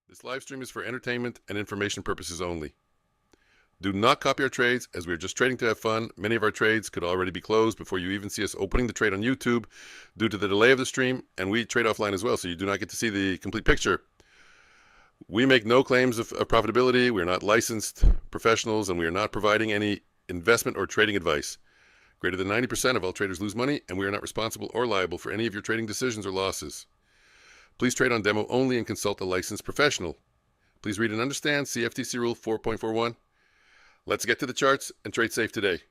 This live stream is for entertainment and information purposes only. Do not copy our trades, as we are just trading to have fun. Many of our trades could already be closed before you even see us opening the trade on YouTube due to the delay of the stream, and we trade offline as well, so you do not get to see the complete picture. We make no claims of profitability. We are not licensed professionals, and we are not providing any investment or trading advice. Greater than 90% of all traders lose money, and we are not responsible or liable for any of your trading decisions or losses. Please trade on demo only and consult a licensed professional. Please read and understand CFTC Rule 4.41. Let's get to the charts and trade safe today.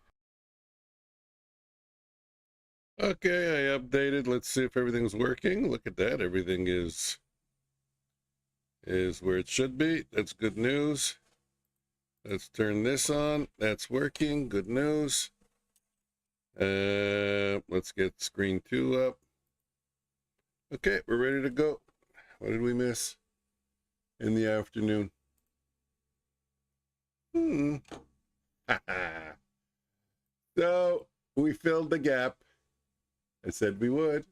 Okay, I updated. Let's see if everything's working. Look at that. Everything is where it should be. That's good news. Let's turn this on. That's working. Good news. Let's get screen 2 up. Okay, we're ready to go. What did we miss in the afternoon? So we filled the gap. I said we would.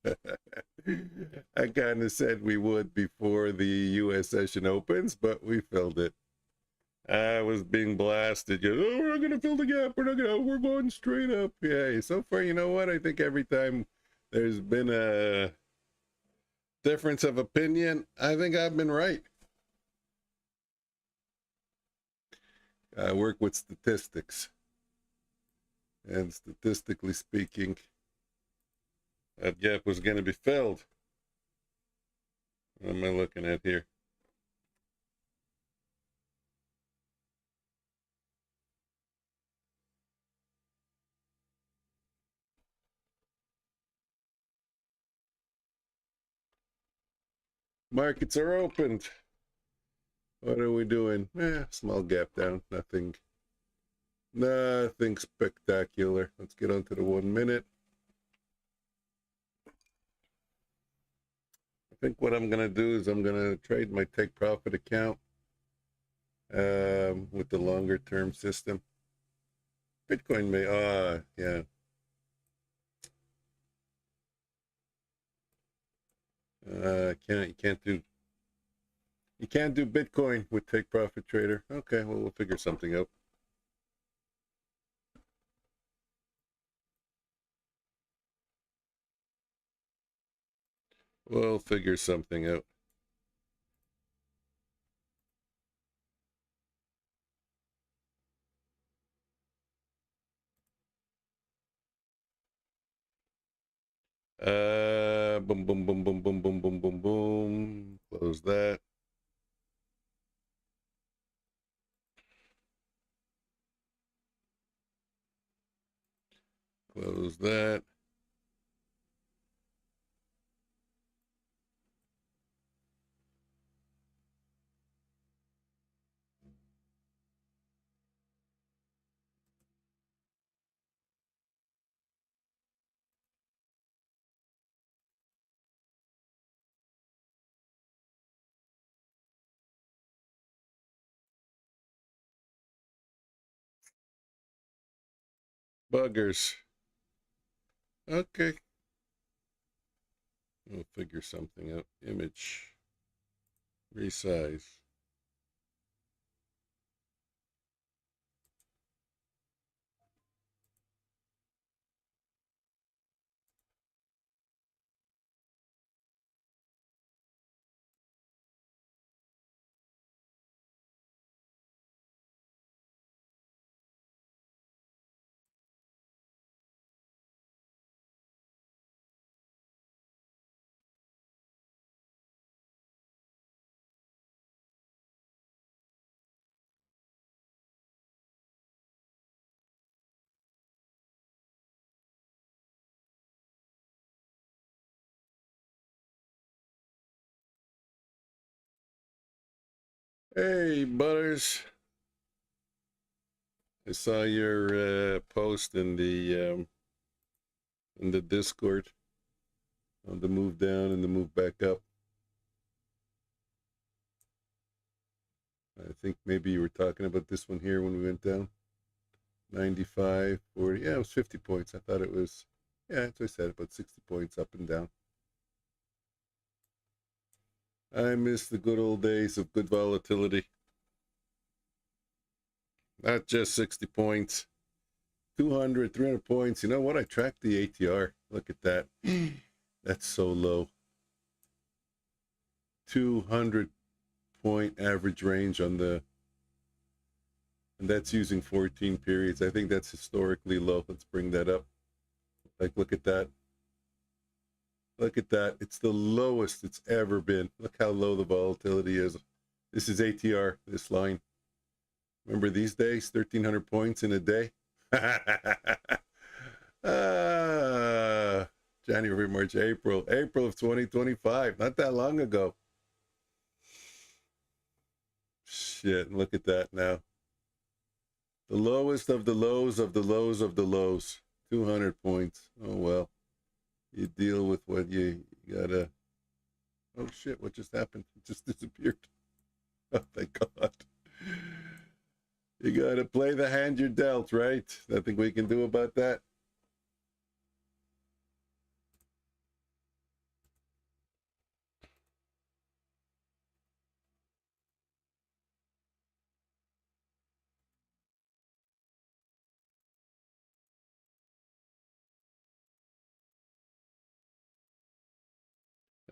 I kind of said we would before the U.S. session opens, but we filled it. I was being blasted. Oh, we're not going to fill the gap. We're going straight up. Yeah, so far, you know what? I think every time there's been a difference of opinion, I think I've been right. I work with statistics. And statistically speaking, that gap was going to be filled. What am I looking at here? Markets are opened. What are we doing? Small gap down. Nothing spectacular. Let's get on to the 1 minute. I think what I'm going to do is I'm going to trade my take profit account with the longer term system. Bitcoin may, yeah. You can't do Bitcoin with take profit trader. Okay, well, we'll figure something out. We'll figure something out. Boom, boom, boom, boom, boom, boom, boom, boom, boom. Close that. Close that. Buggers. Okay. We'll figure something out. Image. Resize. Hey, Butters. I saw your post in the Discord on the move down and the move back up. I think maybe you were talking about this one here when we went down. 95, 40. Yeah, it was 50 points. I thought it was, yeah, as I said, about 60 points up and down. I miss the good old days of good volatility. Not just 60 points, 200, 300 points. You know what? I tracked the ATR. Look at that. That's so low. 200 point average range on the, and that's using 14 periods. I think that's historically low. Let's bring that up. Like, look at that. Look at that. It's the lowest it's ever been. Look how low the volatility is. This is ATR, this line. Remember these days? 1,300 points in a day. January, March, April. April of 2025. Not that long ago. Shit, look at that now. The lowest of the lows of the lows of the lows. 200 points. Oh, well. You deal with what you gotta. Oh shit, what just happened? It just disappeared. Oh, thank God. You gotta play the hand you're dealt, right? Nothing we can do about that.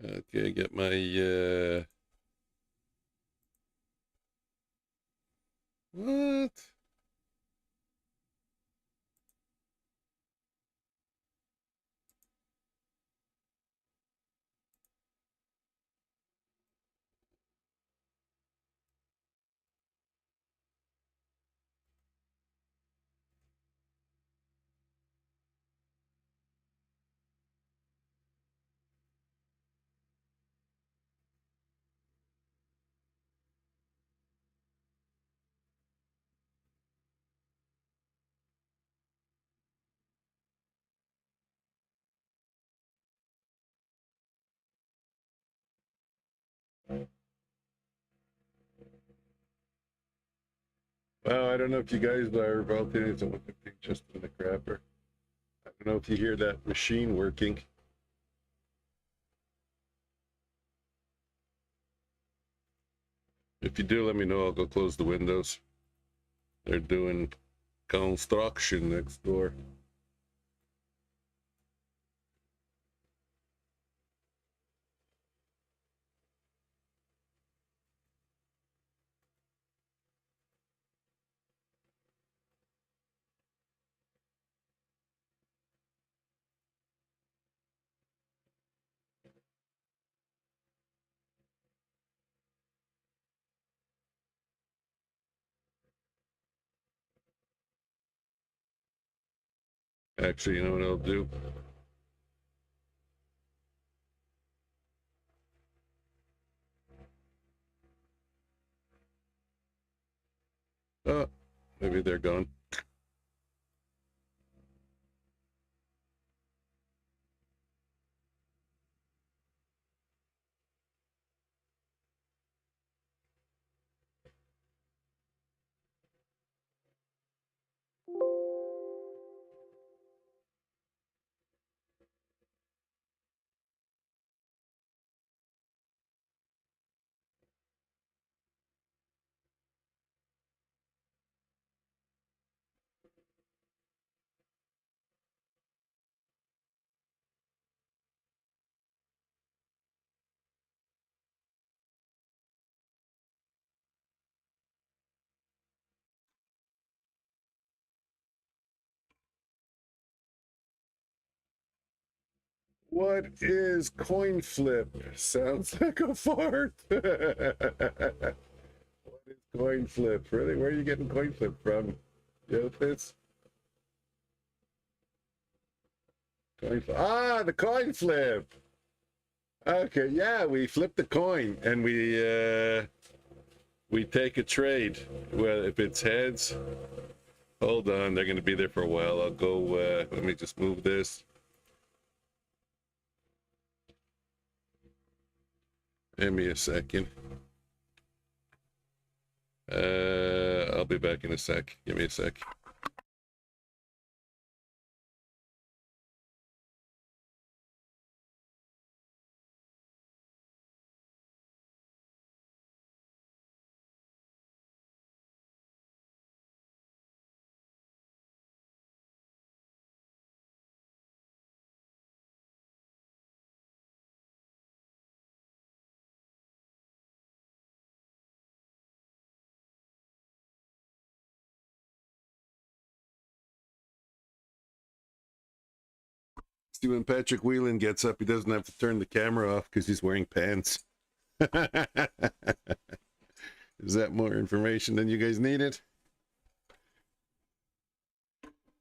Okay, get my what? Well, I don't know if you guys are volatility. It's only 15 just in the crapper. I don't know if you hear that machine working. If you do, let me know. I'll go close the windows. They're doing construction next door. Actually, you know what I'll do? Oh, maybe they're gone. What is coin flip? Sounds like a fart. What is coin flip? Really? Where are you getting coin flip from? You know this? Coin flip. Ah, the coin flip. Okay, yeah, we flip the coin and we take a trade. Well, if it's heads, hold on, they're gonna be there for a while. I'll go let me just move this. Give me a second. I'll be back in a sec. Give me a sec. See, when Patrick Whelan gets up, he doesn't have to turn the camera off because he's wearing pants. Is that more information than you guys needed?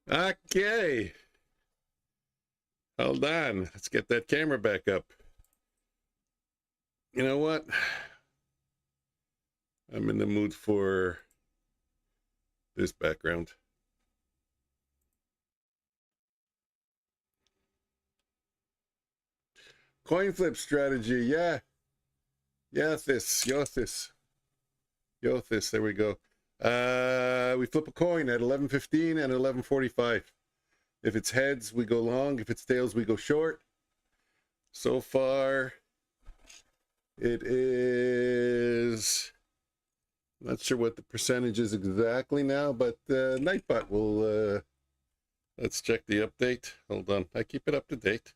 Okay. Hold on. Let's get that camera back up. You know what? I'm in the mood for this background. Coin flip strategy, yeah. Yothis. There we go. We flip a coin at 11:15 and 11:45. If it's heads, we go long. If it's tails, we go short. So far, it is... not sure what the percentage is exactly now, but Nightbot will... let's check the update. Hold on. I keep it up to date.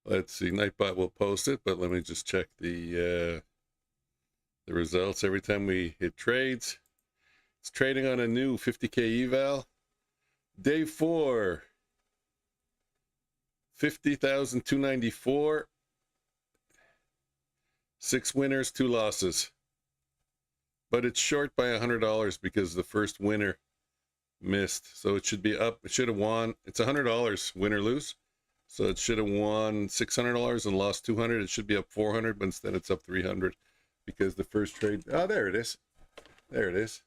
Let's see. Nightbot will post it, but let me just check the results. Every time we hit trades, it's trading on a new 50K eval. Day 4, 50,294. 6 winners, 2 losses. But it's short by $100 because the first winner missed. So it should be up. It should have won. It's $100 win or lose. So it should have won $600 and lost $200. It should be up $400, but instead it's up $300 because the first trade. Oh, there it is. There it is.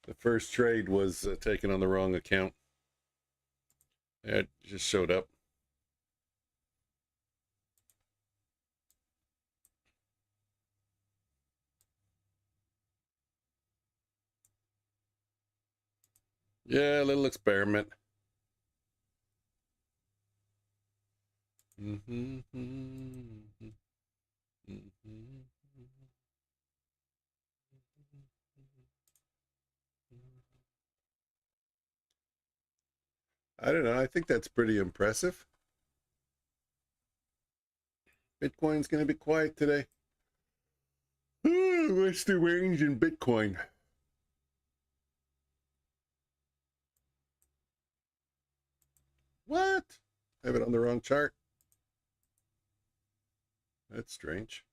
The first trade was taken on the wrong account. It just showed up. Yeah, a little experiment. I don't know. I think that's pretty impressive. Bitcoin's going to be quiet today. What's the range in Bitcoin? What? I have it on the wrong chart. That's strange.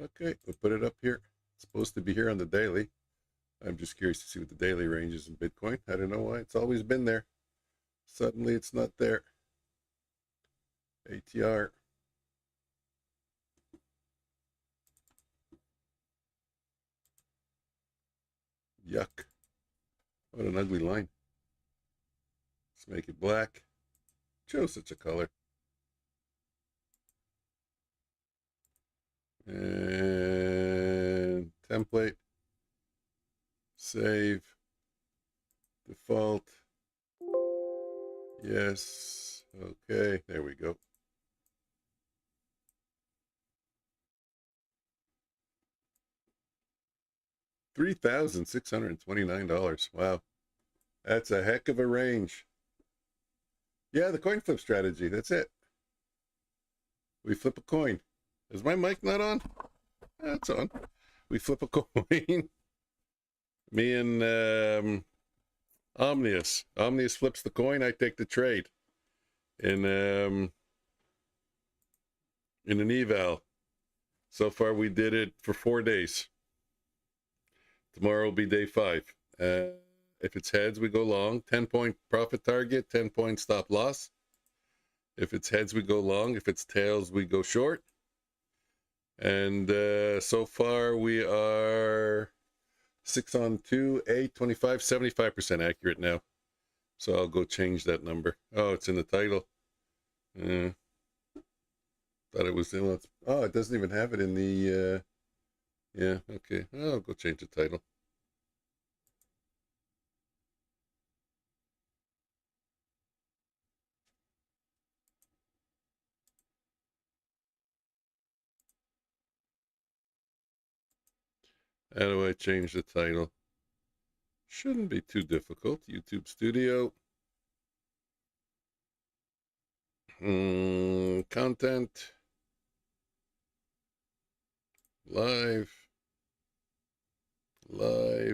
Okay, we'll put it up here. It's supposed to be here on the daily. I'm just curious to see what the daily range is in Bitcoin. I don't know why. It's always been there. Suddenly it's not there. ATR. Yuck. What an ugly line. Let's make it black. Chose such a color. And template. Save. Default. Yes. Okay, there we go. $3,629. Wow. That's a heck of a range. Yeah, the coin flip strategy. That's it. We flip a coin. Is my mic not on? That's on. We flip a coin. Me and Omnius. Omnius flips the coin. I take the trade. In an eval. So far, we did it for 4 days. Tomorrow will be day 5. If it's heads, we go long. 10-point profit target, 10-point stop loss. If it's heads, we go long. If it's tails, we go short. And so far, we are 6 on 2, 8, 25, 75% accurate now. So I'll go change that number. Oh, it's in the title. Thought it was in. Oh, it doesn't even have it in the. Yeah, okay. I'll go change the title. How do I change the title? Shouldn't be too difficult. YouTube Studio. Content. Live.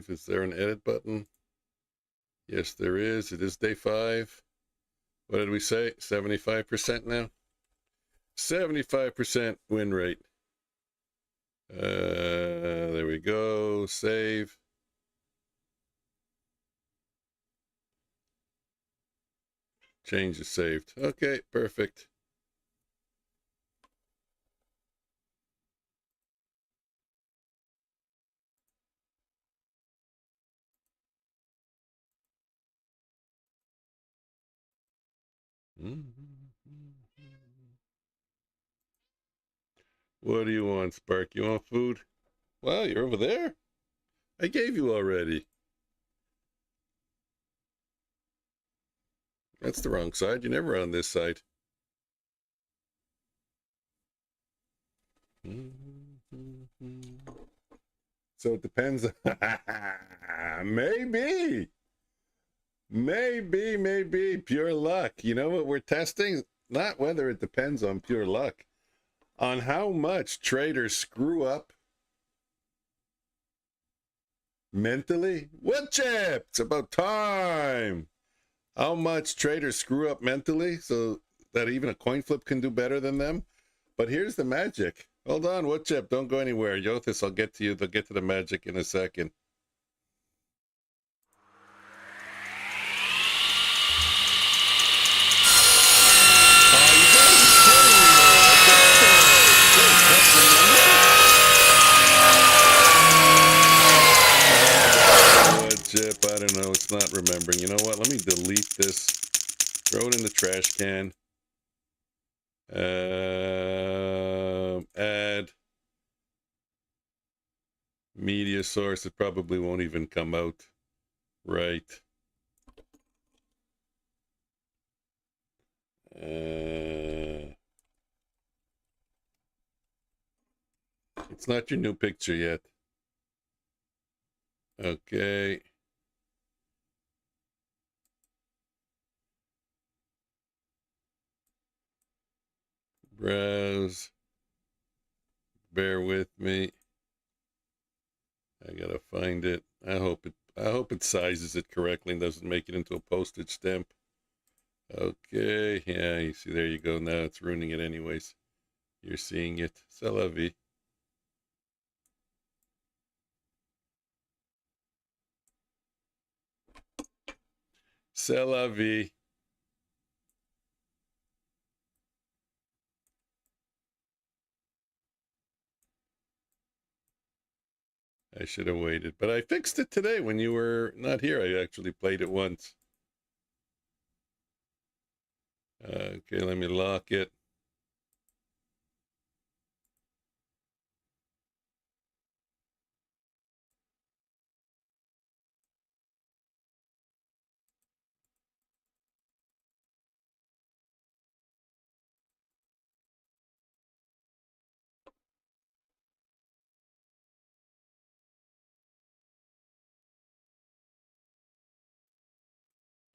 Is there an edit button? Yes, there is. It is day 5. What did we say? 75% now? 75% win rate. There we go. Save. Change is saved. Okay, perfect. What do you want, Spark? You want food? Wow, you're over there? I gave you already. That's the wrong side. You're never on this side. So it depends. Maybe. Pure luck. You know what we're testing? Not whether it depends on pure luck. On how much traders screw up mentally. What, Chip? It's about time. How much traders screw up mentally so that even a coin flip can do better than them. But here's the magic. Hold on, what, Chip? Don't go anywhere. Yothis, I'll get to you. They'll get to the magic in a second. Chip, I don't know. It's not remembering. You know what? Let me delete this. Throw it in the trash can. Add media source. It probably won't even come out right. It's not your new picture yet. Okay. Browse. Bear with me. I gotta find it. I hope it sizes it correctly and doesn't make it into a postage stamp. Okay, yeah, you see, there you go. Now it's ruining it anyways. You're seeing it. C'est la vie. C'est la vie. I should have waited, but I fixed it today when you were not here. I actually played it once. Okay, let me lock it.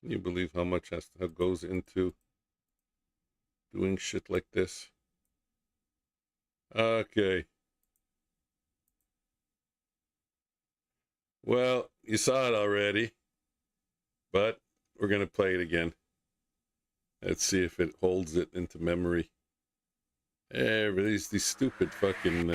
Can you believe how much goes into doing shit like this? Okay. Well, you saw it already, but we're going to play it again. Let's see if it holds it into memory. These stupid fucking...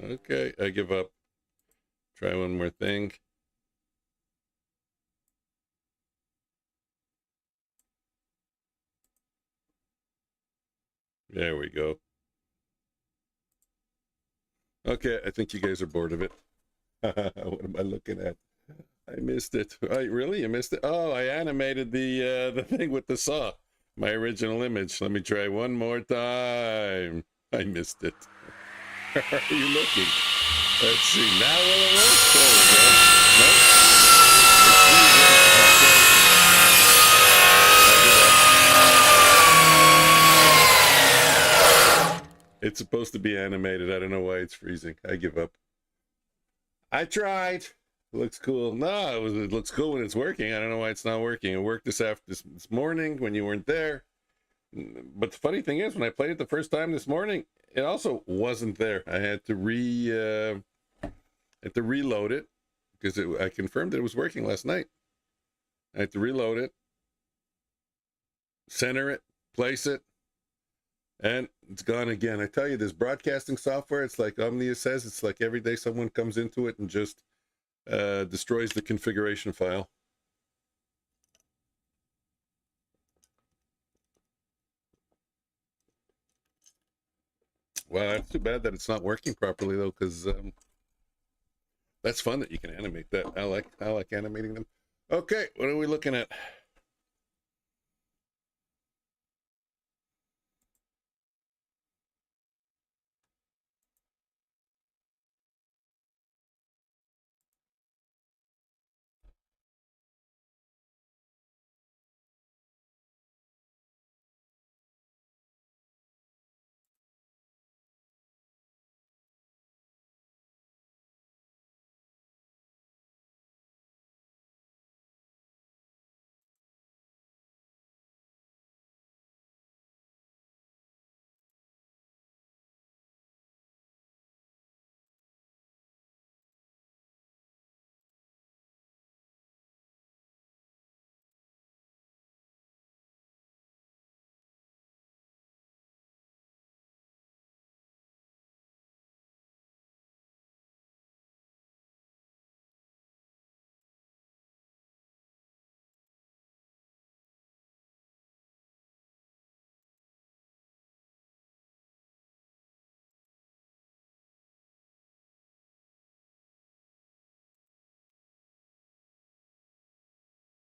Okay, I give up. Try one more thing. There we go. Okay, I think you guys are bored of it. What am I looking at? I missed it. Really? You missed it? Oh, I animated the thing with the saw. My original image. Let me try one more time. I missed it. Where are you looking? Let's see. Now will it work? There we go. Nope. It's supposed to be animated. I don't know why it's freezing. I give up. I tried. looks cool. No, it looks cool when it's working. I don't know why it's not working. It worked this morning when you weren't there. But the funny thing is, when I played it the first time this morning, it also wasn't there. I had to reload it because I confirmed that it was working last night. I had to reload it, center it, place it, and it's gone again. I tell you, this broadcasting software, it's like Omnia says, it's like every day someone comes into it and just destroys the configuration file. Well, it's too bad that it's not working properly though, because that's fun that you can animate that. I like animating them. Okay, what are we looking at?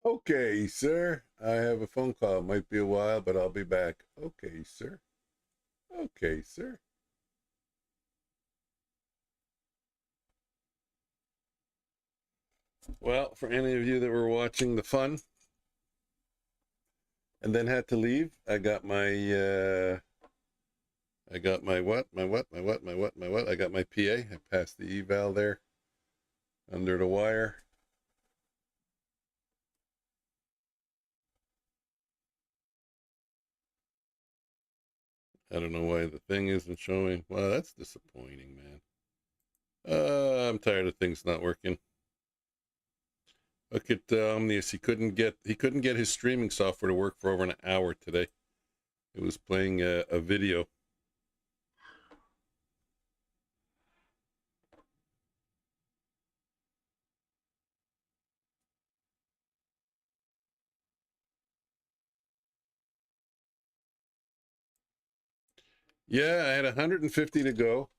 Okay, sir. I have a phone call. Might be a while, but I'll be back. Okay, sir. Okay, sir. Well, for any of you that were watching the fun and then had to leave, I got my I got my what? My what? My what? My what? My what? I got my PA. I passed the eval there under the wire. I don't know why the thing isn't showing. Well, that's disappointing, man. I'm tired of things not working. Look at Omnius. He couldn't get his streaming software to work for over an hour today. It was playing a video. Yeah, I had 150 to go.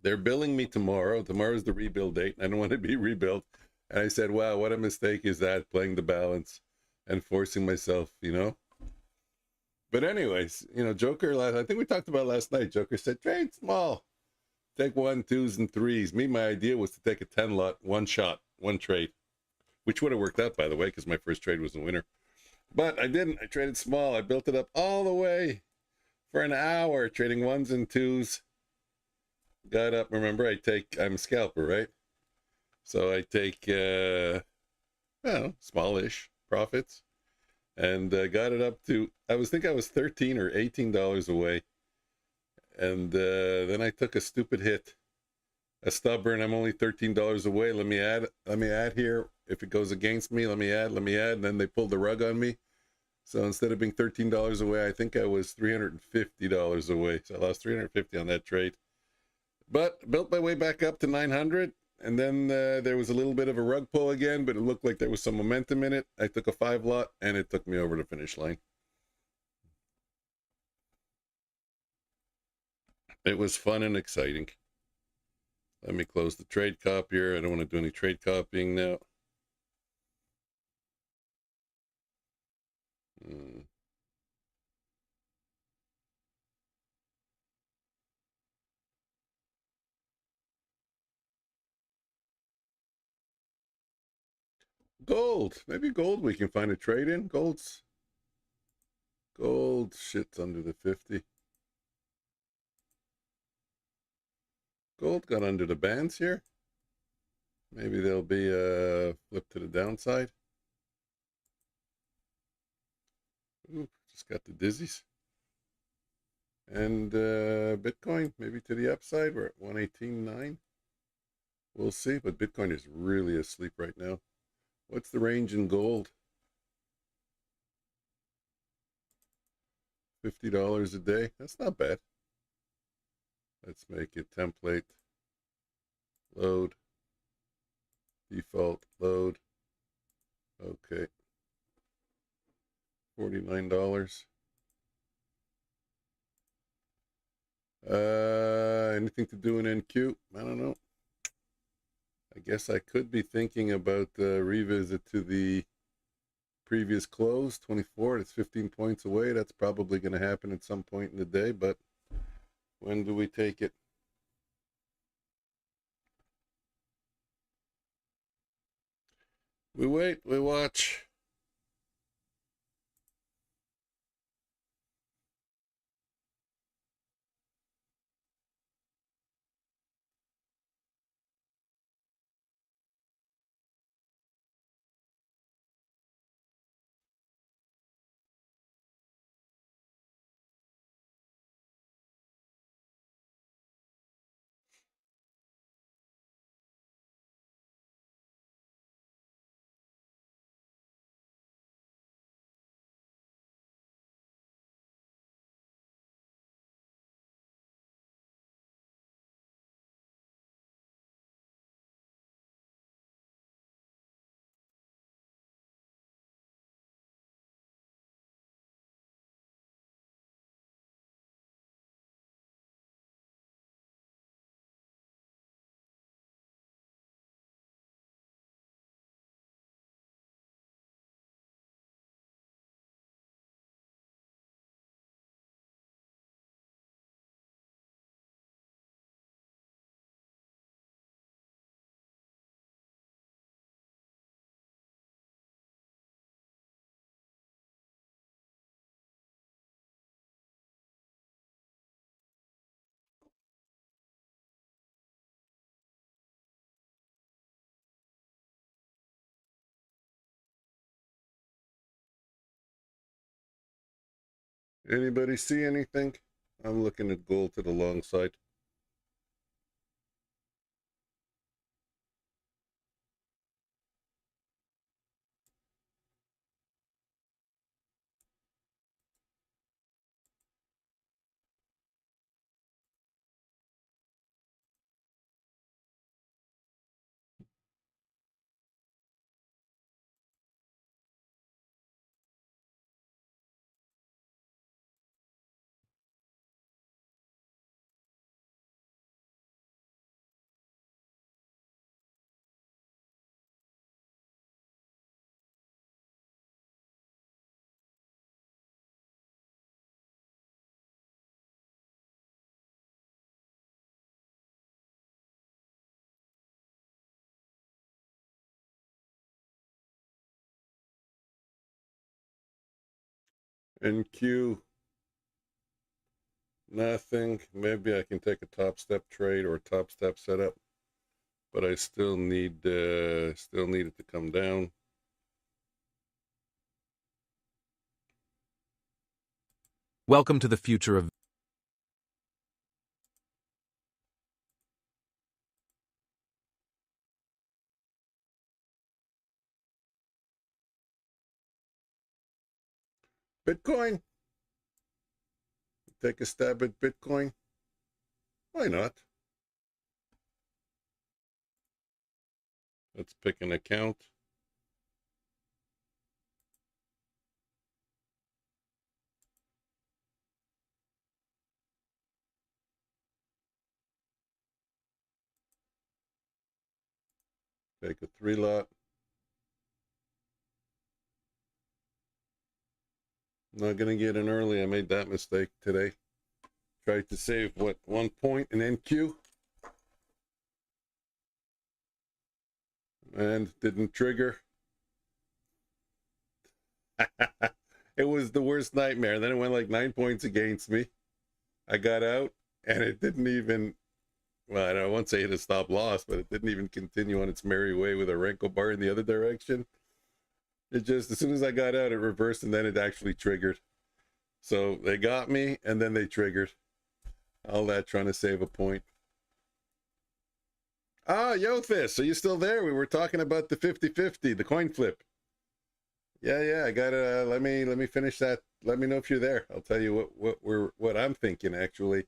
They're billing me tomorrow. Tomorrow's the rebuild date. I don't want to be rebuilt. And I said, wow, what a mistake is that, playing the balance and forcing myself, you know? But anyways, you know, Joker, I think we talked about last night. Joker said, trade small. Take 1, 2s, and 3s. Me, my idea was to take a 10 lot, one shot, one trade, which would have worked out, by the way, because my first trade was a winner. But I didn't. I traded small. I built it up all the way for an hour, trading 1s and 2s. Got up. Remember, I'm a scalper, right? So I take, well, smallish profits, and got it up to, I was $13 or $18 away. And then I took a stupid hit, a stubborn, I'm only $13 away. Let me add here. If it goes against me, let me add. And then they pulled the rug on me. So instead of being $13 away, I think I was $350 away. So I lost $350 on that trade. But built my way back up to 900. And then there was a little bit of a rug pull again, but it looked like there was some momentum in it. I took a 5 lot, and it took me over the finish line. It was fun and exciting. Let me close the trade copier. I don't want to do any trade copying now. Gold. Maybe gold we can find a trade in. Gold shit's under the 50. Gold got under the bands here. Maybe there'll be a flip to the downside. Ooh, just got the dizzies. And Bitcoin, maybe to the upside. We're at 118.9. We'll see, but Bitcoin is really asleep right now. What's the range in gold? $50 a day. That's not bad. Let's make it template. Load. Default. Load. Okay. $49. Anything to do in NQ? I don't know. I guess I could be thinking about revisit to the previous close, 24. It's 15 points away. That's probably going to happen at some point in the day, but when do we take it? We wait, we watch. Anybody see anything? I'm looking at gold to the long side. NQ, nothing. Maybe I can take a top step trade or top step setup, but I still need it to come down. Welcome to the future of Bitcoin. Take a stab at Bitcoin. Why not? Let's pick an account. Take a 3-lot. Not going to get in early. I made that mistake today. Tried to save, what, 1 point in NQ? And didn't trigger. It was the worst nightmare. Then it went like 9 points against me. I got out, and it didn't even well, I won't say hit a stop loss, but it didn't even continue on its merry way with a Renko bar in the other direction. It just, as soon as I got out, it reversed, and then it actually triggered. So they got me, and then they triggered. All that trying to save a point. Ah, Yothis, are you still there? We were talking about the 50-50, the coin flip. Yeah, I gotta, let me finish that. Let me know if you're there. I'll tell you what I'm thinking, actually.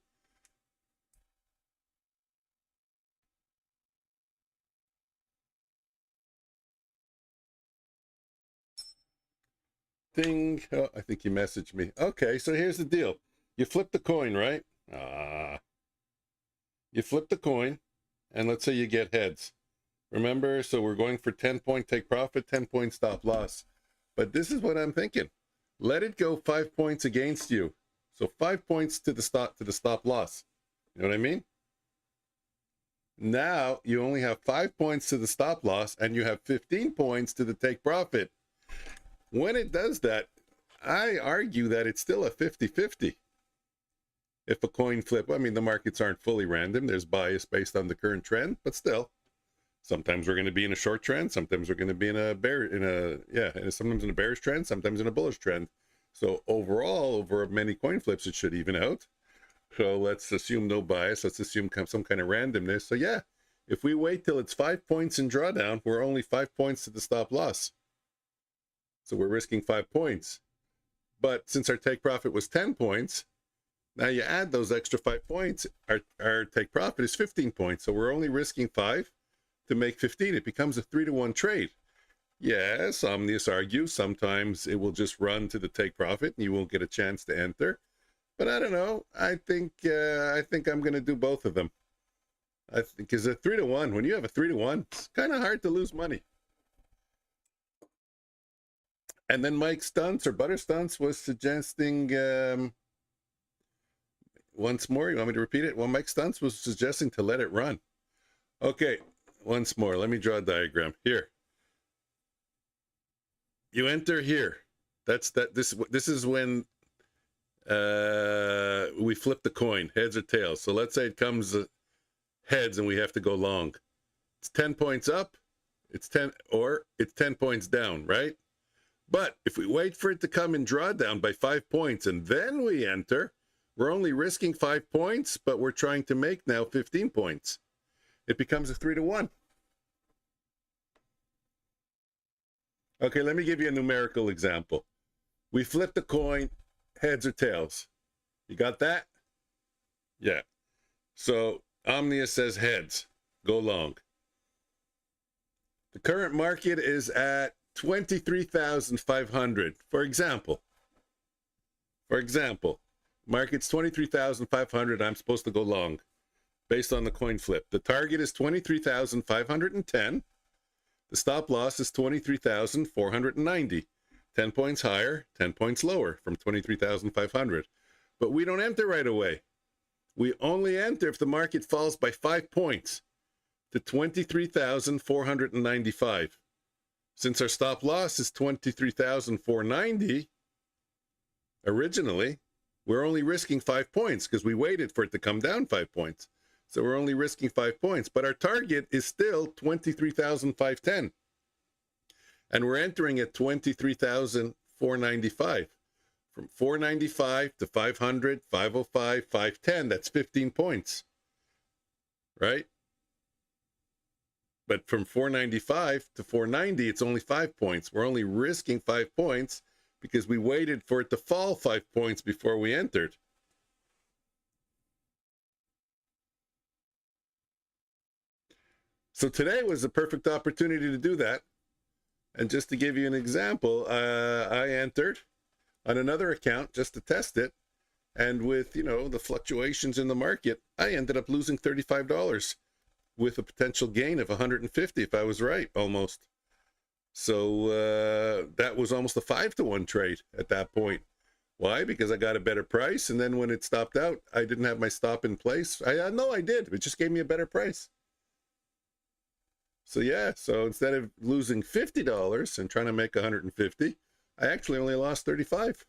Ding. Oh, I think you messaged me. Okay, so here's the deal. You flip the coin, right? You flip the coin, and let's say you get heads. Remember, so we're going for 10-point take profit, 10-point stop loss. But this is what I'm thinking. Let it go 5 points against you. So 5 points to the stop loss. You know what I mean? Now you only have 5 points to the stop loss, and you have 15 points to the take profit. When it does that, I argue that it's still a 50-50. If a coin flip, I mean, the markets aren't fully random. There's bias based on the current trend, but still, sometimes we're going to be in a short trend. Sometimes we're going to be in a sometimes in a bearish trend, sometimes in a bullish trend. So overall, over many coin flips, it should even out. So let's assume no bias. Let's assume some kind of randomness. So yeah, if we wait till it's 5 points in drawdown, we're only 5 points to the stop loss. So we're risking 5 points. But since our take profit was 10 points, now you add those extra 5 points, our take profit is 15 points. So we're only risking 5 to make 15. It becomes a 3-to-1 trade. Yes, Omnius argues sometimes it will just run to the take profit and you won't get a chance to enter. But I don't know. I think I'm going to do both of them. I think because a 3-to-1, when you have a 3-to-1, it's kind of hard to lose money. And then Mike Stunts or Butter Stunts was suggesting, once more, you want me to repeat it? Well, Mike Stunts was suggesting to let it run. Okay, once more, let me draw a diagram. Here. You enter here. This is when we flip the coin, heads or tails. So let's say it comes heads and we have to go long. It's 10 points up, it's 10 points down, right? But if we wait for it to come in drawdown by 5 points and then we enter, we're only risking 5 points, but we're trying to make now 15 points. It becomes a 3-to-1. Okay, let me give you a numerical example. We flip the coin, heads or tails. You got that? Yeah. So Omnia says heads, go long. The current market is at 23,500. For example, market's 23,500. I'm supposed to go long based on the coin flip. The target is 23,510. The stop loss is 23,490. 10 points higher, 10 points lower from 23,500. But we don't enter right away. We only enter if the market falls by 5 points to 23,495. Since our stop loss is 23,490, originally, we're only risking 5 points because we waited for it to come down 5 points. So we're only risking 5 points, but our target is still 23,510. And we're entering at 23,495. From 495 to 500, 505, 510, that's 15 points, right? But from 495 to 490, it's only 5 points. We're only risking 5 points because we waited for it to fall 5 points before we entered. So today was a perfect opportunity to do that. And just to give you an example, I entered on another account just to test it. And with, the fluctuations in the market, I ended up losing $35 with a potential gain of 150 if I was right, almost. So that was almost a 5-to-1 trade at that point. Why? Because I got a better price. And then when it stopped out, I didn't have my stop in place. No, I did. It just gave me a better price. So yeah, so instead of losing $50 and trying to make 150, I actually only lost 35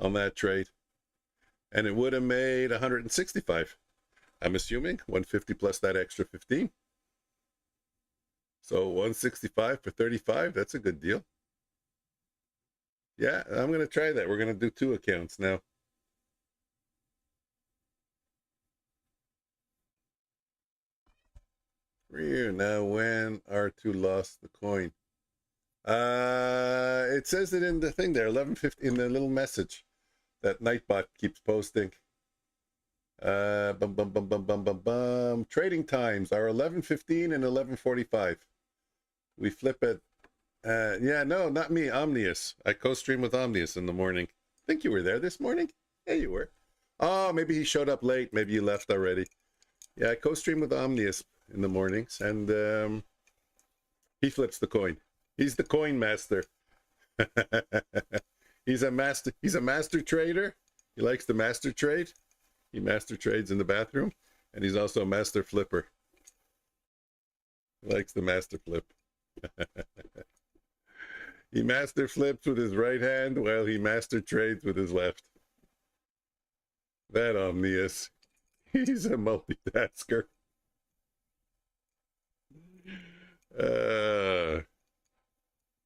on that trade. And it would have made 165. I'm assuming 150 plus that extra 15. So 165 for 35, that's a good deal. Yeah, I'm going to try that. We're going to do 2 accounts now. Now, when R2 lost the coin? It says it in the thing there, 11:50 in the little message that Nightbot keeps posting. Trading times are 11:15 and 11:45. We flip it. Yeah, no, not me. Omnius. I co-stream with Omnius in the morning. Think you were there this morning? Yeah, you were. Oh, maybe he showed up late. Maybe you left already. Yeah, I co-stream with Omnius in the mornings, and he flips the coin. He's the coin master. He's a master trader. He likes to master trade. He master trades in the bathroom, and he's also a master flipper. He likes the master flip. He master flips with his right hand while he master trades with his left. That Omnius. He's a multitasker.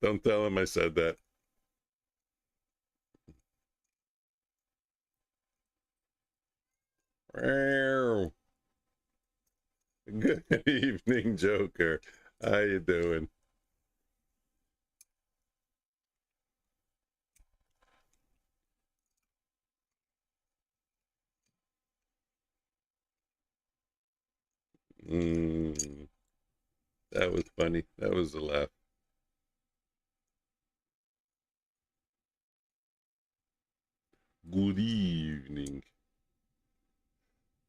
Don't tell him I said that. Good evening, Joker. How you doing? That was funny. That was a laugh. Good evening.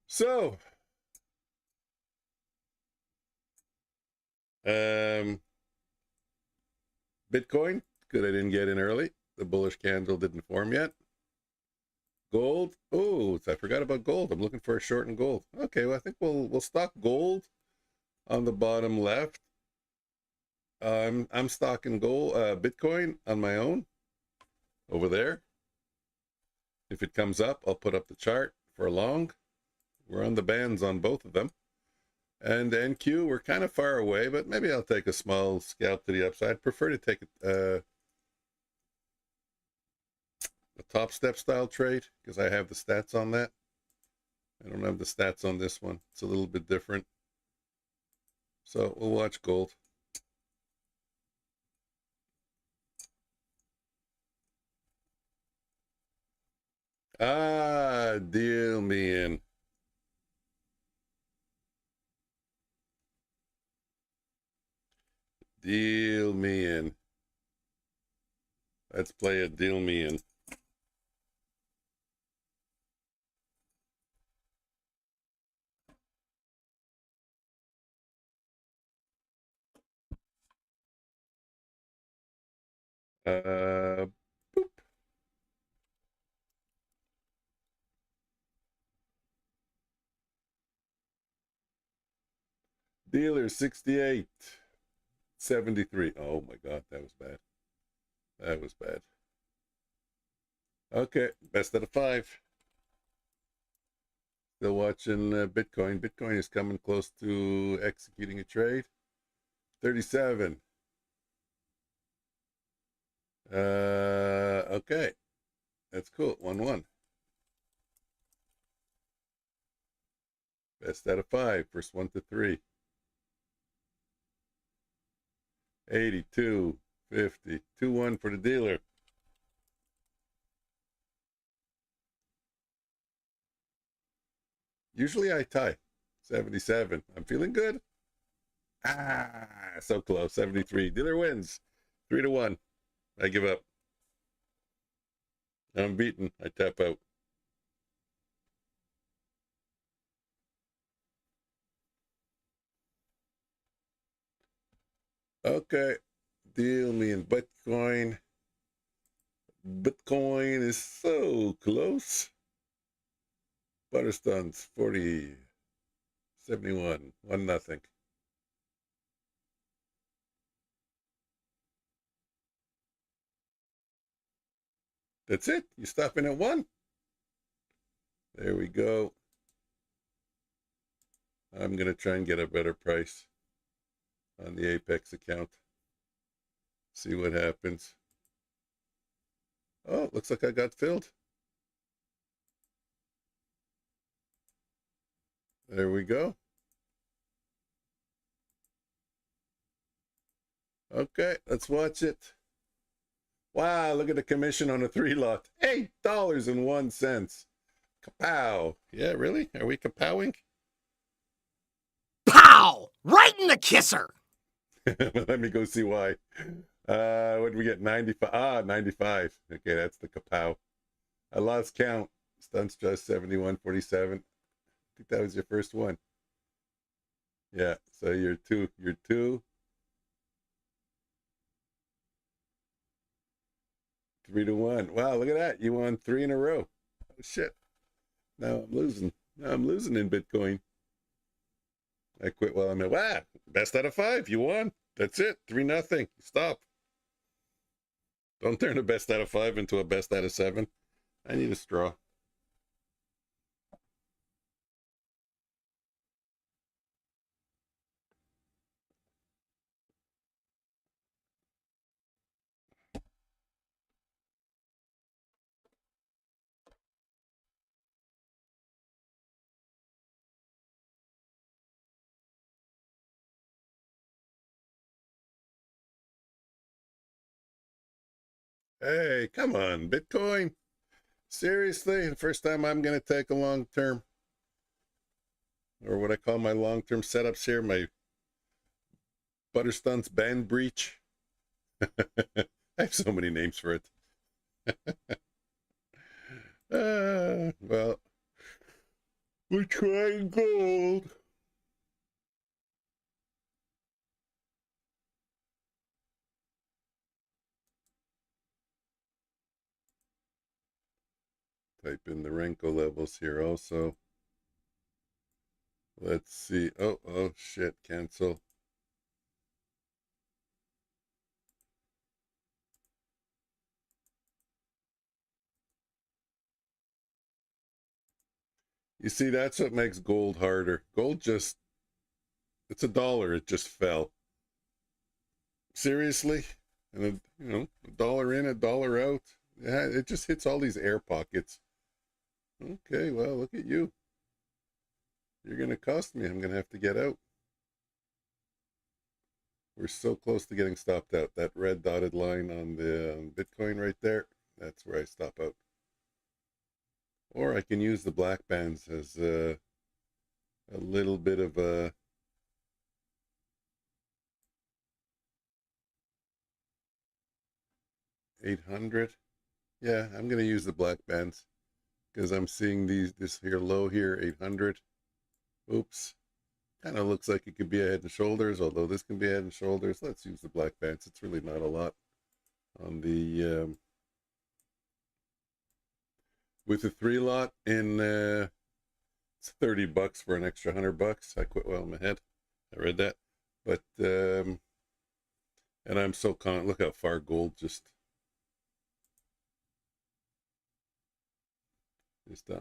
So, Bitcoin, good I didn't get in early. The bullish candle didn't form yet. Gold, oh, I forgot about gold. I'm looking for a short in gold. Okay, well, I think we'll stock gold on the bottom left. I'm stocking gold, Bitcoin on my own over there. If it comes up, I'll put up the chart for a long. We're on the bands on both of them. And NQ, we're kind of far away, but maybe I'll take a small scalp to the upside. I'd prefer to take a Topstep style trade because I have the stats on that. I don't have the stats on this one. It's a little bit different. So we'll watch gold. Deal me in. Deal me in. Let's play a deal me in. Boop. Dealer 68. 73. Oh my God, that was bad. That was bad. Okay, best out of 5. Still watching Bitcoin. Bitcoin is coming close to executing a trade. 37. Okay. That's cool. 1-1. Best out of 5. First 1 to 3. 82. 50. 2-1 for the dealer. Usually I tie. 77. I'm feeling good. So close. 73. Dealer wins. 3-1. I give up. I'm beaten. I tap out. Okay. Deal me in Bitcoin. Bitcoin is so close. Butterstone's 40. 71. 1-0. That's it. You stop in at 1. There we go. I'm going to try and get a better price on the Apex account. See what happens. Oh, looks like I got filled. There we go. Okay, let's watch it. Wow, look at the commission on a 3-lot. $8.01. Kapow. Yeah, really? Are we kapowing? Pow! Right in the kisser. Let me go see why. What did we get? 95. Ah, 95. Okay, that's the kapow. I lost count. Stunts just 71.47. I think that was your first one. Yeah, so you're two. 3-1. Wow, look at that. You won 3 in a row. Oh, shit. Now I'm losing. Now I'm losing in Bitcoin. I quit while I'm at, wow, best out of 5. You won. That's it. 3-0. Stop. Don't turn a best out of 5 into a best out of 7. I need a straw. Hey, come on, Bitcoin. Seriously, the first time I'm going to take a long term, or what I call my long term setups here, my Butterstunts band breach. I have so many names for it. Well, we're trying gold. Type in the Renko levels here also. Let's see. Oh, shit. Cancel. You see, that's what makes gold harder. Gold just, it's $1. It just fell. Seriously? And, $1 in, $1 out. Yeah, it just hits all these air pockets. Okay, well, look at you. You're going to cost me. I'm going to have to get out. We're so close to getting stopped out. That red dotted line on the Bitcoin right there, that's where I stop out. Or I can use the black bands as a little bit of a $800. Yeah, I'm going to use the black bands because I'm seeing this here low here, 800. Oops. Kind of looks like it could be a head and shoulders, although this can be a head and shoulders. Let's use the black bands. It's really not a lot on the with the 3-lot in it's $30 for an extra $100. I quit while I'm ahead. I read that, but and I'm so look how far gold just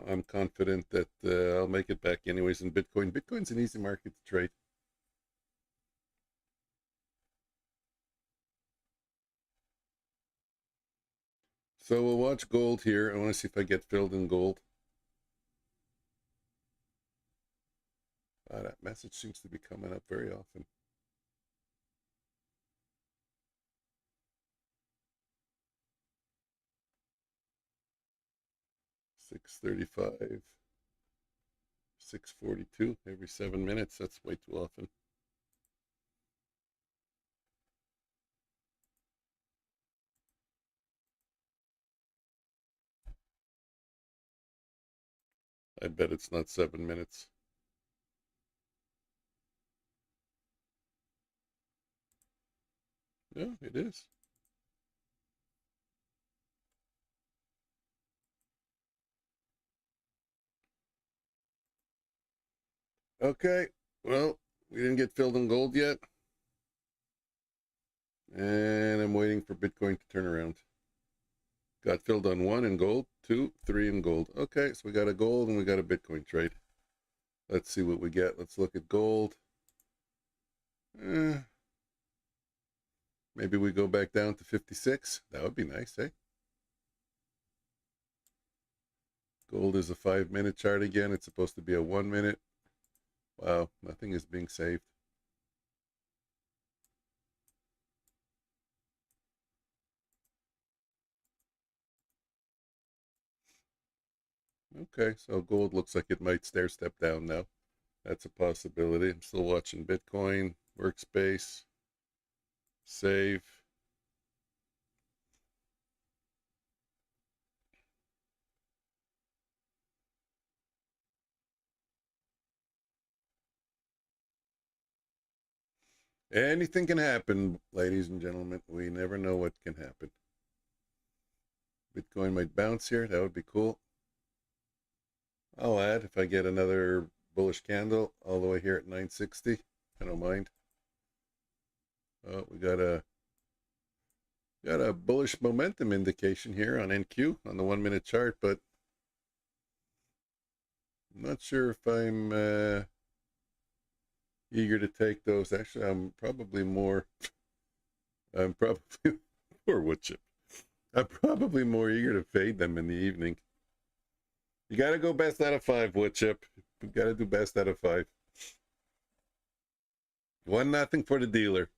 I'm confident that I'll make it back anyways in Bitcoin. Bitcoin's an easy market to trade. So we'll watch gold here. I want to see if I get filled in gold. That message seems to be coming up very often. $6.35, $6.42 every 7 minutes. That's way too often. I bet it's not 7 minutes. No, it is. Okay, well, we didn't get filled in gold yet. And I'm waiting for Bitcoin to turn around. Got filled on 1 in gold, 2, 3 in gold. Okay, so we got a gold and we got a Bitcoin trade. Let's see what we get. Let's look at gold. Maybe we go back down to 56. That would be nice, eh? Gold is a 5-minute chart again. It's supposed to be a 1 minute. Wow, nothing is being saved. Okay, so gold looks like it might stair step down now. That's a possibility. I'm still watching Bitcoin, workspace, save. Anything can happen, ladies and gentlemen. We never know what can happen. Bitcoin might bounce here. That would be cool. I'll add if I get another bullish candle all the way here at 960. I don't mind. Oh, we got a bullish momentum indication here on NQ on the 1 minute chart, but I'm not sure if I'm eager to take those. Actually, I'm probably more poor wood chip. I'm probably more eager to fade them in the evening. You got to go best out of 5, wood chip. You got to do best out of 5. 1-0 for the dealer.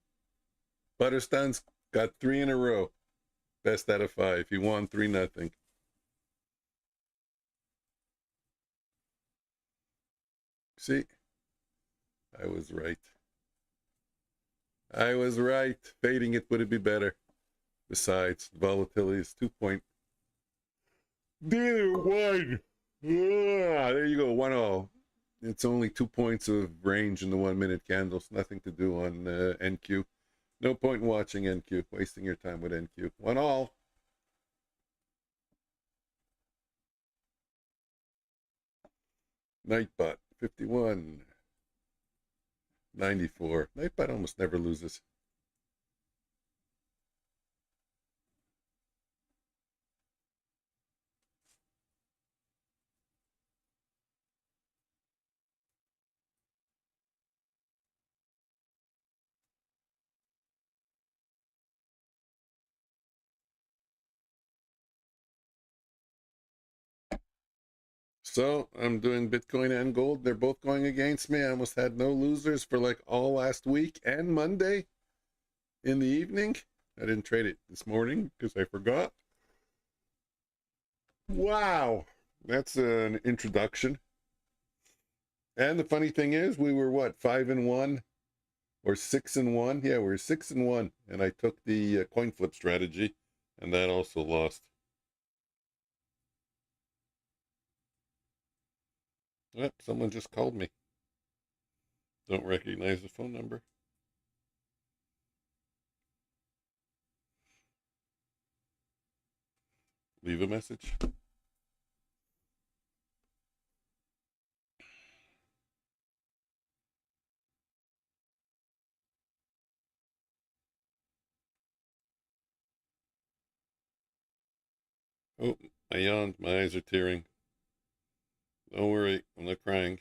Butterstone's got 3 in a row. Best out of 5. He won 3-0. See, I was right. I was right. Fading it would be better. Besides, volatility is 2 point. Dealer won. There you go. 1-0. It's only 2 points of range in the 1 minute candles. Nothing to do on NQ. No point in watching NQ. Wasting your time with NQ. 1-1. Nightbot 51. 94. Nightbot almost never loses. So I'm doing Bitcoin and gold. They're both going against me. I almost had no losers for like all last week and Monday in the evening. I didn't trade it this morning because I forgot. Wow. That's an introduction. And the funny thing is, we were what, 5-1 or 6-1? Yeah, we were 6-1. And I took the coin flip strategy, and that also lost. Yep, someone just called me. Don't recognize the phone number. Leave a message. Oh, I yawned. My eyes are tearing. Don't worry, I'm not crying.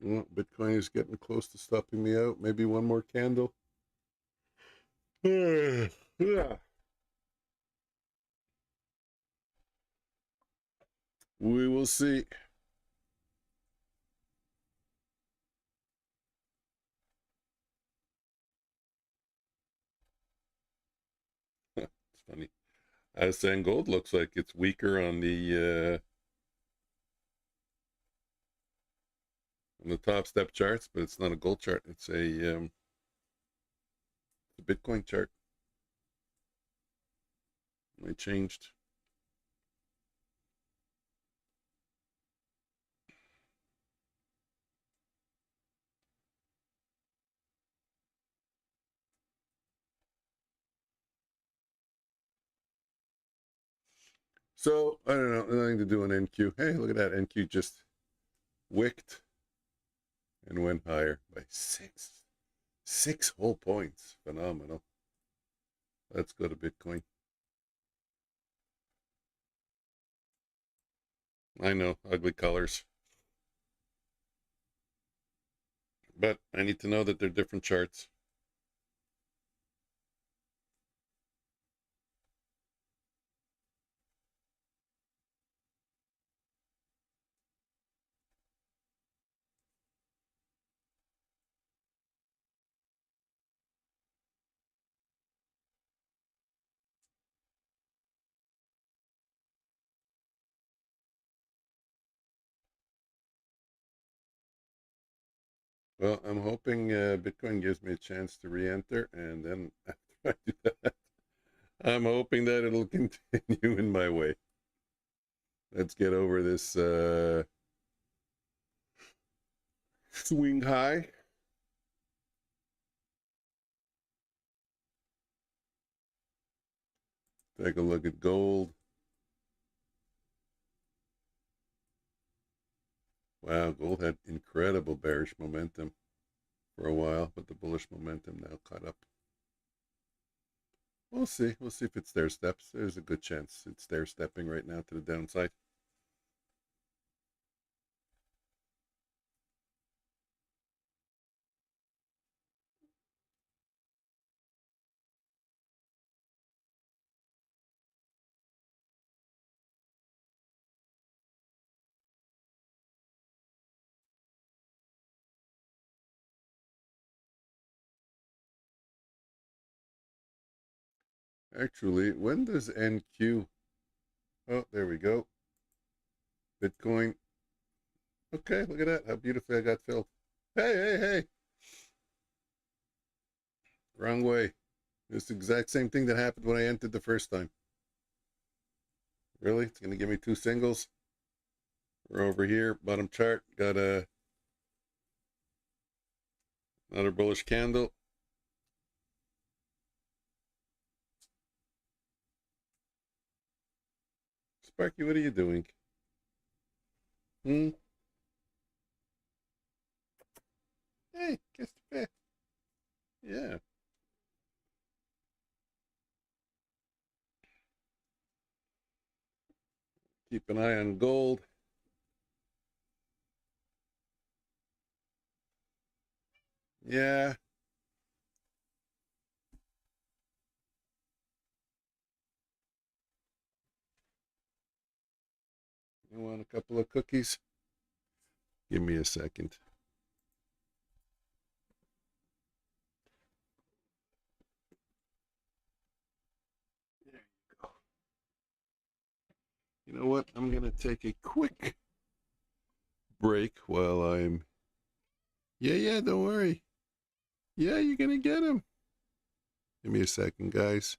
Well, Bitcoin is getting close to stopping me out. Maybe one more candle. We will see. It's funny. I was saying gold looks like it's weaker on the Topstep charts, but it's not a gold chart. It's a Bitcoin chart. They changed. So, I don't know, nothing to do on NQ. Hey, look at that. NQ just wicked and went higher by six whole points. Phenomenal. Let's go to Bitcoin. I know, ugly colors. But I need to know that they're different charts. Well, I'm hoping Bitcoin gives me a chance to re-enter, and then after I do that, I'm hoping that it'll continue in my way. Let's get over this swing high. Take a look at gold. Wow, gold had incredible bearish momentum for a while, but the bullish momentum now caught up. We'll see. We'll see if it stair steps. There's a good chance it's stair stepping right now to the downside. Actually, when does NQ? Oh, there we go. Bitcoin. Okay, look at that. How beautifully I got filled. Hey, hey, hey. Wrong way. It's the exact same thing that happened when I entered the first time. Really? It's going to give me two singles. We're over here, bottom chart. Got another bullish candle. Sparky, what are you doing? Hey, guess the bit. Yeah. Keep an eye on gold. Yeah. You want a couple of cookies? Give me a second. There you go. You know what? I'm going to take a quick break while I'm... Yeah, don't worry. Yeah, you're going to get him. Give me a second, guys.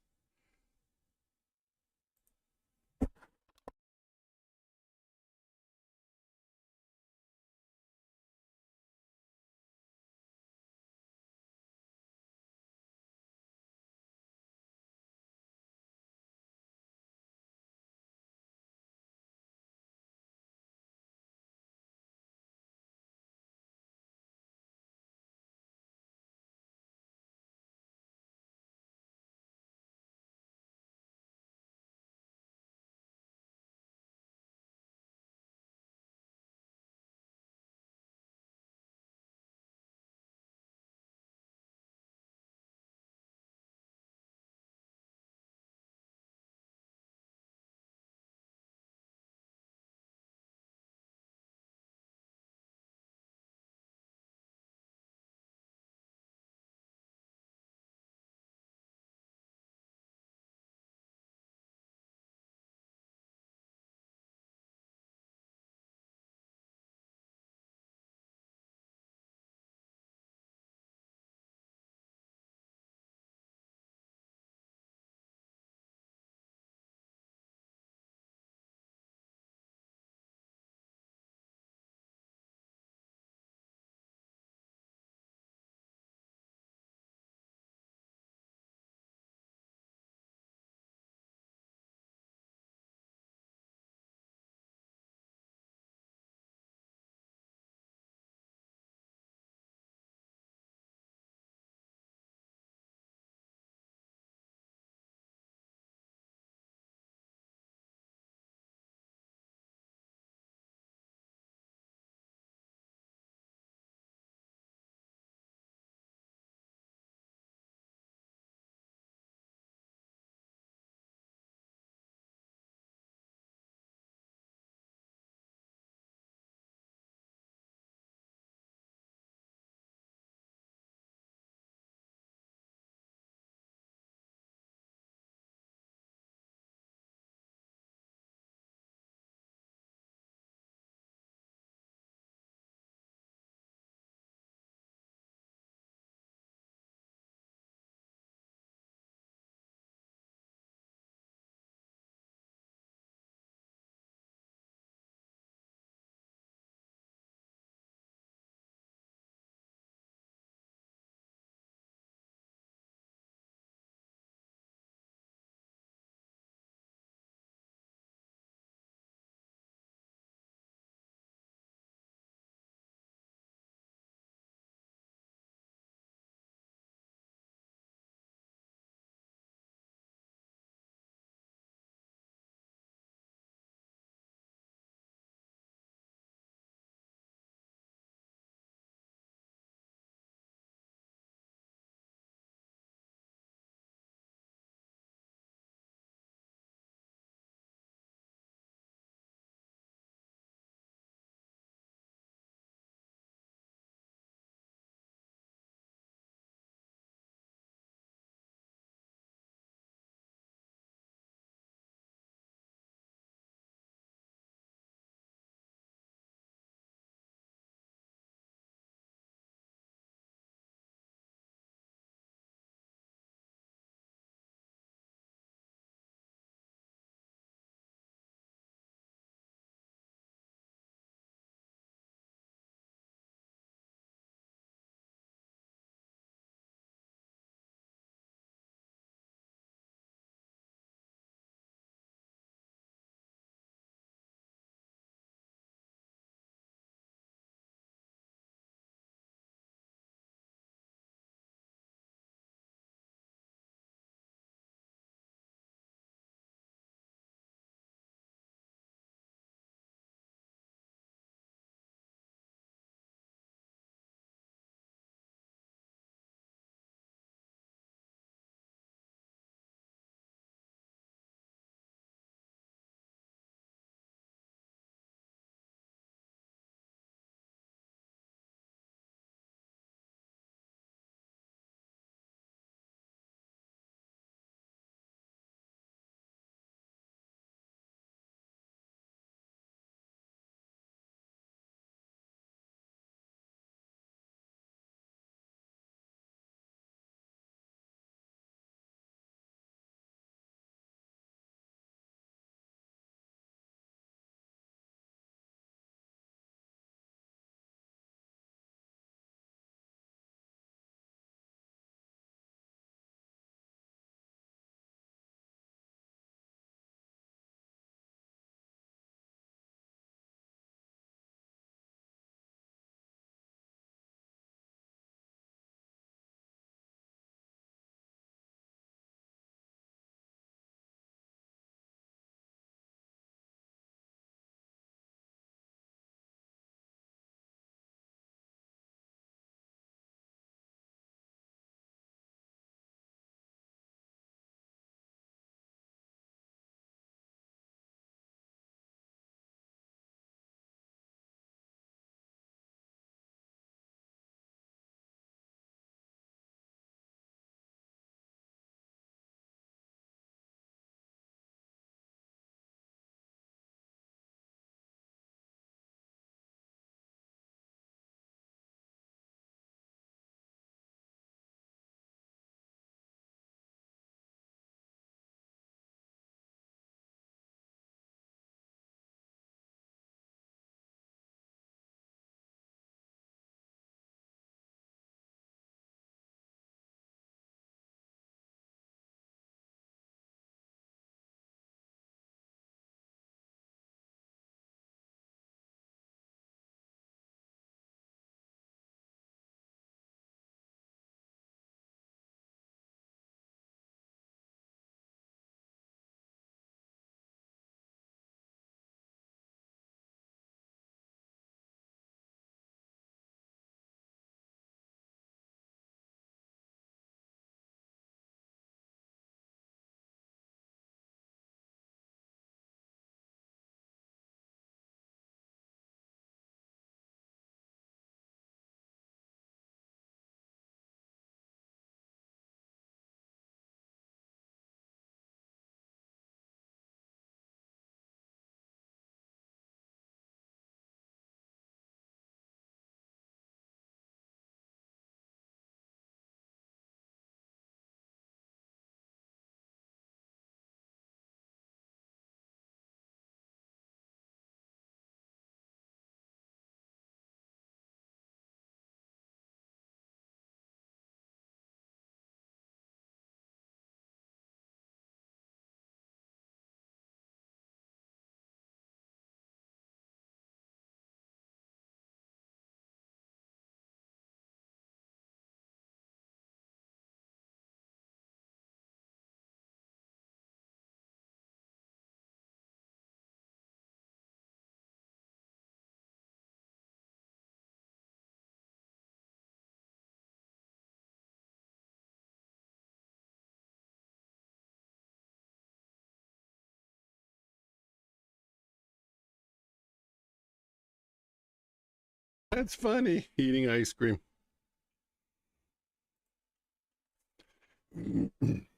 That's funny, eating ice cream.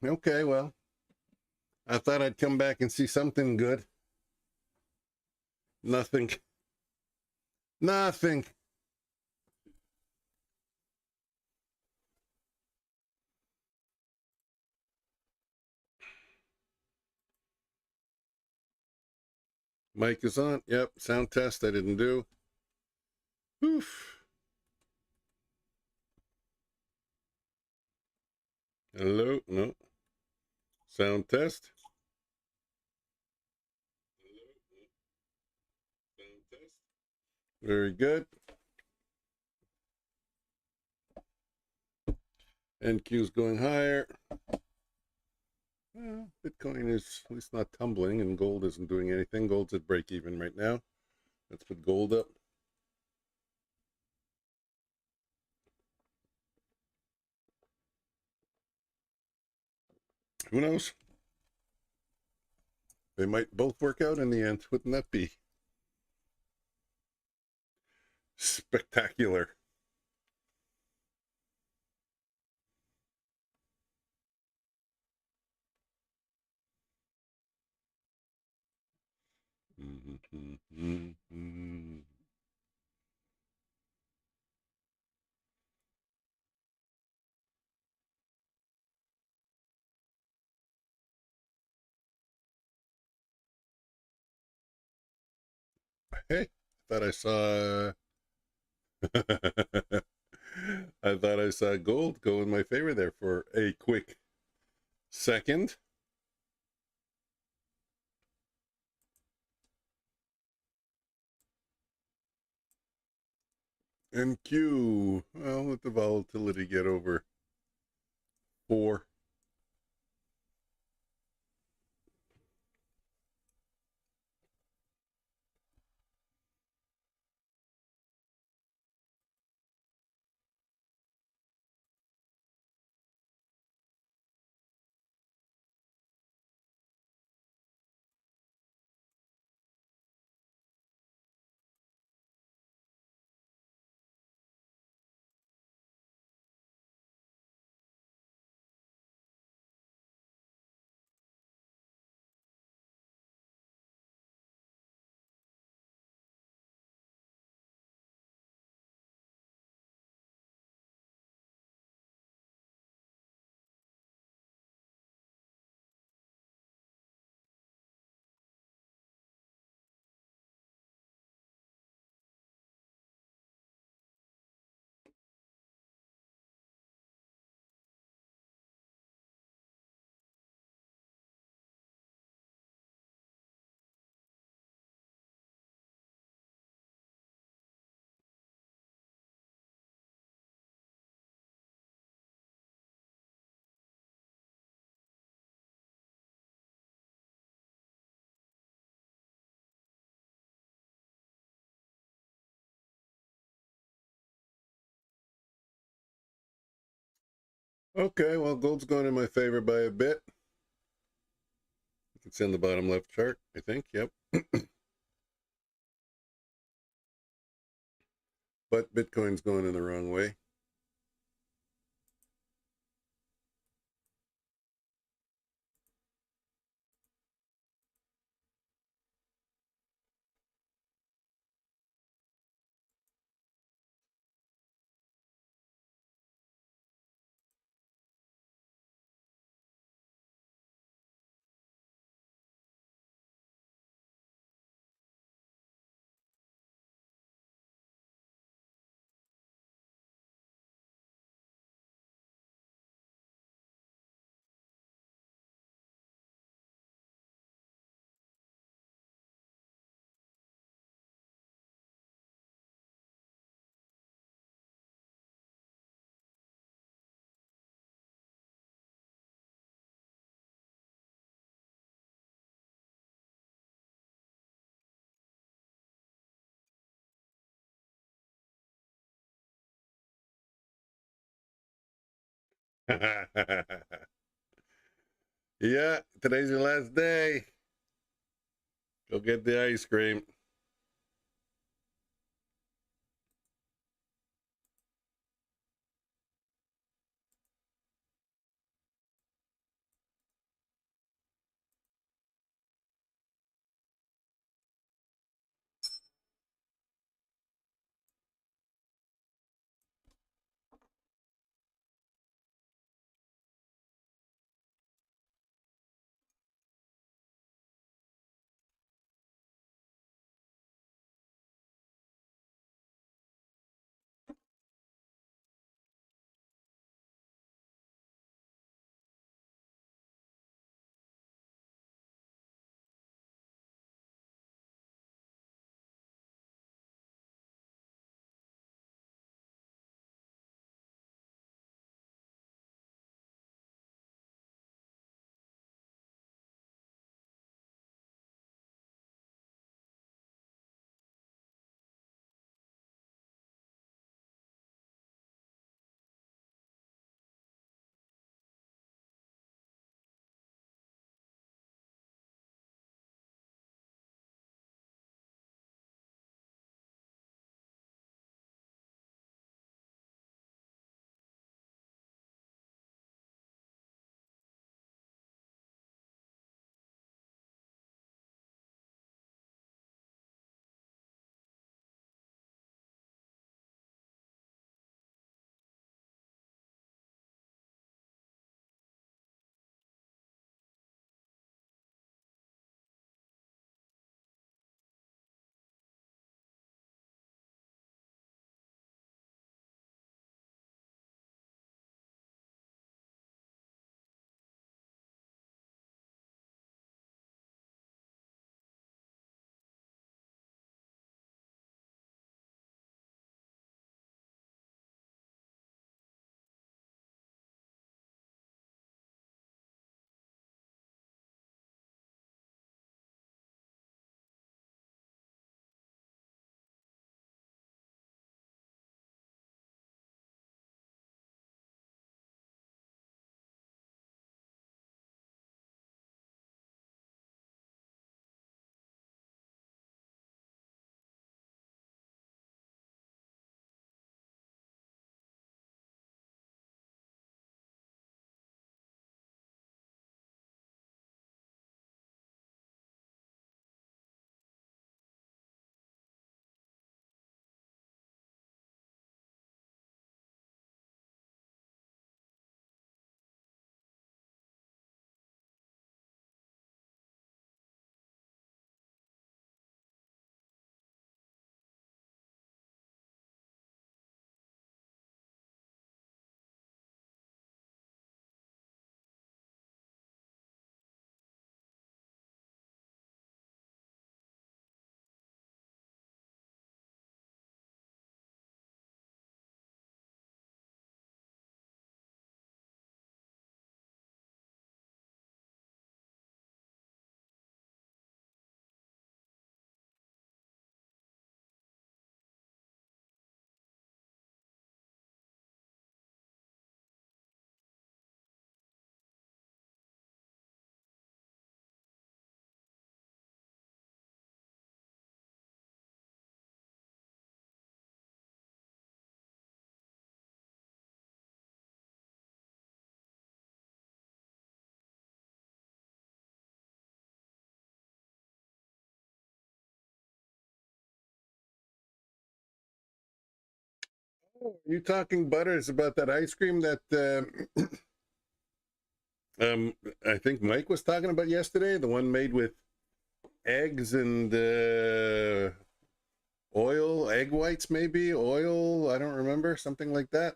Okay, well, I thought I'd come back and see something good. Nothing. Nothing. Mic is on. Yep, sound test I didn't do. Oof. Hello? No. Sound test. Sound test. Very good. NQ's going higher. Well, Bitcoin is at least not tumbling, and gold isn't doing anything. Gold's at break even right now. Let's put gold up. Who knows? They might both work out in the end. Wouldn't that be spectacular? Hey, thought I saw I thought I saw gold go in my favor there for a quick second. NQ, well, let the volatility get over 4. Okay, well, gold's going in my favor by a bit. You can see on the bottom left chart, I think. Yep. But Bitcoin's going in the wrong way. Yeah, today's your last day. Go get the ice cream. You talking butters about that ice cream that I think Mike was talking about yesterday, the one made with eggs and oil, egg whites maybe, oil, I don't remember, something like that.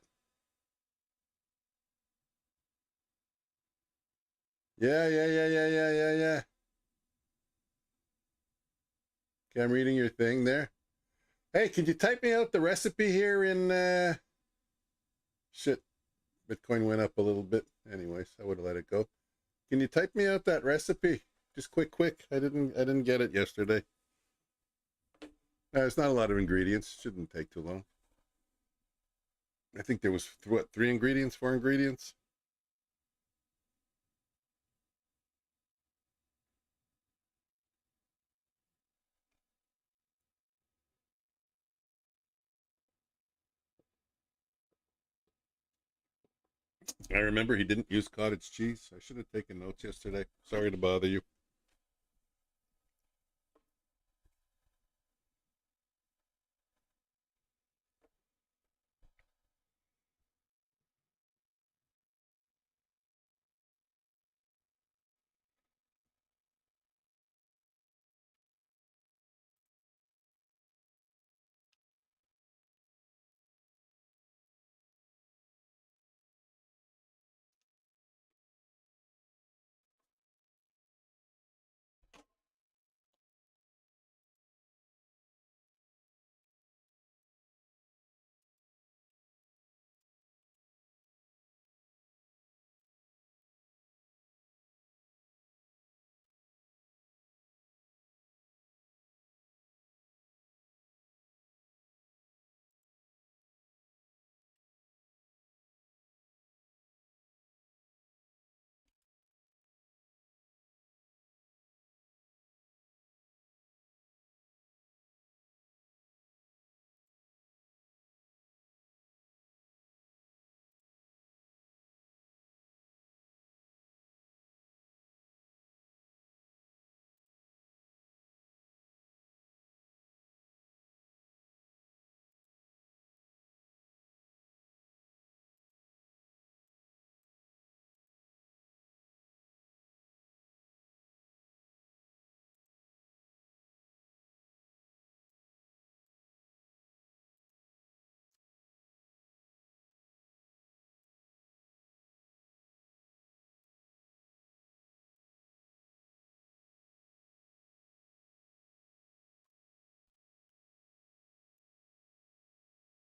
Yeah. Okay, I'm reading your thing there. Hey, could you type me out the recipe here in shit, Bitcoin went up a little bit. Anyways, I would have let it go. Can you type me out that recipe? Just quick. I didn't get it yesterday. It's not a lot of ingredients. Shouldn't take too long. I think there was what, 4 ingredients? I remember he didn't use cottage cheese. I should have taken notes yesterday. Sorry to bother you.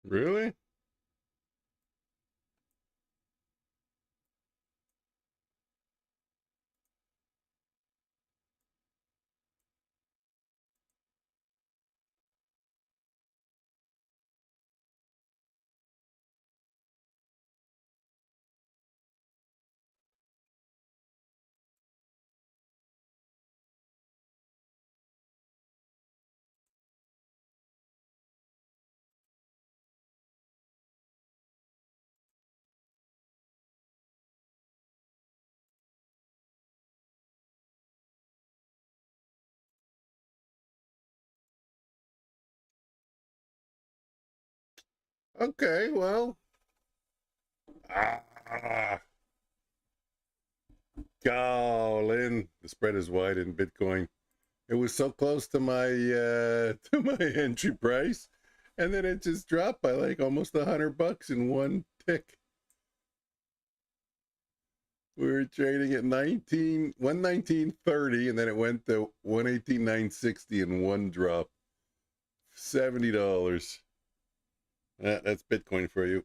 Really? Okay, well. Ah, Colin. The spread is wide in Bitcoin. It was so close to my to my entry price, and then it just dropped by like almost $100 in one tick. We were trading at 119.30, and then it went to 118.960 in one drop. $70. That's Bitcoin for you.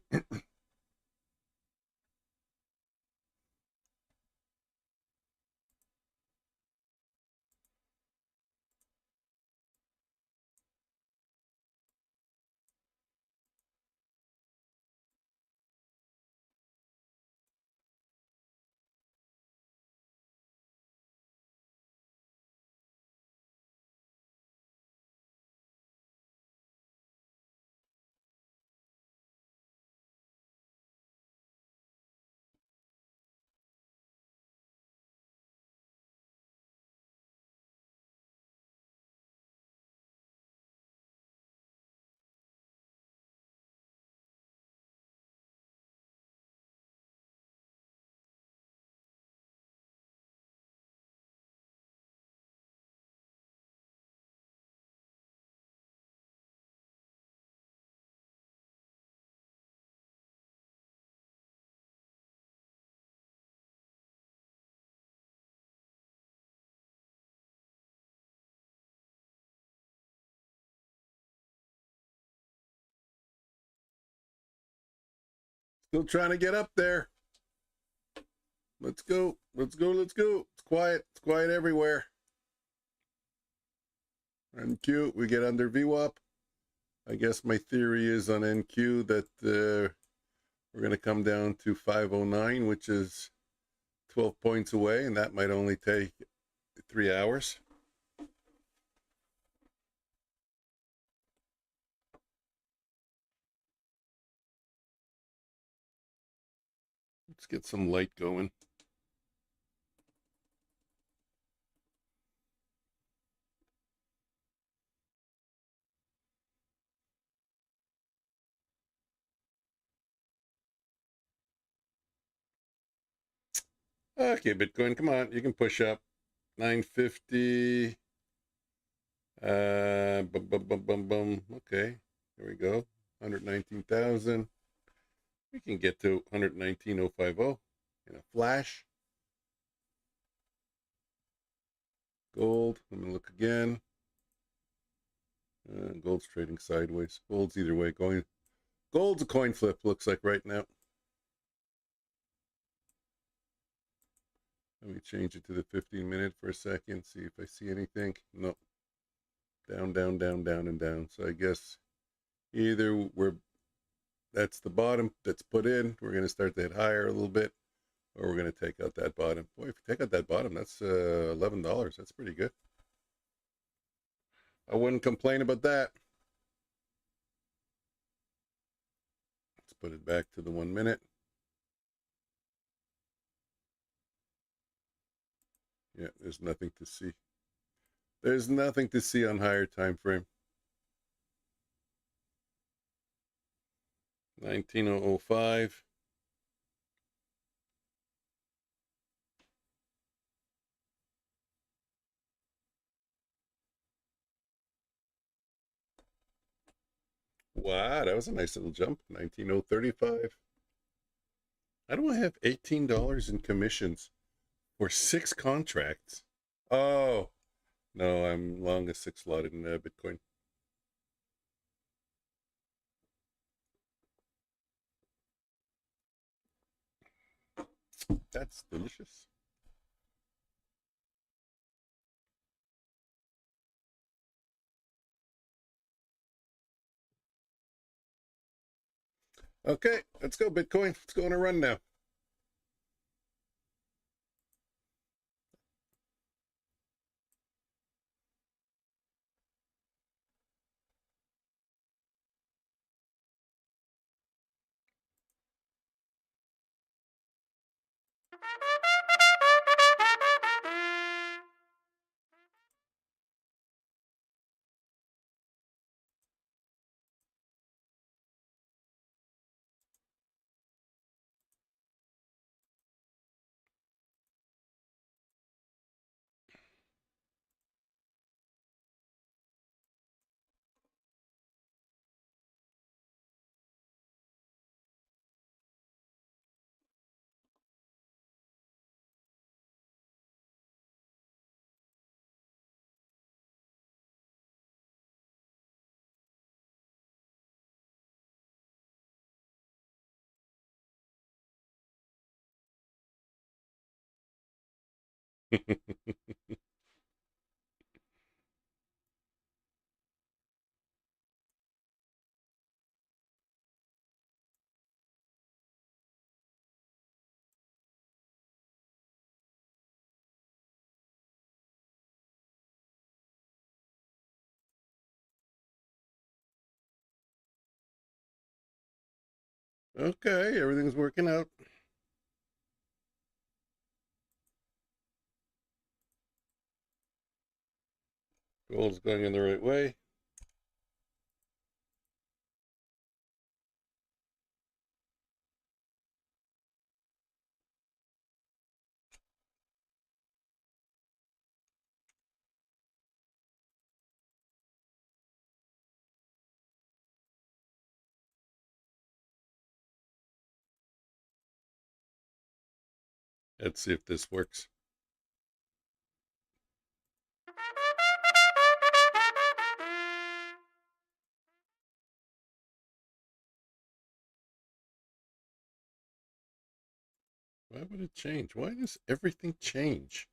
Still trying to get up there. Let's go. Let's go. Let's go. It's quiet. It's quiet everywhere. NQ, we get under VWAP. I guess my theory is on NQ that we're going to come down to 509, which is 12 points away, and that might only take 3 hours. Let's get some light going. Okay, Bitcoin, come on. You can push up. 950. Bum, bum, bum, bum, bum. Okay, here we go. 119,000. We can get to 119,050 in a flash. Gold. I'm going to look again. Gold's trading sideways. Gold's either way going. Gold's a coin flip, looks like right now. Let me change it to the 15-minute for a second, see if I see anything. No. Down, down, down, down, and down. So I guess either that's the bottom that's put in. We're going to start to hit higher a little bit, or we're going to take out that bottom. Boy, if you take out that bottom, that's $11. That's pretty good. I wouldn't complain about that. Let's put it back to the 1 minute. Yeah, there's nothing to see. There's nothing to see on higher time frame. 19,005. Wow, that was a nice little jump. 19,035. I don't have $18 in commissions for 6 contracts. Oh, no, I'm long a 6 lot in Bitcoin. That's delicious. Okay, let's go, Bitcoin. Let's go on a run now. Okay, everything's working out. Gold's going in the right way. Let's see if this works. Why would it change? Why does everything change?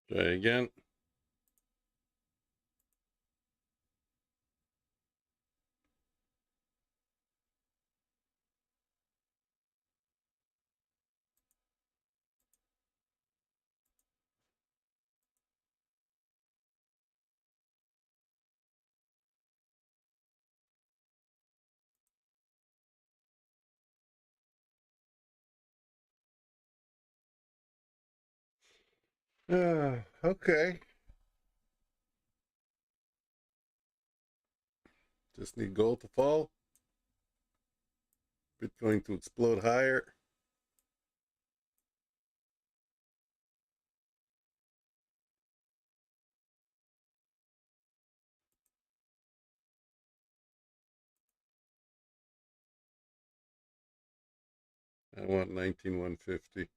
Try again. Okay. Just need gold to fall. Bitcoin to explode higher. I want 19,150.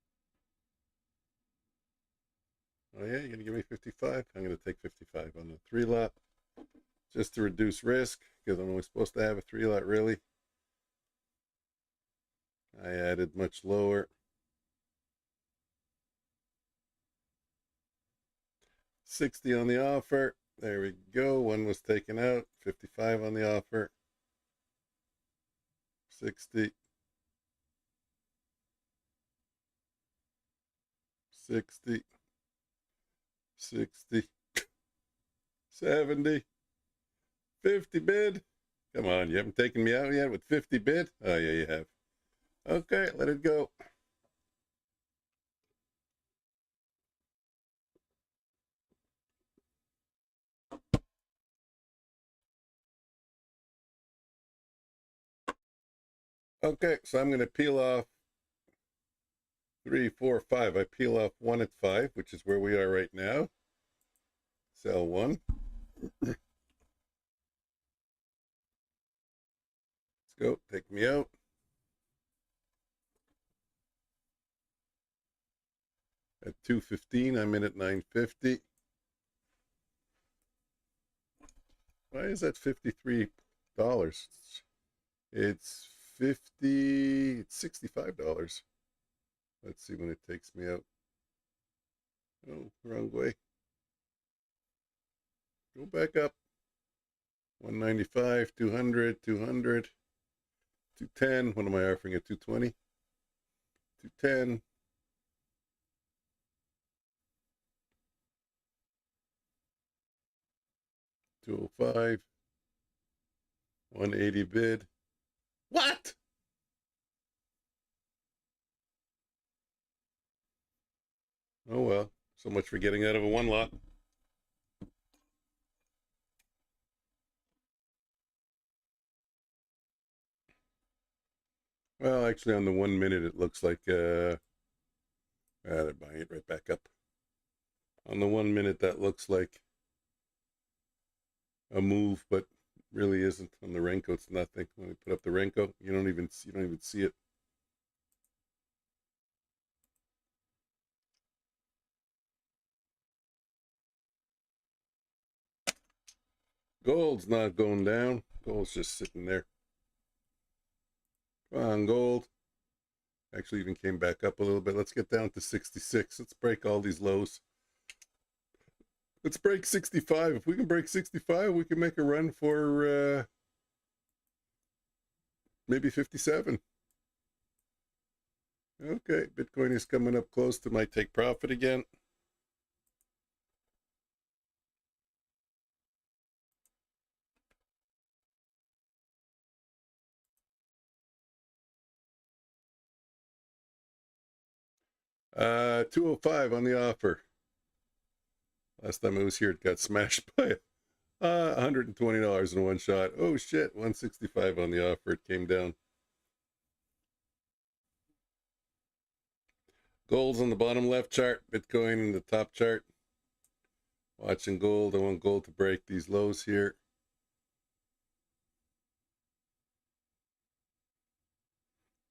Oh yeah, you're gonna give me 55? I'm gonna take 55 on the 3 lot. Just to reduce risk, because I'm only supposed to have a 3 lot really. I added much lower. 60 on the offer. There we go. One was taken out. 55 on the offer. 60. 60. 60. 70. 50 bid. Come on, you haven't taken me out yet with 50 bid? Oh yeah, you have. Okay, let it go. Okay, so I'm going to peel off 3, 4, 5. I peel off 1 at 5, which is where we are right now. Sell 1. Let's go. Take me out. At 215, I'm in at 950. Why is that $53? It's $65. Let's see when it takes me out. Oh, wrong way. Go back up. 195, 200, 200, 210. What am I offering at 220? 210. 205. 180 bid. What? Oh well. So much for getting out of a 1 lot. Well, actually, on the 1 minute, it looks like they're buying it right back up. On the 1 minute, that looks like a move, but really isn't. On the Renko, it's nothing. When we put up the Renko, you don't even see it. Gold's not going down. Gold's just sitting there. Come on, gold. Actually, even came back up a little bit. Let's get down to 66. Let's break all these lows. Let's break 65. If we can break 65, we can make a run for maybe 57. Okay, Bitcoin is coming up close to my take profit again. $205 on the offer. Last time it was here, it got smashed by $120 in one shot. Oh shit, 165 on the offer. It came down. Gold's on the bottom left chart, Bitcoin in the top chart. Watching gold. I want gold to break these lows here.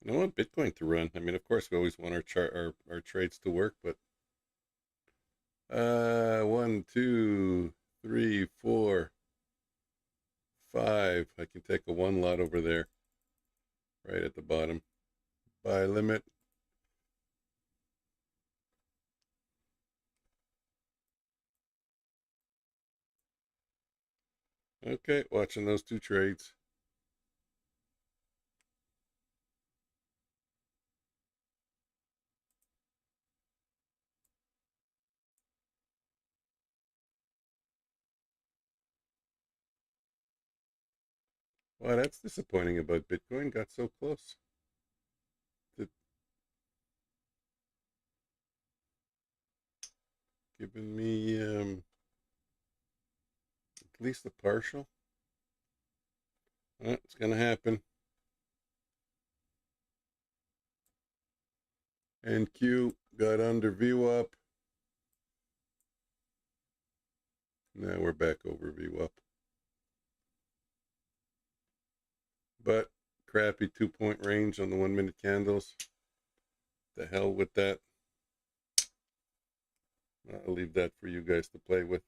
And I want Bitcoin to run. I mean, of course, we always want our trades to work, but 1, 2, 3, 4, 5. I can take a 1 lot over there, right at the bottom. Buy limit. Okay, watching those 2 trades. Wow, that's disappointing about Bitcoin. Got so close. Giving me at least a partial. It's going to happen. And Q got under view up. Now we're back over view up. But crappy 2-point range on the 1-minute candles. The hell with that. I'll leave that for you guys to play with.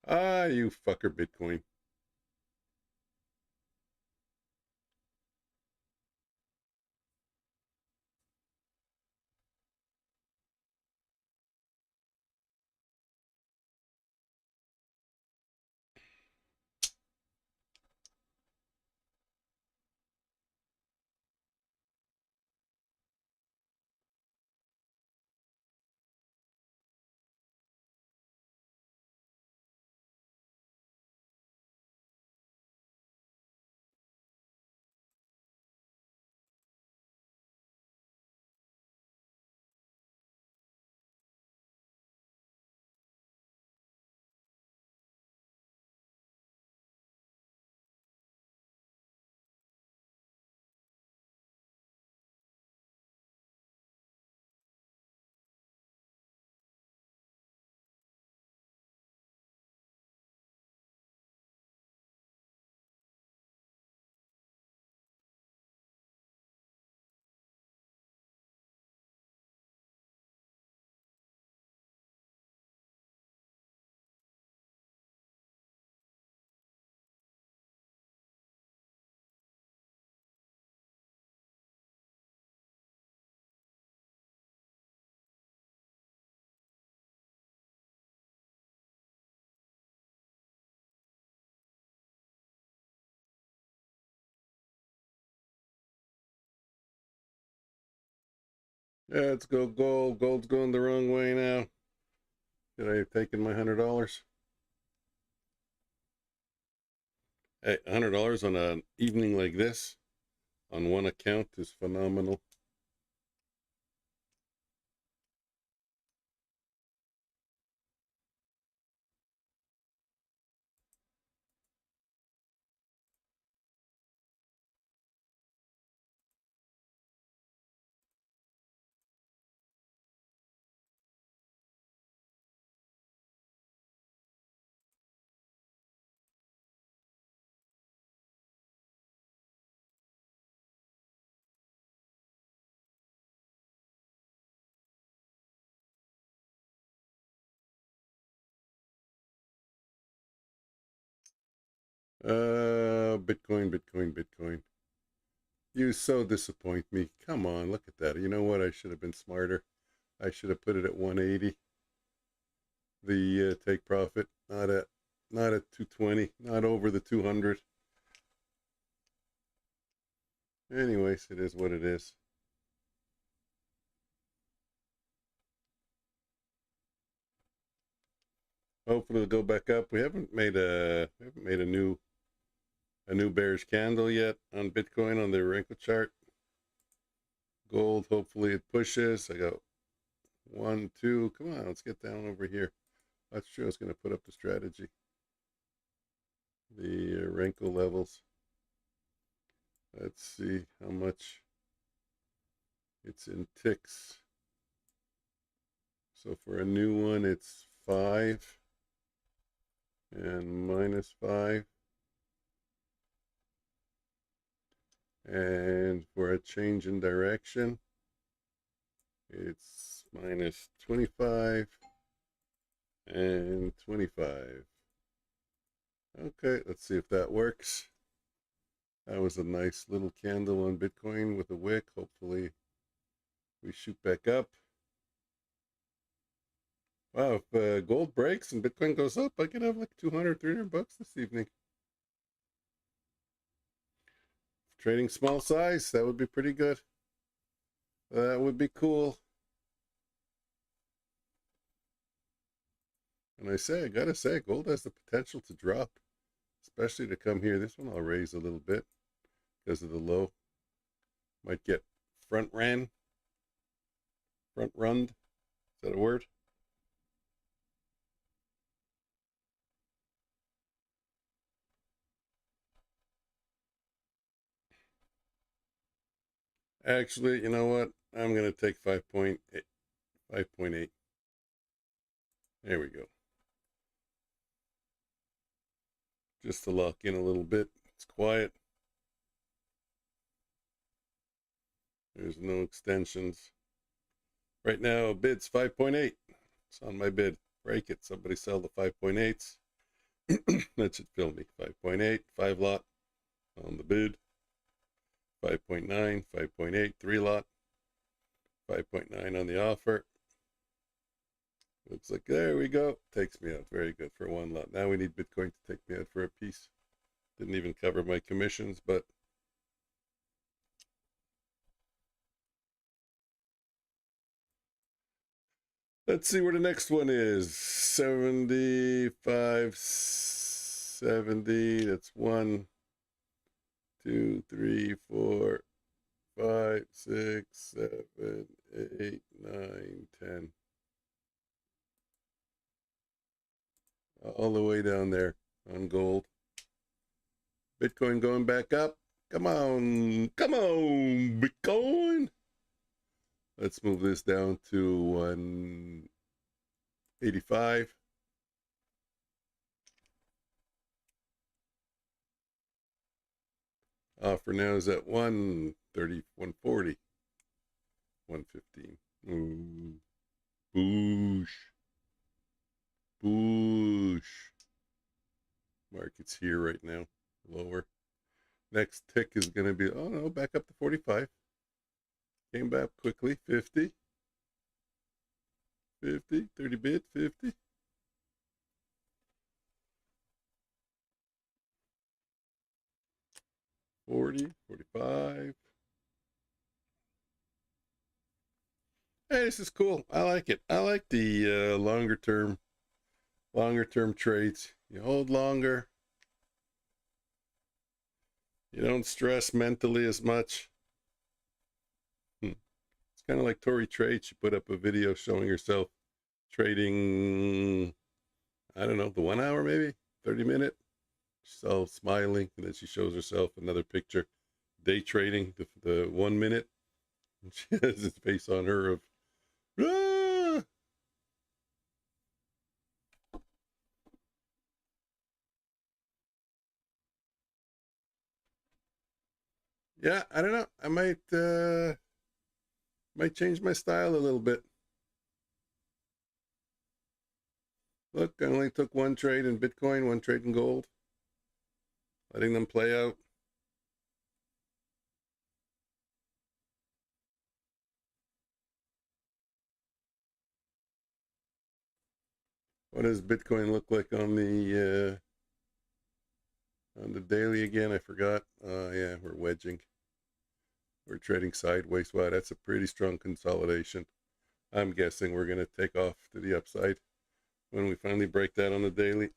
Ah, you fucker, Bitcoin. Yeah, let's go gold. Gold's going the wrong way now. Should I have taken my $100? Hey, $100 on an evening like this on one account is phenomenal. Bitcoin, Bitcoin, Bitcoin. You so disappoint me. Come on, look at that. You know what? I should have been smarter. I should have put it at 180. The take profit, not at 220, not over the 200. Anyways, it is what it is. Hopefully it'll go back up. We haven't made a new bearish candle yet on Bitcoin on the wrinkle chart. Gold, hopefully it pushes. I got 1, 2. Come on, let's get down over here. That's true. I was going to put up the strategy. The wrinkle levels. Let's see how much it's in ticks. So for a new one, it's 5 and -5. And for a change in direction, it's -25 and 25. Okay, let's see if that works. That was a nice little candle on Bitcoin with a wick. Hopefully we shoot back up. Wow, if gold breaks and Bitcoin goes up, I could have like 200, 300 bucks this evening. Trading small size, that would be pretty good. That would be cool. And I gotta say, gold has the potential to drop, especially to come here. This one I'll raise a little bit because of the low. Might get front run. Is that a word? Actually, you know what? I'm going to take 5.8. 5.8. There we go. Just to lock in a little bit. It's quiet. There's no extensions. Right now, bid's 5.8. It's on my bid. Break it. Somebody sell the 5.8s. That should fill me. 5.8, 5 lot on the bid. 5.9, 5.8, 3 lot. 5.9 on the offer. Looks like there we go. Takes me out. Very good for 1 lot. Now we need Bitcoin to take me out for a piece. Didn't even cover my commissions, but let's see where the next one is. 75, 70. That's 1, 2, 3, 4, 5, 6, 7, 8, 9, 10. All the way down there on gold. Bitcoin going back up. Come on, Bitcoin. Let's move this down to 185. Offer now is at 130, 140, 115. Ooh, boosh. Market's here right now, lower. Next tick is going to be, oh no, back up to 45. Came back quickly, 50. 50, 30 bid, 50. 40, 45. Hey, this is cool. I like it. I like the longer term trades. You hold longer. You don't stress mentally as much. It's kind of like Tori Trade. She put up a video showing herself trading, I don't know, the 1 hour maybe, 30-minute. She's all smiling, and then she shows herself another picture, day trading, the 1 minute. And she has this face on her of, ah! Yeah, I don't know. I might change my style a little bit. Look, I only took 1 trade in Bitcoin, 1 trade in gold. Letting them play out. What does Bitcoin look like on the daily again? I forgot. Yeah, we're wedging. We're trading sideways. Wow, that's a pretty strong consolidation. I'm guessing we're going to take off to the upside when we finally break that on the daily.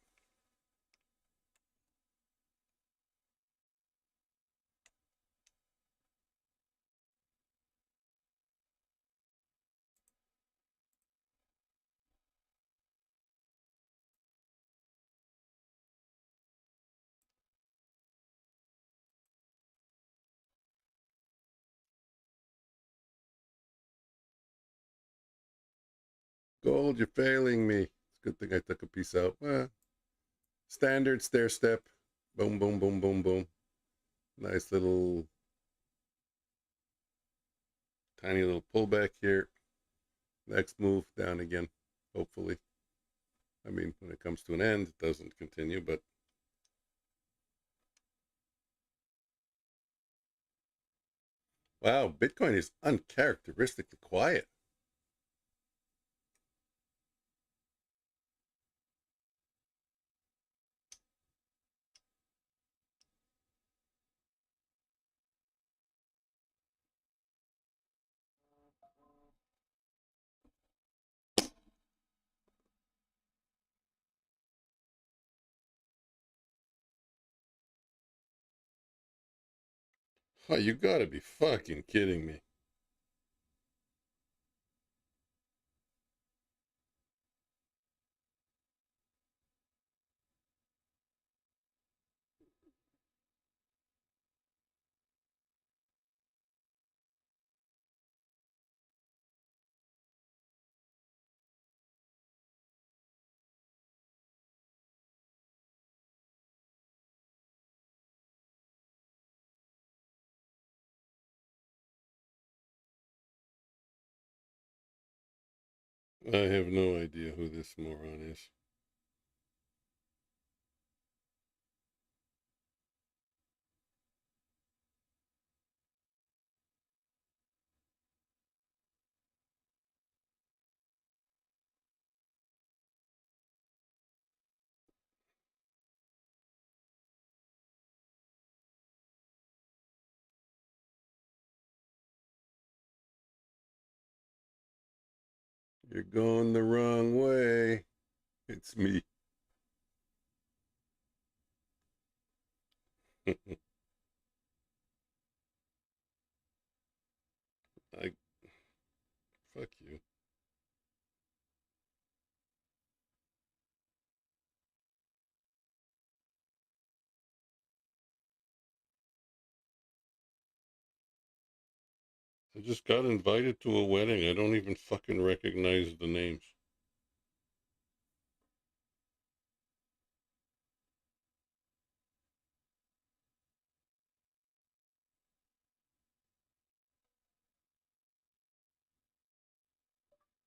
Gold, you're failing me. It's a good thing I took a piece out. Standard stair step. Boom, boom, boom, boom, boom. Nice little, tiny little pullback here. Next move, down again, hopefully. I mean, when it comes to an end, it doesn't continue, but wow, Bitcoin is uncharacteristically quiet. Oh, you gotta be fucking kidding me. I have no idea who this moron is. You're going the wrong way. It's me. I fuck you. I just got invited to a wedding. I don't even fucking recognize the names.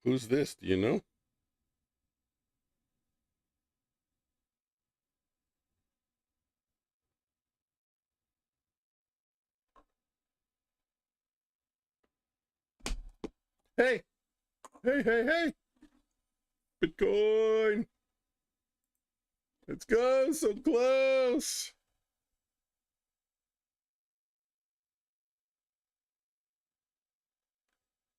Who's this? Do you know? Hey! Hey, hey, hey! Bitcoin! Let's go! So close!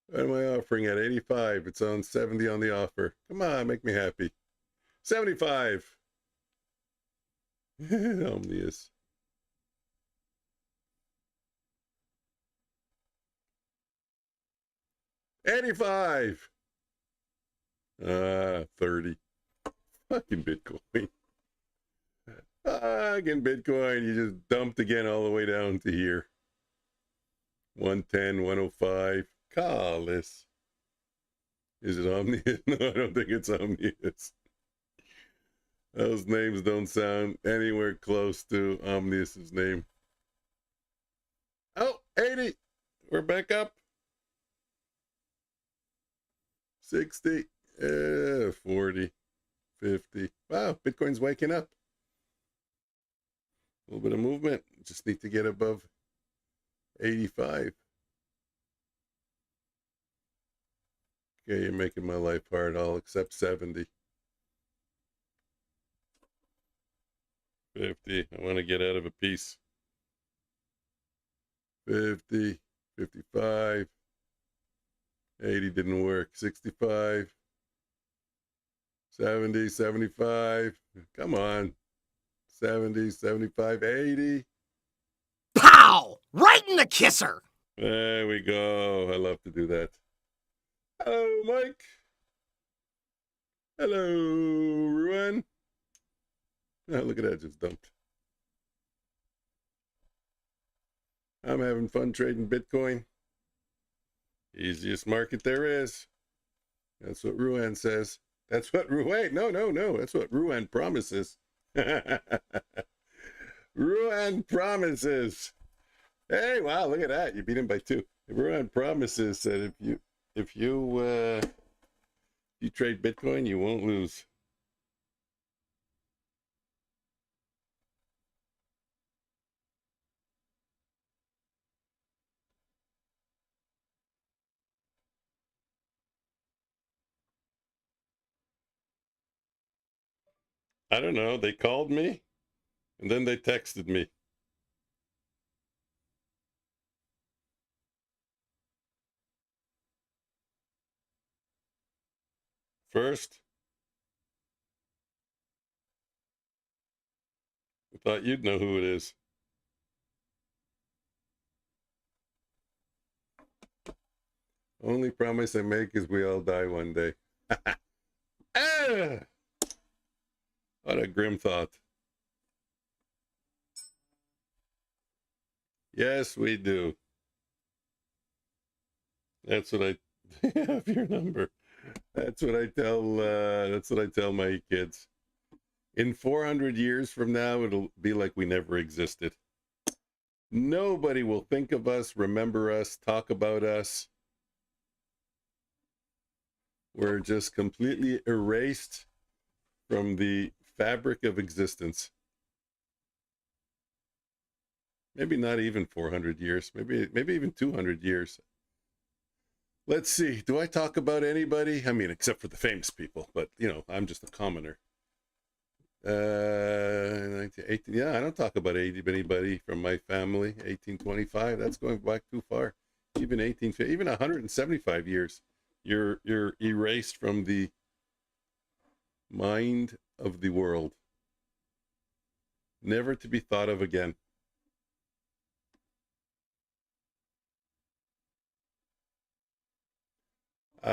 What am I offering at 85? It's on 70 on the offer. Come on, make me happy. 75! Omnius. 85! 30. Fucking Bitcoin. Fucking Bitcoin. You just dumped again all the way down to here. 110, 105. Carless. Is it Omnius? No, I don't think it's Omnius. Those names don't sound anywhere close to Omnius's name. Oh, 80. We're back up. 60. 40. 50. Wow, Bitcoin's waking up. A little bit of movement. Just need to get above 85. Okay, you're making my life hard. I'll accept 70. 50. I want to get out of a piece. 50. 55. 80 didn't work. 65. 70. 75. Come on. 70. 75. 80. Pow! Right in the kisser! There we go. I love to do that. Hello, Mike. Hello, Ruan. Oh, look at that, just dumped. I'm having fun trading Bitcoin. Easiest market there is. That's what Ruan says. That's what Ruan. No. That's what Ruan promises. Ruan promises. Hey, wow, look at that. You beat him by 2. Ruan promises that if you trade Bitcoin, you won't lose. I don't know. They called me and then they texted me. First, I thought you'd know who it is. Only promise I make is we all die one day. Ah! What a grim thought. Yes, we do. That's what I have your number. That's what I tell my kids. In 400 years from now, it'll be like we never existed. Nobody will think of us, remember us, talk about us. We're just completely erased from the fabric of existence. Maybe not even 400 years, maybe even 200 years. Let's see. Do I talk about anybody? I mean, except for the famous people, but you know, I'm just a commoner. 1918, yeah, I don't talk about anybody from my family. 1825, that's going back too far. Even 1850, even 175 years, you're erased from the mind of the world, never to be thought of again. I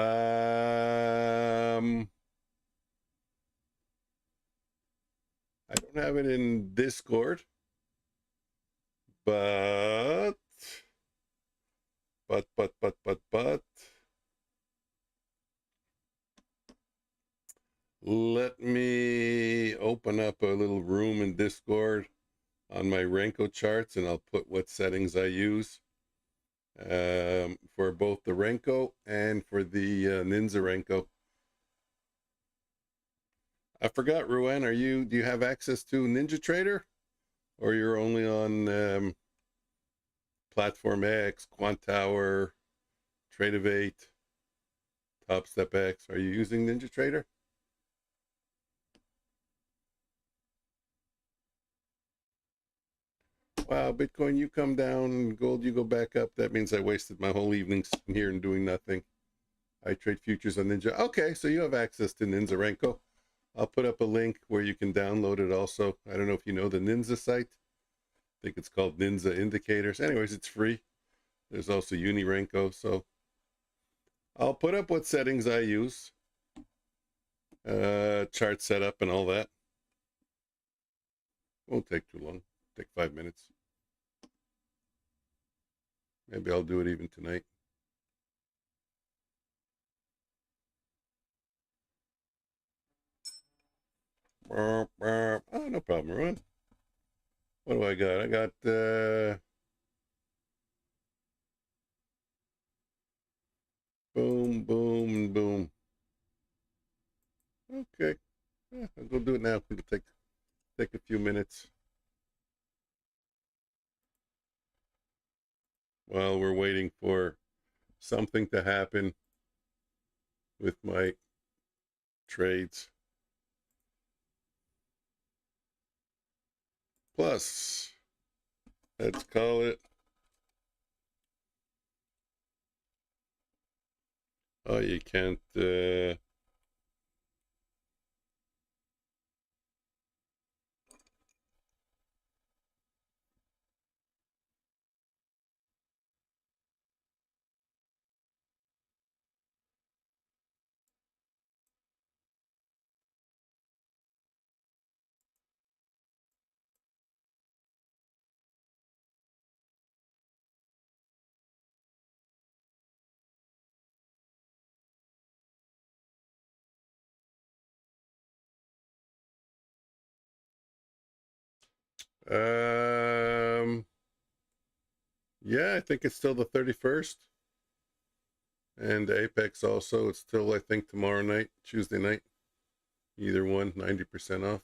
don't have it in Discord, but let me open up a little room in Discord on my Renko charts, and I'll put what settings I use for both the Renko and for the Ninja Renko. I forgot, Ruan, do you have access to NinjaTrader, or you're only on Platform X, Quant Tower, Tradeovate, Topstep X? Are you using NinjaTrader? Wow, Bitcoin, you come down, gold, you go back up. That means I wasted my whole evening sitting here and doing nothing. I trade futures on Ninja. Okay, so you have access to Ninja Renko. I'll put up a link where you can download it also. I don't know if you know the Ninja site. I think it's called Ninja Indicators. Anyways, it's free. There's also Unirenko. So I'll put up what settings I use, chart setup and all that. Won't take too long. Take 5 minutes. Maybe I'll do it even tonight. Oh, no problem, Ron. What do I got? I got boom, boom, boom. Okay. Yeah, I'll go do it now. It'll take a few minutes. While we're waiting for something to happen with my trades. Plus, let's call it. Oh, you can't. Yeah, I think it's still the 31st. And Apex also, it's still, I think, tomorrow night, Tuesday night. Either one, 90% off.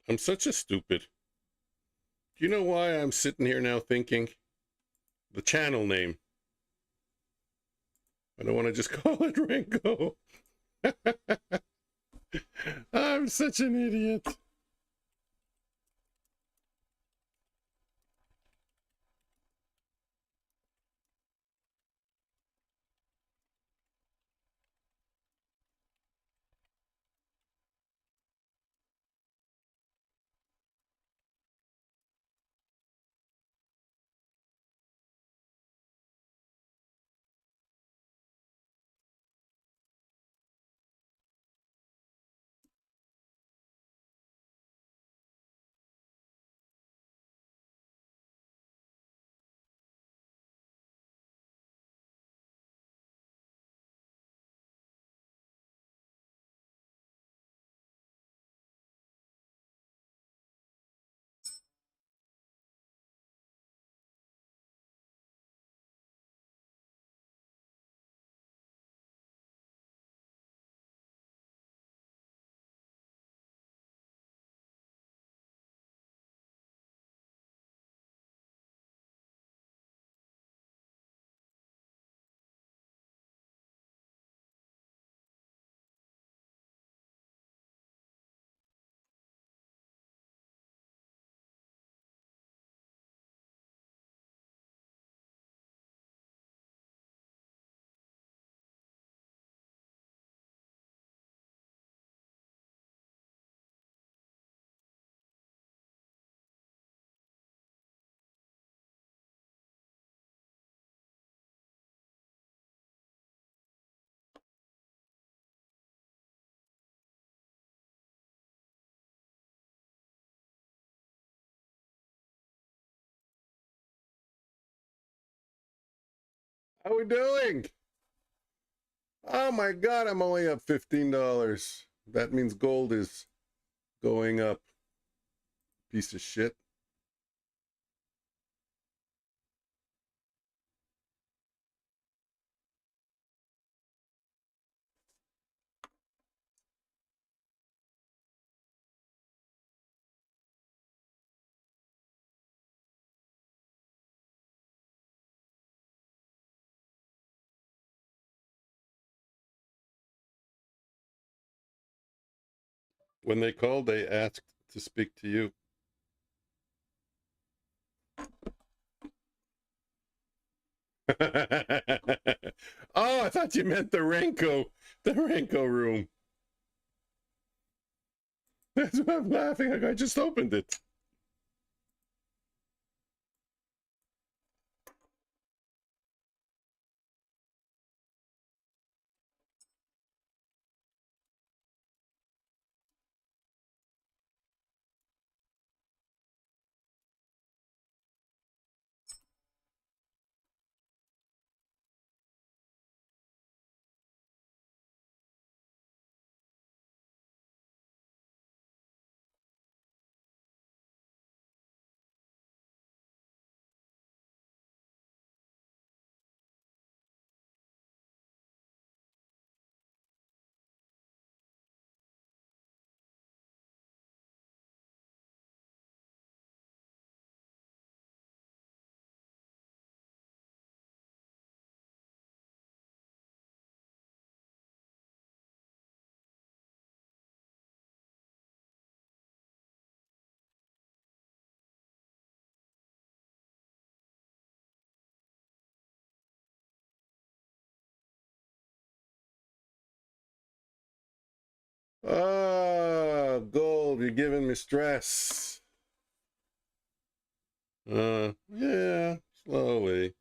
I'm such a stupid. Do you know why I'm sitting here now thinking? The channel name. I don't want to just call it Renko. I'm such an idiot. How we doing? Oh my God, I'm only up $15. That means gold is going up. Piece of shit. When they called, they asked to speak to you. Oh, I thought you meant the Renko room. That's why I'm laughing. I just opened it. Oh, gold, you're giving me stress. Yeah, slowly.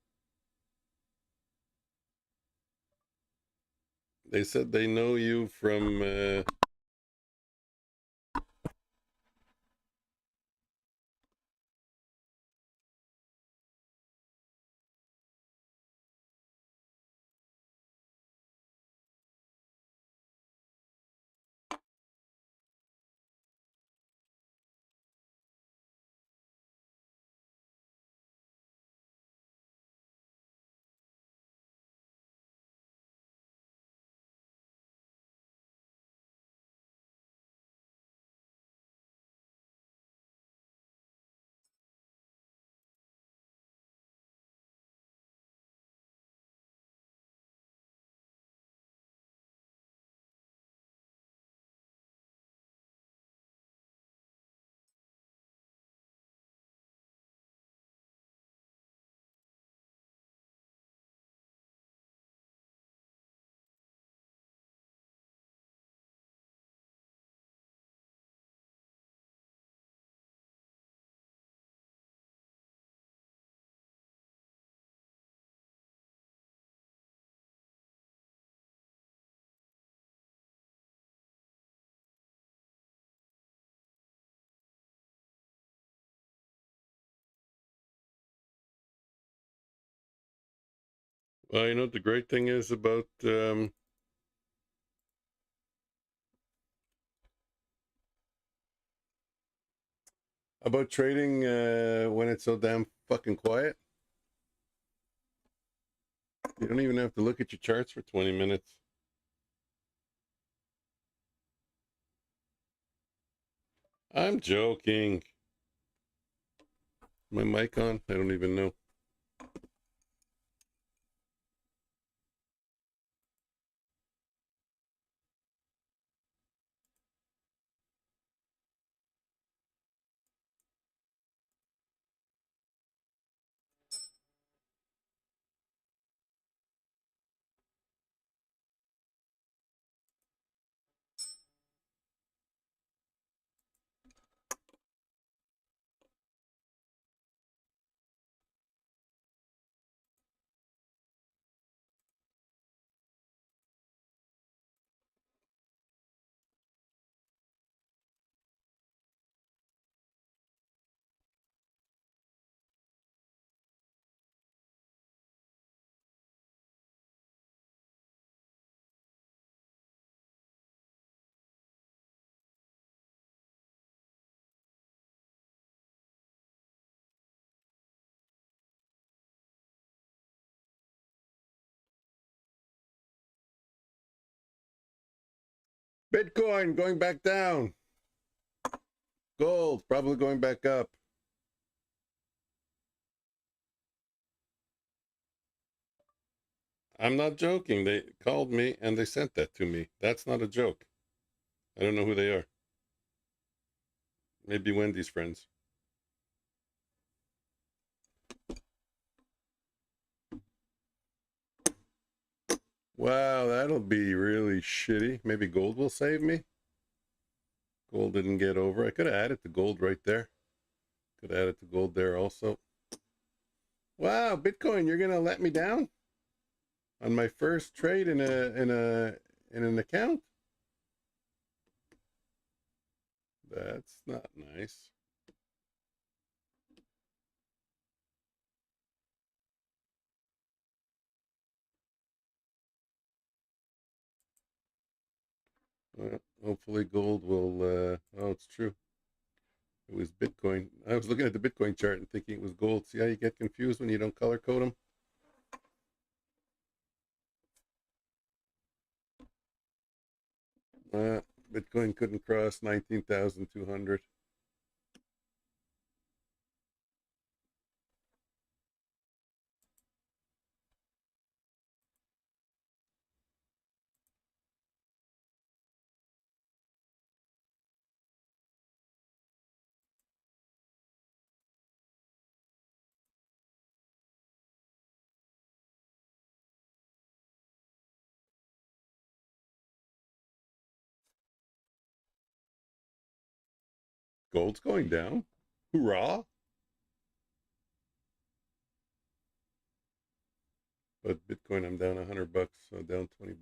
They said they know you from Well, you know what the great thing is about trading when it's so damn fucking quiet? You don't even have to look at your charts for 20 minutes. I'm joking. My mic on? I don't even know. Bitcoin going back down. Gold probably going back up. I'm not joking. They called me and they sent that to me. That's not a joke. I don't know who they are. Maybe Wendy's friends. Wow, that'll be really shitty. Maybe gold will save me. Gold didn't get over. I could have added the gold right there. Could have added the gold there also. Wow, Bitcoin, you're gonna let me down on my first trade in an account? That's not nice. Well, hopefully gold will oh, it's true. It was Bitcoin. I was looking at the Bitcoin chart and thinking it was gold. See how you get confused when you don't color code them? Bitcoin couldn't cross 19,200. Gold's going down. Hoorah! But Bitcoin, I'm down $100, so down $20.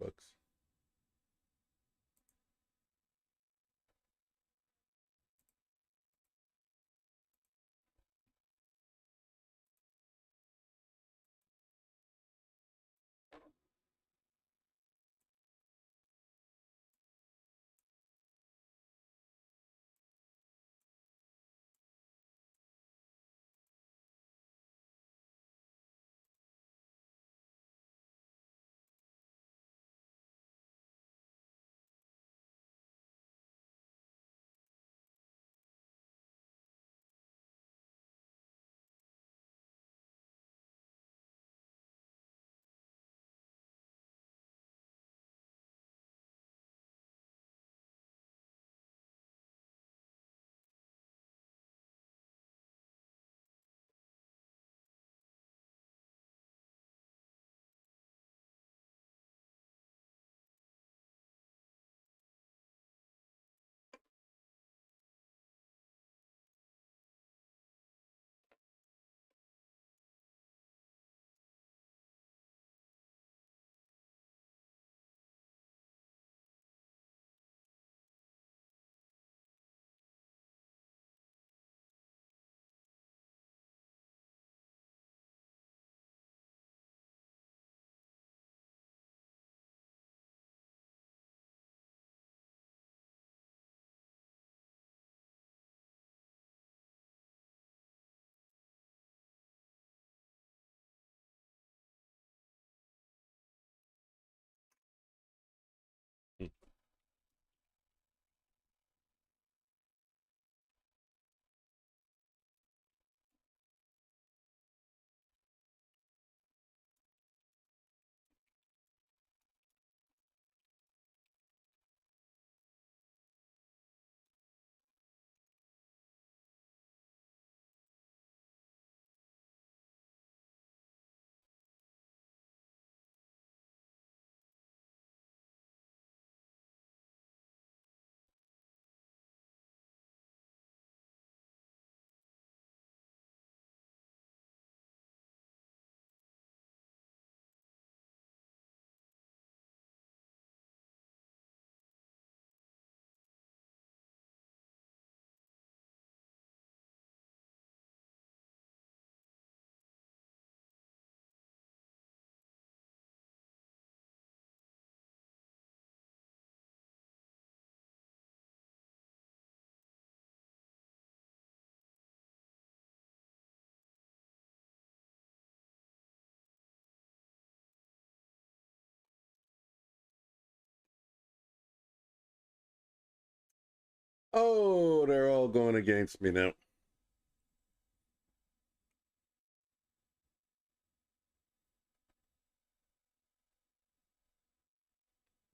Oh, they're all going against me now.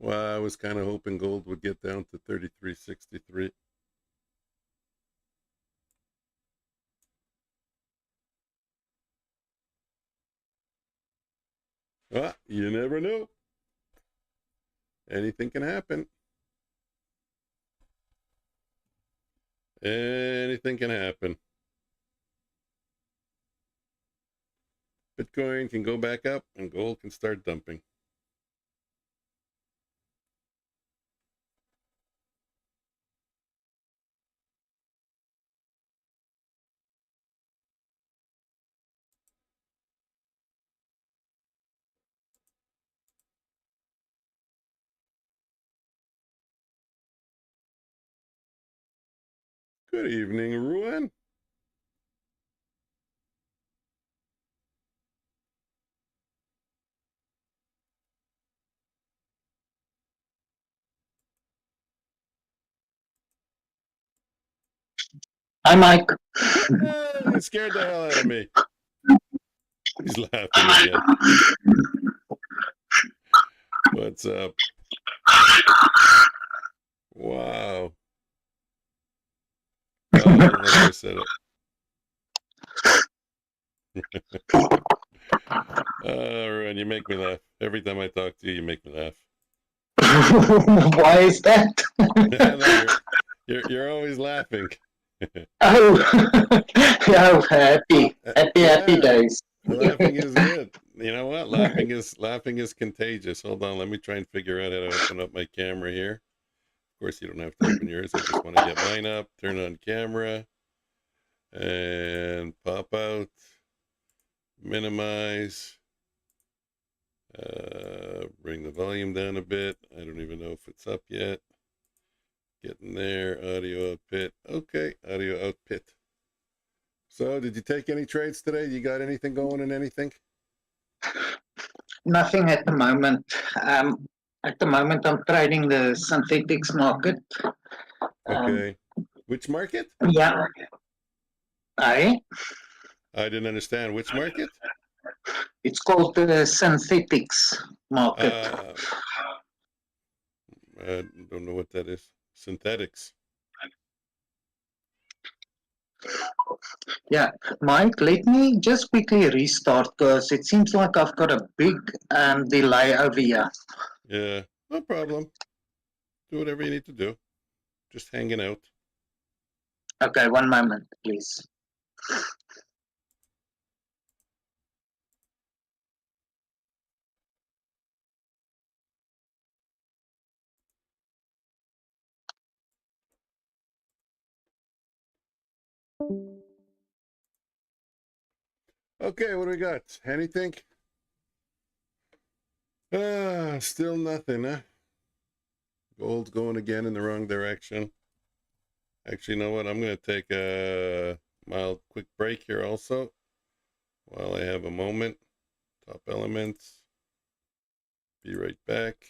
Well, I was kind of hoping gold would get down to 33.63. Ah, you never know. Anything can happen. Anything can happen. Bitcoin can go back up and gold can start dumping. Good evening, Ruan. Hi, Mike. You scared the hell out of me. He's laughing again. What's up? Wow. Oh, another setup. Ruan, you make me laugh. Every time I talk to you, you make me laugh. Why is that? No, you're always laughing. Oh, yeah, happy Yeah, days. laughing is good. You know what? Laughing is contagious. Hold on, let me try and figure out how to open up my camera here. Of course, you don't have to open yours. I just want to get mine up, turn on camera, and pop out, minimize, bring the volume down a bit. I don't even know if it's up yet. Getting there, audio output. Okay, audio output. So, did you take any trades today? You got anything going in anything? Nothing at the moment. At the moment, I'm trading the synthetics market. Okay. Which market? Yeah. I. I didn't understand. Which market? It's called the synthetics market. I don't know what that is. Synthetics. Yeah, Mike, let me just quickly restart because it seems like I've got a big delay over here. Yeah, no problem. Do whatever you need to do. Just hanging out. Okay, one moment, please. Okay, what do we got? Anything? Still nothing, huh? Gold's going again in the wrong direction. Actually, you know what? I'm going to take a mild quick break here also while I have a moment. Top elements. Be right back.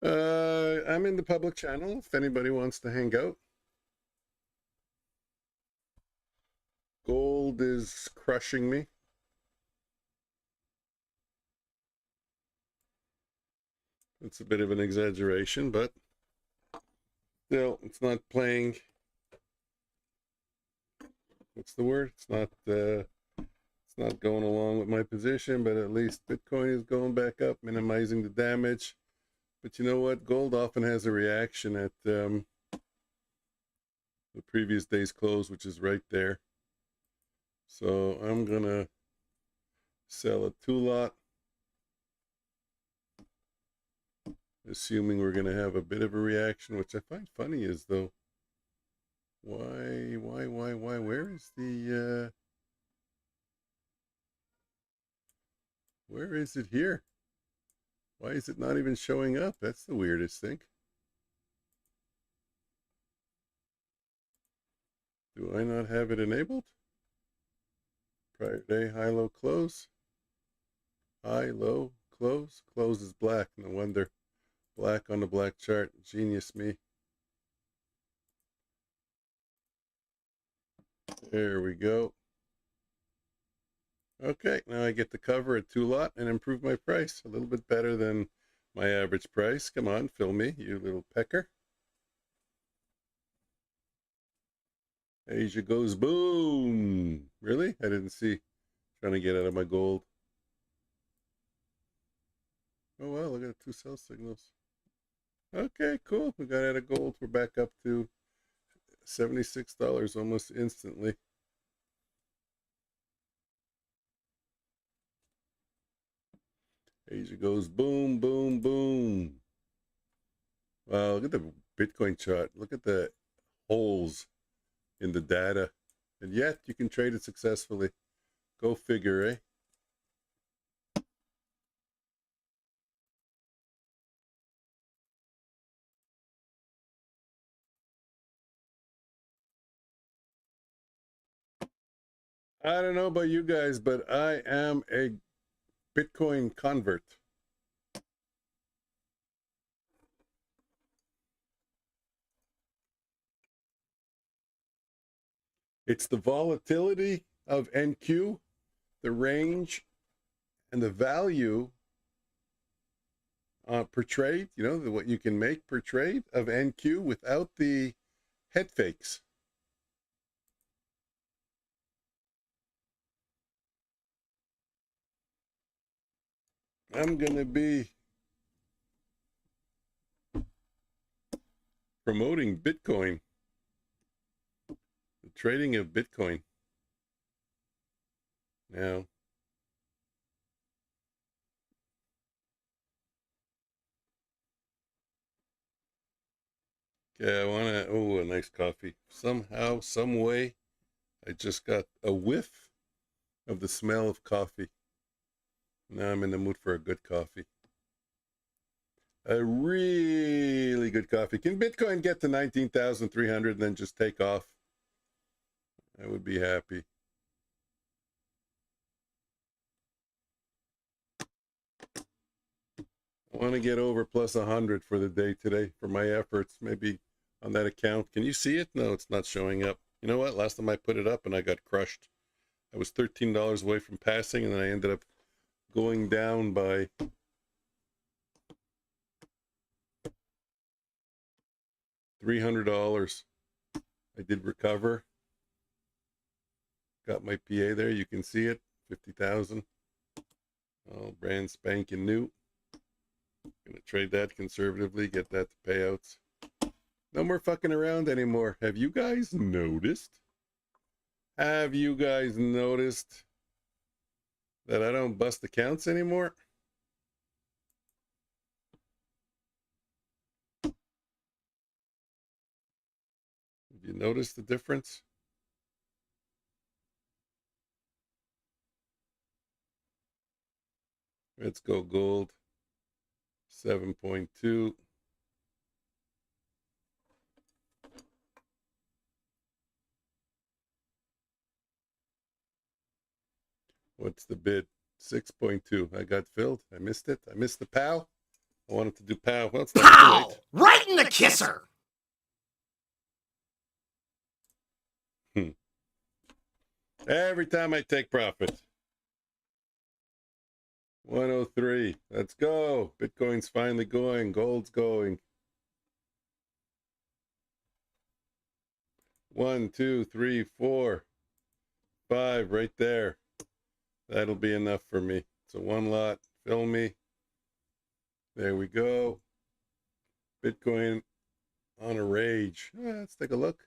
I'm in the public channel if anybody wants to hang out. Gold is crushing me. It's a bit of an exaggeration, but still, it's not playing. What's the word? It's not going along with my position, but at least Bitcoin is going back up, minimizing the damage. But you know what? Gold often has a reaction at the previous day's close, which is right there. So I'm gonna sell a 2-lot, assuming we're gonna have a bit of a reaction, which I find funny is though. Why? Where is the where is it here? Why is it not even showing up? That's the weirdest thing. Do I not have it enabled? Prior day, high, low, close. High, low, close. Close is black. No wonder. Black on the black chart. Genius me. There we go. Okay, now I get to cover a 2-lot and improve my price. A little bit better than my average price. Come on, fill me, you little pecker. Asia goes boom. Really? I didn't see. Trying to get out of my gold. Oh, wow, look at the 2 sell signals. Okay, cool. We got out of gold. We're back up to $76 almost instantly. Asia goes boom, boom, boom. Wow, look at the Bitcoin chart. Look at the holes in the data. And yet you can trade it successfully. Go figure, eh? I don't know about you guys, but I am a Bitcoin convert. It's the volatility of NQ, the range, and the value per trade, you know, what you can make per trade of NQ without the head fakes. I'm going to be promoting Bitcoin, the trading of Bitcoin. Now, yeah, I want to, oh, a nice coffee. Somehow, some way, I just got a whiff of the smell of coffee. Now I'm in the mood for a good coffee. A really good coffee. Can Bitcoin get to 19,300 and then just take off? I would be happy. I want to get over plus 100 for the day today for my efforts. Maybe on that account. Can you see it? No, it's not showing up. You know what? Last time I put it up and I got crushed. I was $13 away from passing, and then I ended up going down by $300. I did recover. Got my PA there. You can see it. 50,000. Oh, brand spanking new. Gonna trade that conservatively. Get that to payouts. No more fucking around anymore. Have you guys noticed? Have you guys noticed that I don't bust accounts anymore? Have you noticed the difference? Let's go gold. 7.2. What's the bid? 6.2. I got filled. I missed it. I missed the POW. I wanted to do pow. Well, it's never too Pow! late. Right in the kisser! Every time I take profit. 103. Let's go. Bitcoin's finally going. Gold's going. 1, 2, 3, 4, 5 right there. That'll be enough for me. So one lot. Fill me. There we go. Bitcoin on a rage. Let's take a look.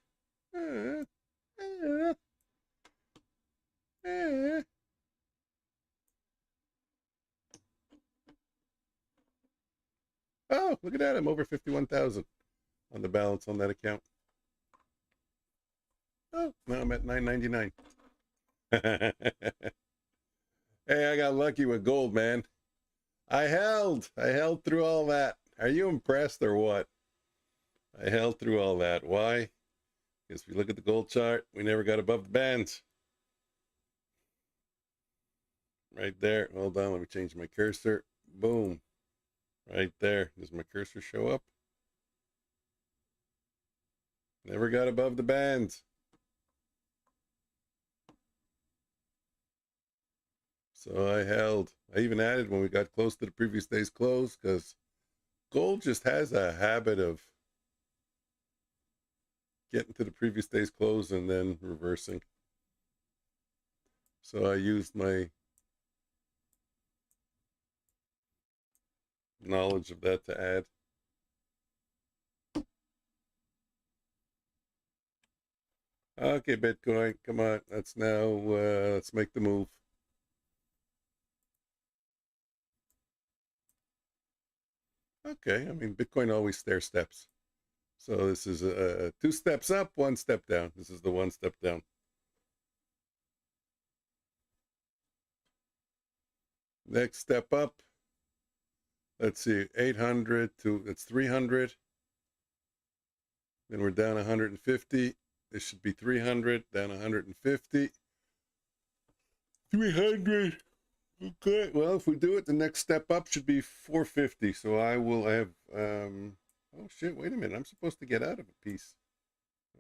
Oh, look at that. I'm over 51,000 on the balance on that account. Oh, now I'm at 999. Hey, I got lucky with gold, man. I held through all that. Are you impressed or what? I held through all that. Why? Because if you look at the gold chart, we never got above the bands. Right there. Hold on, let me change my cursor. Boom. Right there. Does my cursor show up? Never got above the bands. So I held. I even added when we got close to the previous day's close, because gold just has a habit of getting to the previous day's close and then reversing. So I used my knowledge of that to add. Okay, Bitcoin, come on. Let's make the move. Okay, I mean, Bitcoin always stair steps. So this is 2 steps up, 1 step down. This is the 1 step down. Next step up. Let's see, 800 to, it's 300. Then we're down 150. This should be 300, down 150. 300. Okay, well, if we do it, the next step up should be 450. So I will have, oh shit, wait a minute. I'm supposed to get out of a piece.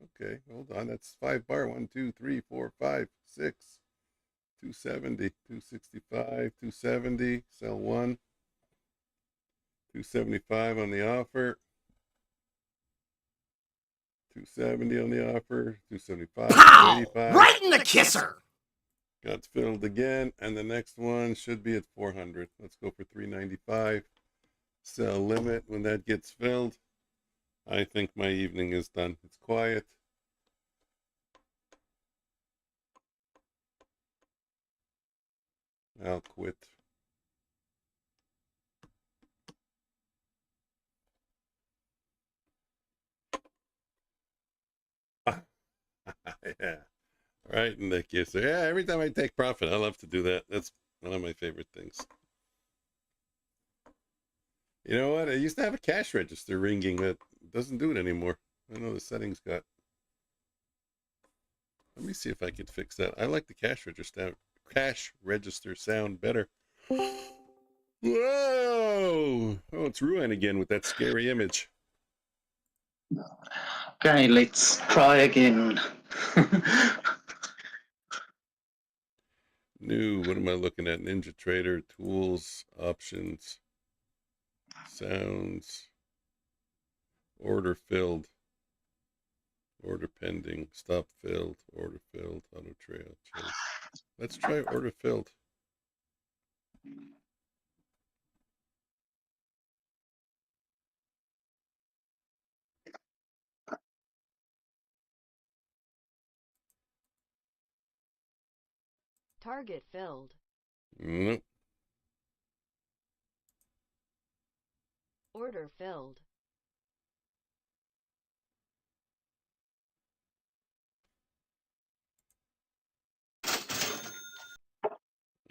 Okay, hold on. That's 5 bar. 1, 2, 3, 4, 5, 6. 270, 265, 270. Sell 1. 275 on the offer. 270 on the offer. 275. Pow! 285. Right in the kisser! Got filled again, and the next one should be at 400. Let's go for 395. Sell limit. When that gets filled, I think my evening is done. It's quiet. I'll quit. Yeah, right in the kisser. Yeah, every time I take profit, I love to do that. That's one of my favorite things. You know what? I used to have a cash register ringing that doesn't do it anymore. I know the settings got. Let me see if I can fix that. I like the cash register sound better. Whoa! Oh, it's Ruan again with that scary image. Okay, let's try again. New, what am I looking at? Ninja Trader, tools, options, sounds, order filled, order pending, stop filled, order filled, auto trail, chase. Let's try order filled. Target filled. Nope. Order filled.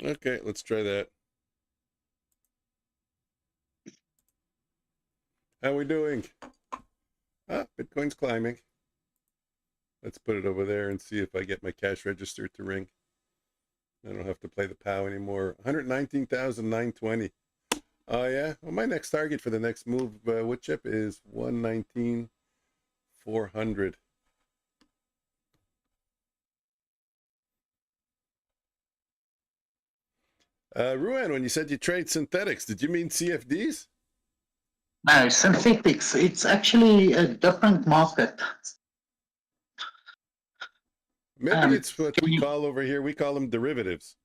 Okay, let's try that. How we doing? Ah, Bitcoin's climbing. Let's put it over there and see if I get my cash register to ring. I don't have to play the POW anymore. 119,920. Oh yeah. Well, my next target for the next move, wood chip, is 119,400. Ruan, when you said you trade synthetics, did you mean CFDs? No, synthetics, it's actually a different market. Maybe Um, it's what can we you, call over here. We call them derivatives.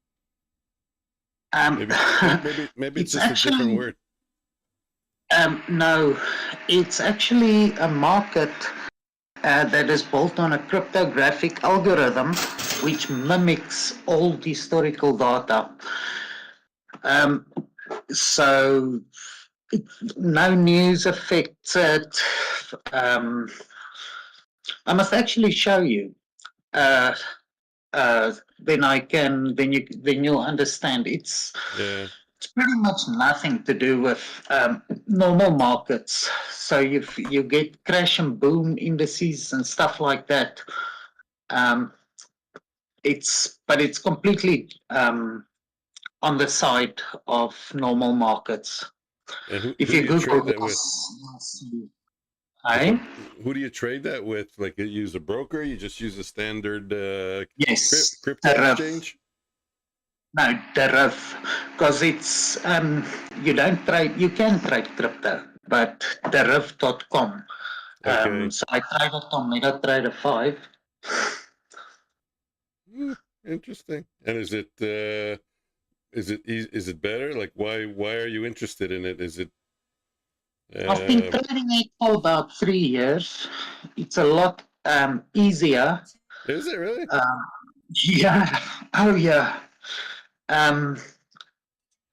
um, Maybe it's it's just a different actually, word. no, it's actually a market that is built on a cryptographic algorithm which mimics old historical data. Um, so no news affects it. Um, I must actually show you. Uh, then you'll understand. Yeah. It's pretty much nothing to do with normal markets. So you get crash and boom indices and stuff like that. Um, it's completely on the side of normal markets. And If who do you you Google trade that with? this, you'll see. With a Hey? who do you trade that with? Like, you use a broker? You just use a standard Yes, crypto Tarif. exchange? No, Tarif. Because it's you don't trade. You can trade crypto, but Tarif.com. Okay. So I traded on MetaTrader 5. Hmm, interesting. And is it better? Like, why are you interested in it? Is it I've been uh trading it for about 3 years. It's a lot easier. is it really? Um, yeah. Oh yeah. Um,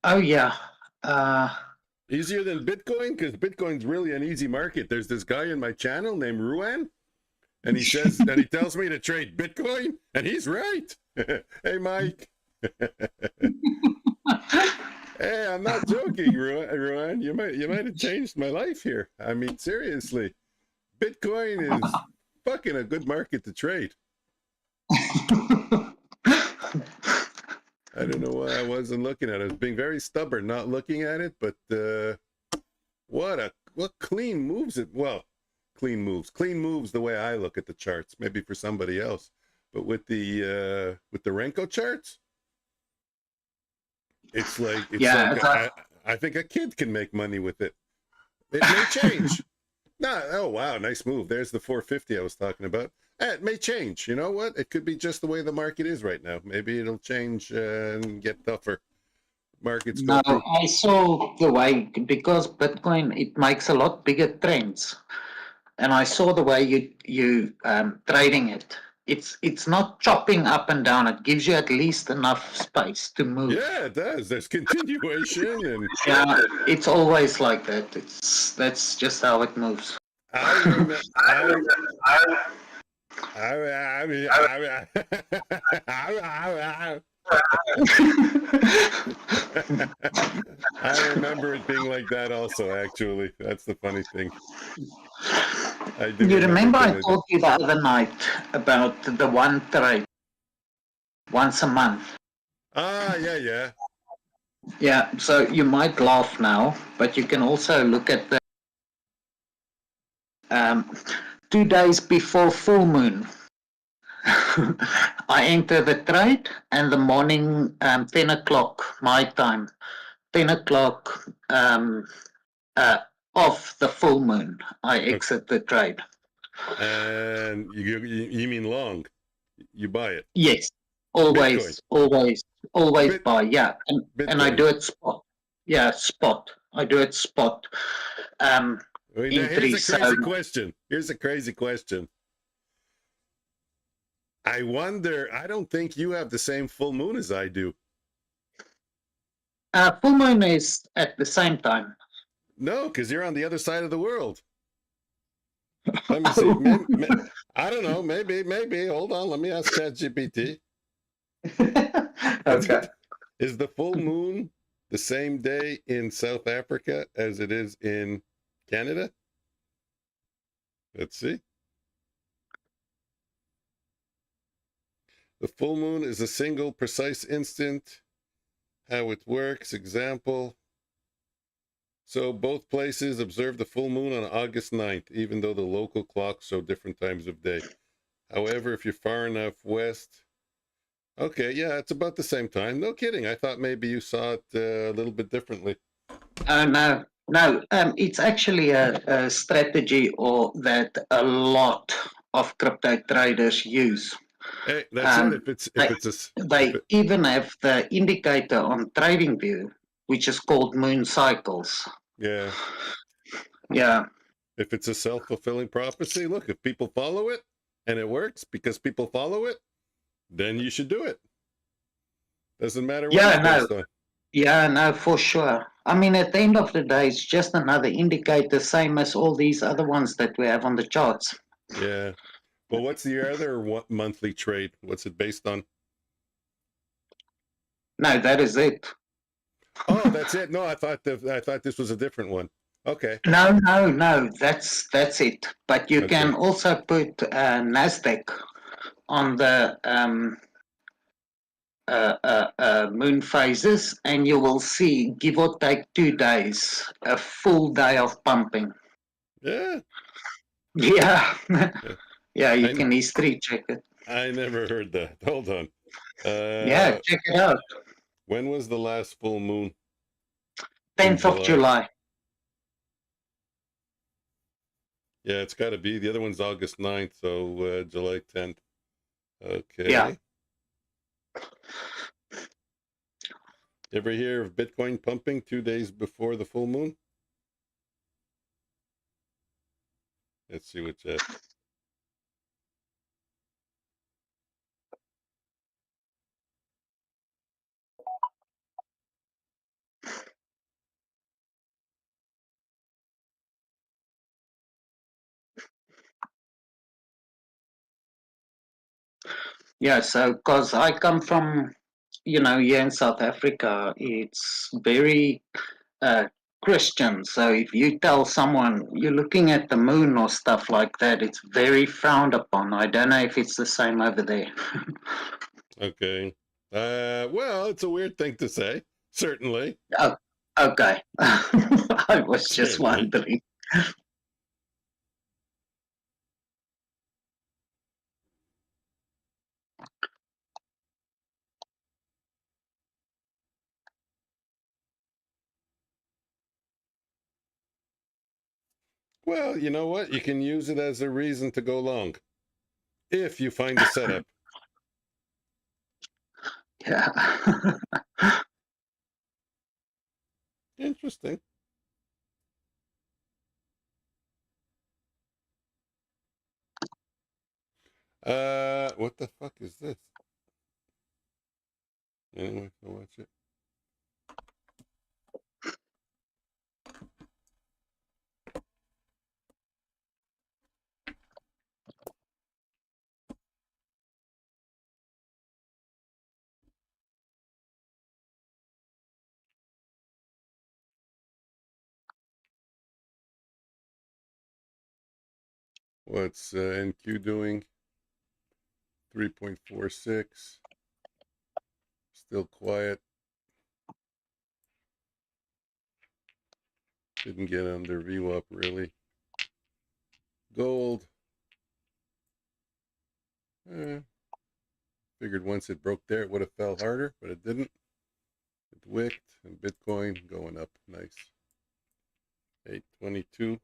oh yeah. Uh, Easier than Bitcoin? Because Bitcoin's really an easy market. There's this guy in my channel named Ruan, and he tells me to trade Bitcoin, and he's right. Hey Mike. Hey, I'm not joking, Ruan. You might have changed my life here. I mean, seriously. Bitcoin is fucking a good market to trade. I don't know why I wasn't looking at it. I was being very stubborn not looking at it, but what clean moves it. Well, clean moves the way I look at the charts. Maybe for somebody else, but with the Renko charts, it's yeah. like I think a kid can make money with it. It may change. No, oh wow, nice move. There's the 450 I was talking about. It may change. You know what? It could be just the way the market is right now. Maybe it'll change and get tougher. Markets go No, through. I saw the way because Bitcoin it makes a lot bigger trends, and I saw the way you trading it. It's not chopping up and down. It gives you at least enough space to move. Yeah, it does. There's continuation, and Yeah, it's always like that. That's just how it moves. I remember. I remember it being like that also, actually. That's the funny thing. I do You remember it remember being I like that. told you the other night about the one trade once a month. Ah, yeah, yeah. Yeah, so you might laugh now, but you can also look at the um, 2 days before full moon. I enter the trade and the morning 10 o'clock my time, 10 o'clock uh, of the full moon, I Okay. exit the trade. And you mean long? You buy it? Yes, Bitcoin, always bit buy. Yeah, and I Bitcoin. do it spot. Yeah, spot. I do it spot. Um, I mean, now here's entry. a So crazy question. I wonder. I don't think you have the same full moon as I do. full moon is at the same time. No, because you're on the other side of the world. Let me see. Oh. I don't know. Maybe. Hold on. Let me ask ChatGPT. Is Okay. it is the full moon the same day in South Africa as it is in Canada? Let's see. The full moon is a single precise instant. How it works. Example. So both places observed the full moon on August 9th, even though the local clocks show different times of day. However, if you're far enough west, okay, yeah, it's about the same time. No kidding. I thought maybe you saw it a little bit differently. No, no. It's actually a strategy or that a lot of crypto traders use. Hey, that's it. They even have the indicator on TradingView, which is called moon cycles. yeah, Yeah. if it's a self-fulfilling prophecy, look, if people follow it and it works because people follow it, then you should do it. Doesn't matter what it's based on. Yeah, no, for sure. I mean, at the end of the day, it's just another indicator, same as all these other ones that we have on the charts. Yeah. Well, what's the other monthly trade? What's it based on? No, that is it. Oh, that's it. No, I thought this was a different one. Okay. No. That's it. But you can also put Nasdaq on the moon phases, and you will see, give or take 2 days, a full day of pumping. Yeah. Yeah. Yeah, you can history check it. I never heard that. Hold on. Yeah, check it out. When was the last full moon? 10th of July. Yeah, it's got to be. The other one's August 9th, so July 10th. Okay. Yeah. Ever hear of Bitcoin pumping 2 days before the full moon? Let's see what's that. Yeah, so because I come from, here in South Africa, it's very Christian. So if you tell someone you're looking at the moon or stuff like that, it's very frowned upon. I don't know if it's the same over there. Okay. Well, it's a weird thing to say. Certainly. Oh, okay. I was just wondering. Well, you know what? You can use it as a reason to go long. If you find the setup. Yeah. Interesting. What the fuck is this? Anyway, I'll watch it. What's NQ doing? 3.46. Still quiet. Didn't get under VWAP really. Gold. Figured once it broke there, it would have fell harder, but it didn't. It wicked, and Bitcoin going up. Nice. 822.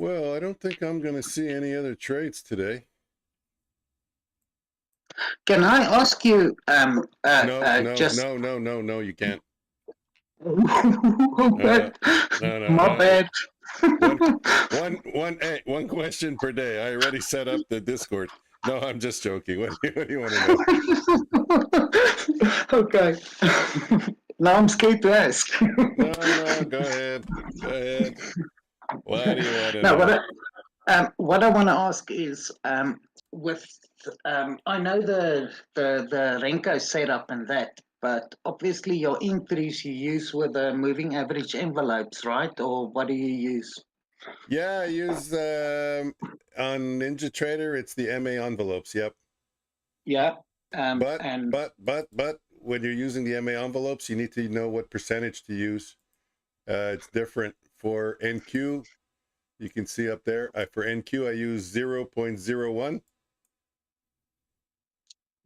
Well, I don't think I'm going to see any other trades today. Can I ask you? No, you can't. My bad. One question per day. I already set up the Discord. No, I'm just joking. What do you want to know? Okay. Now I'm scared to ask. No, go ahead. Why do you want to know? What I want to ask is, with I know the Renko setup and that, But obviously your increase you use with the moving average envelopes, right? Or what do you use? Yeah, I use on Ninja Trader, it's the MA envelopes. Yep. Yeah. But And when you're using the MA envelopes, you need to know what percentage to use. It's different for NQ. You can see up there. For NQ, I use 0.01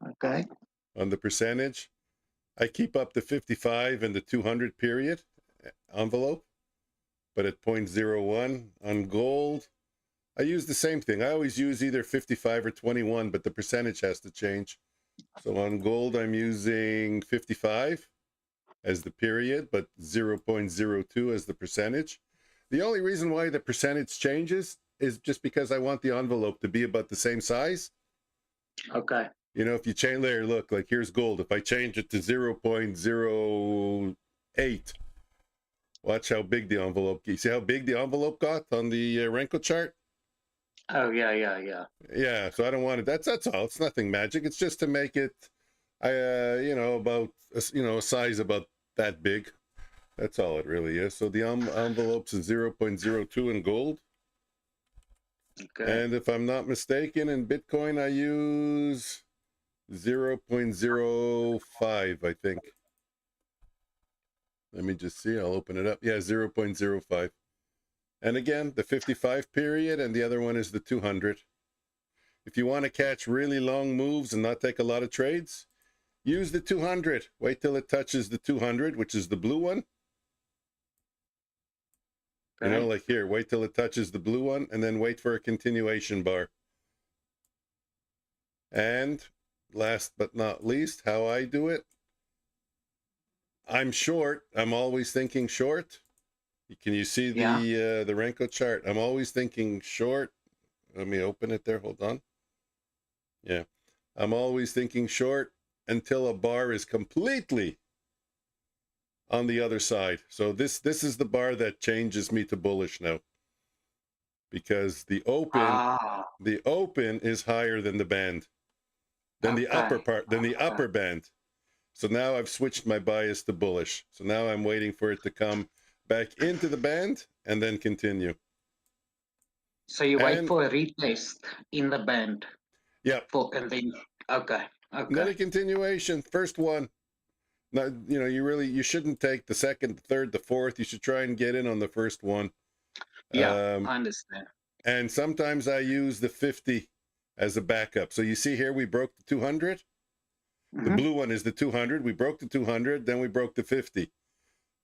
okay. on the percentage. I keep up the 55 and the 200 period envelope, but at 0.01 on gold, I use the same thing. I always use either 55 or 21, but the percentage has to change. So on gold, I'm using 55 as the period, but 0.02 as the percentage. The only reason why the percentage changes is just because I want the envelope to be about the same size. Okay. You know, if you change there, look, like here's gold. If I change it to 0.08, watch how big the envelope. You see how big the envelope got on the Renko chart? Oh yeah. Yeah, so I don't want it. That's all. It's nothing magic. It's just to make it, about a size about that big. That's all it really is. So the envelopes is 0.02 in gold. Okay. And if I'm not mistaken, in Bitcoin, I use 0.05, I think. Let me just see. I'll open it up. Yeah, 0.05. And again, the 55 period, and the other one is the 200. If you want to catch really long moves and not take a lot of trades, use the 200. Wait till it touches the 200, which is the blue one. You know, like here, wait till it touches the blue one, and then wait for a continuation bar. And last but not least, how I do it, I'm short. I'm always thinking short. Can you see the Renko chart? I'm always thinking short. Let me open it there. Hold on. Yeah. I'm always thinking short until a bar is completely on the other side. So this is the bar that changes me to bullish now. Because the open is higher than the band. Than the upper part, than the upper band. So now I've switched my bias to bullish. So now I'm waiting for it to come back into the band and then continue. So you wait for a retest in the band. Yeah. And then okay. Then a continuation. First one. Now, you shouldn't take the second, the third, the fourth. You should try and get in on the first one. Yeah, I understand. And sometimes I use the 50 as a backup. So you see here, we broke the 200. The blue one is the 200. We broke the 200, then we broke the 50.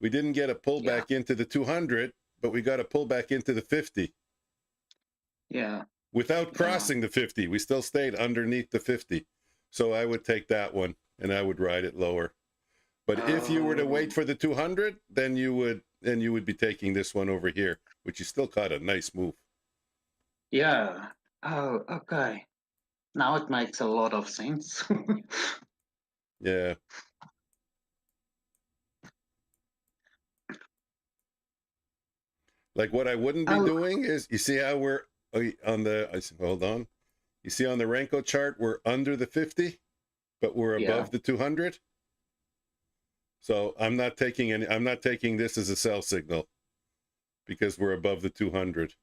We didn't get a pullback into the 200, but we got a pullback into the 50. Yeah. Without crossing the 50, we still stayed underneath the 50. So I would take that one and I would ride it lower. But if you were to wait for the 200, then you would be taking this one over here, which you still caught a nice move. Yeah. Oh, okay. Now it makes a lot of sense. Yeah. Like what I wouldn't be doing is, you see how we're on the, hold on. You see on the Renko chart, we're under the 50, but we're above the 200. So I'm not taking this as a sell signal because we're above the 200.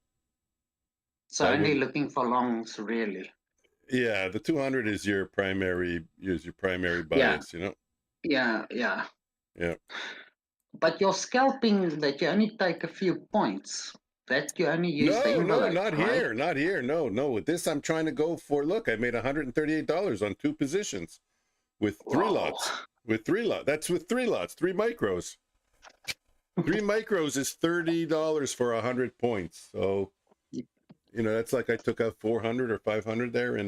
So only looking for longs, really. Yeah, the 200 is your primary bias, Yeah. Yeah. But your scalping that you only take a few points, that you only use the envelope, not here. No. With this, I'm trying to go for, look, I made $138 on 2 positions with 3 lots. That's with 3 lots, 3 micros. 3 micros is $30 for 100 points. So, that's like I took out 400 or 500 there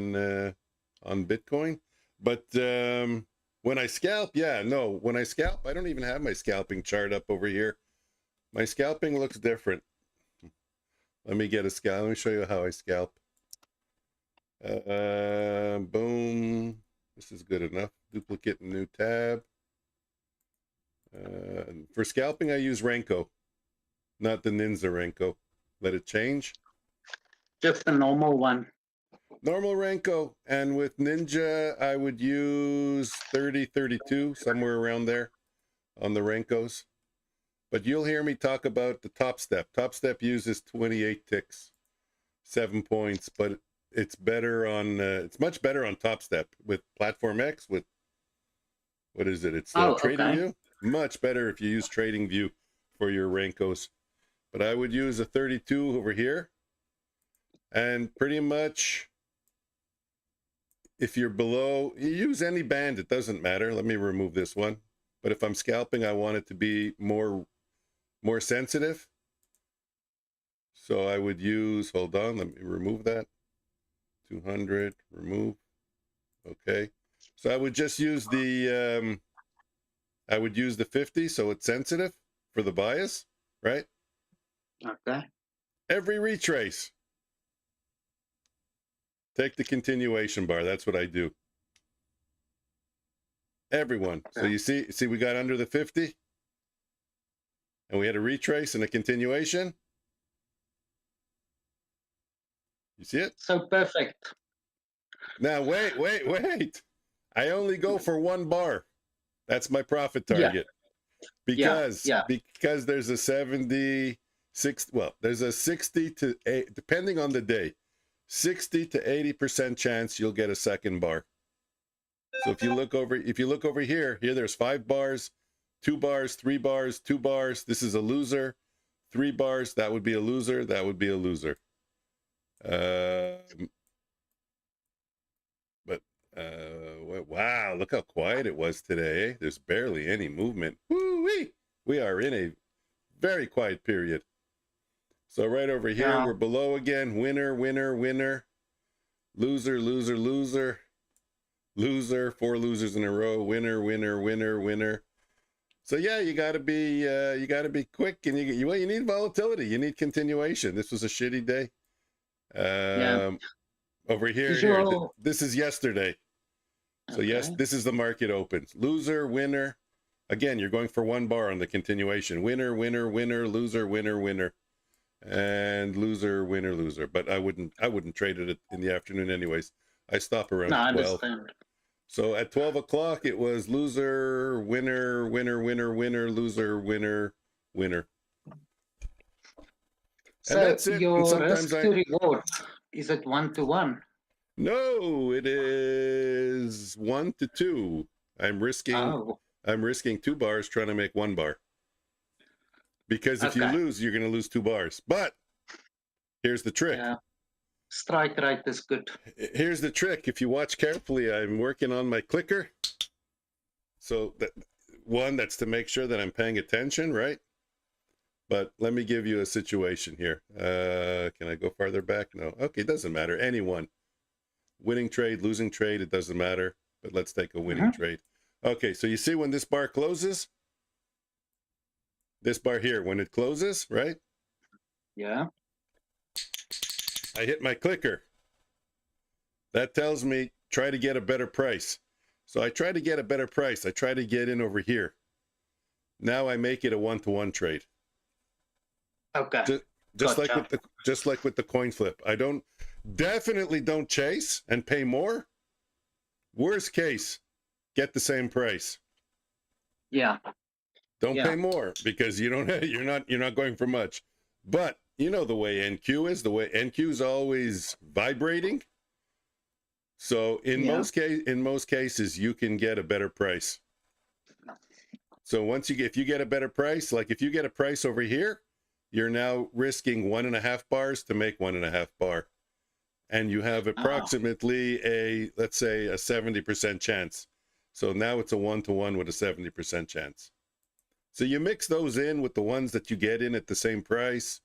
on Bitcoin. But when I scalp, when I scalp, I don't even have my scalping chart up over here. My scalping looks different. Let me get a scalp. Let me show you how I scalp. Boom. This is good enough. Duplicate new tab. For scalping, I use Renko, not the Ninja Renko. Let it change. Just the normal one. Normal Renko. And with Ninja, I would use 30, 32, somewhere around there on the Renkos. But you'll hear me talk about the Topstep. Topstep uses 28 ticks, 7 points, but it's better on, it's much better on Topstep with Platform X, with, what is it? It's Trading View. Much better if you use Trading View for your Renkos. But I would use a 32 over here. And pretty much, if you're below, you use any band, it doesn't matter. Let me remove this one. But if I'm scalping, I want it to be more sensitive. So I would use, hold on, let me remove that. 200, remove. Okay. So I would just use the, I would use the 50, so it's sensitive for the bias, right? Okay. Every retrace. Take the continuation bar. That's what I do. Everyone. So you see we got under the 50 and we had a retrace and a continuation. You see it? So perfect. Now, wait. I only go for one bar. That's my profit target. Because there's a 76, well, there's a 60 to 8, depending on the day, 60 to 80% chance you'll get a second bar. So if you look over here, there's 5 bars, 2 bars, 3 bars, 2 bars. This is a loser. 3 bars, that would be a loser. That would be a loser. Wow, look how quiet it was today. There's barely any movement. Woo-wee! We are in a very quiet period. So right over here, we're below again. Winner, winner, winner. Loser, loser, loser. Loser, 4 losers in a row. Winner, winner, winner, winner. So yeah, you gotta be quick, and you need volatility. You need continuation. This was a shitty day. Over here, this is yesterday. So yes, this is the market opens. Loser, winner. Again, you're going for 1 bar on the continuation. Winner, winner, winner, loser, winner, winner. And loser, winner, loser. But I wouldn't trade it in the afternoon anyways. I stop around 12. I understand. So at 12 o'clock, it was loser, winner, winner, winner, winner, loser, winner, winner. So and that's it. Your and risk to reward, is it 1-to-1? No, it is 1 to 2. I'm risking 2 bars trying to make 1 bar. Because if you lose, you're going to lose 2 bars. But here's the trick. Yeah. Strike rate is good. Here's the trick. If you watch carefully, I'm working on my clicker. So that's to make sure that I'm paying attention, right? But let me give you a situation here. Can I go farther back? No. Okay, it doesn't matter. Anyone. Winning trade, losing trade, it doesn't matter. But let's take a winning trade. Okay, so you see when this bar closes? This bar here, when it closes, right? Yeah. I hit my clicker. That tells me try to get a better price. So I try to get a better price. I try to get in over here. Now I make it a 1-to-1 trade. Okay. Just like with the coin flip. I definitely don't chase and pay more. Worst case, get the same price. Yeah. Don't pay more because you're not going for much. But you know the way NQ is. The way NQ is always vibrating. So in most cases, you can get a better price. So if you get a better price, like if you get a price over here, you're now risking 1.5 bars to make 1.5 bar. And you have approximately let's say a 70% chance. So now it's a 1-to-1 with a 70% chance. So you mix those in with the ones that you get in at the same price.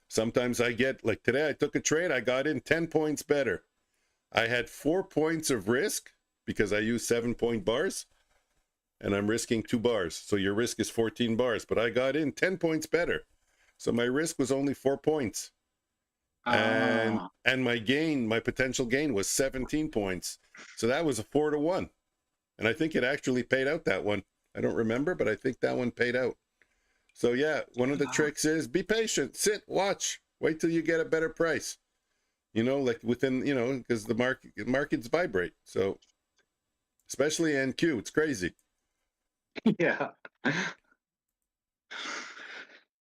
Sometimes I get, like today I took a trade, I got in 10 points better. I had 4 points of risk because I used 7-point bars and I'm risking 2 bars. So your risk is 14 bars, but I got in 10 points better. So my risk was only 4 points. And my potential gain was 17 points. So that was a 4-to-1. And I think it actually paid out, that one. I don't remember, but I think that one paid out. So yeah, one of the tricks is be patient, sit, watch, wait till you get a better price. you know, like within, you know, because the markets vibrate. So especially NQ, it's crazy. Yeah.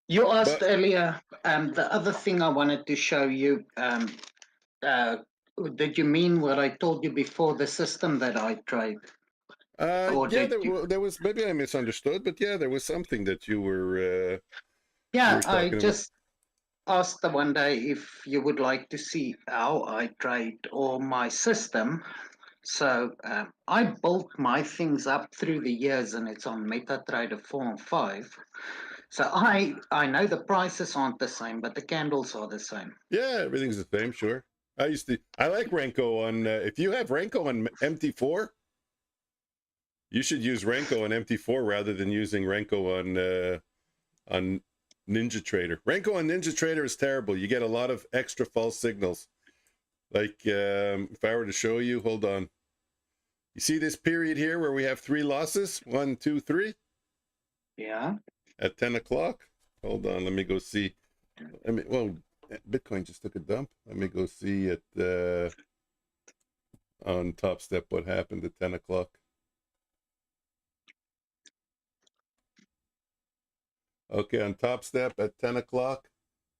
You asked But earlier, the other thing I wanted to show you, uh, did you mean what I told you before, the system that I tried? Or yeah, did you? there was, maybe I misunderstood, but yeah, there was something that you Yeah, were I talking about. just asked the one day if you would like to see how I trade or my system. So I built my things up through the years, and it's on MetaTrader 4 and 5. So I know the prices aren't the same, but the candles are the same. Yeah, everything's the same, sure. I like Renko on, if you have Renko on MT4, you should use Renko on MT4 rather than using Renko on NinjaTrader. Renko on NinjaTrader is terrible. You get a lot of extra false signals. Like, if I were to show you, hold on. You see this period here where we have 3 losses? 1, 2, 3 Yeah. at 10 o'clock. Hold on, let me go see. Well, Bitcoin just took a dump. Let me go see it on Topstep what happened at 10 o'clock. Okay, on Topstep at 10 o'clock,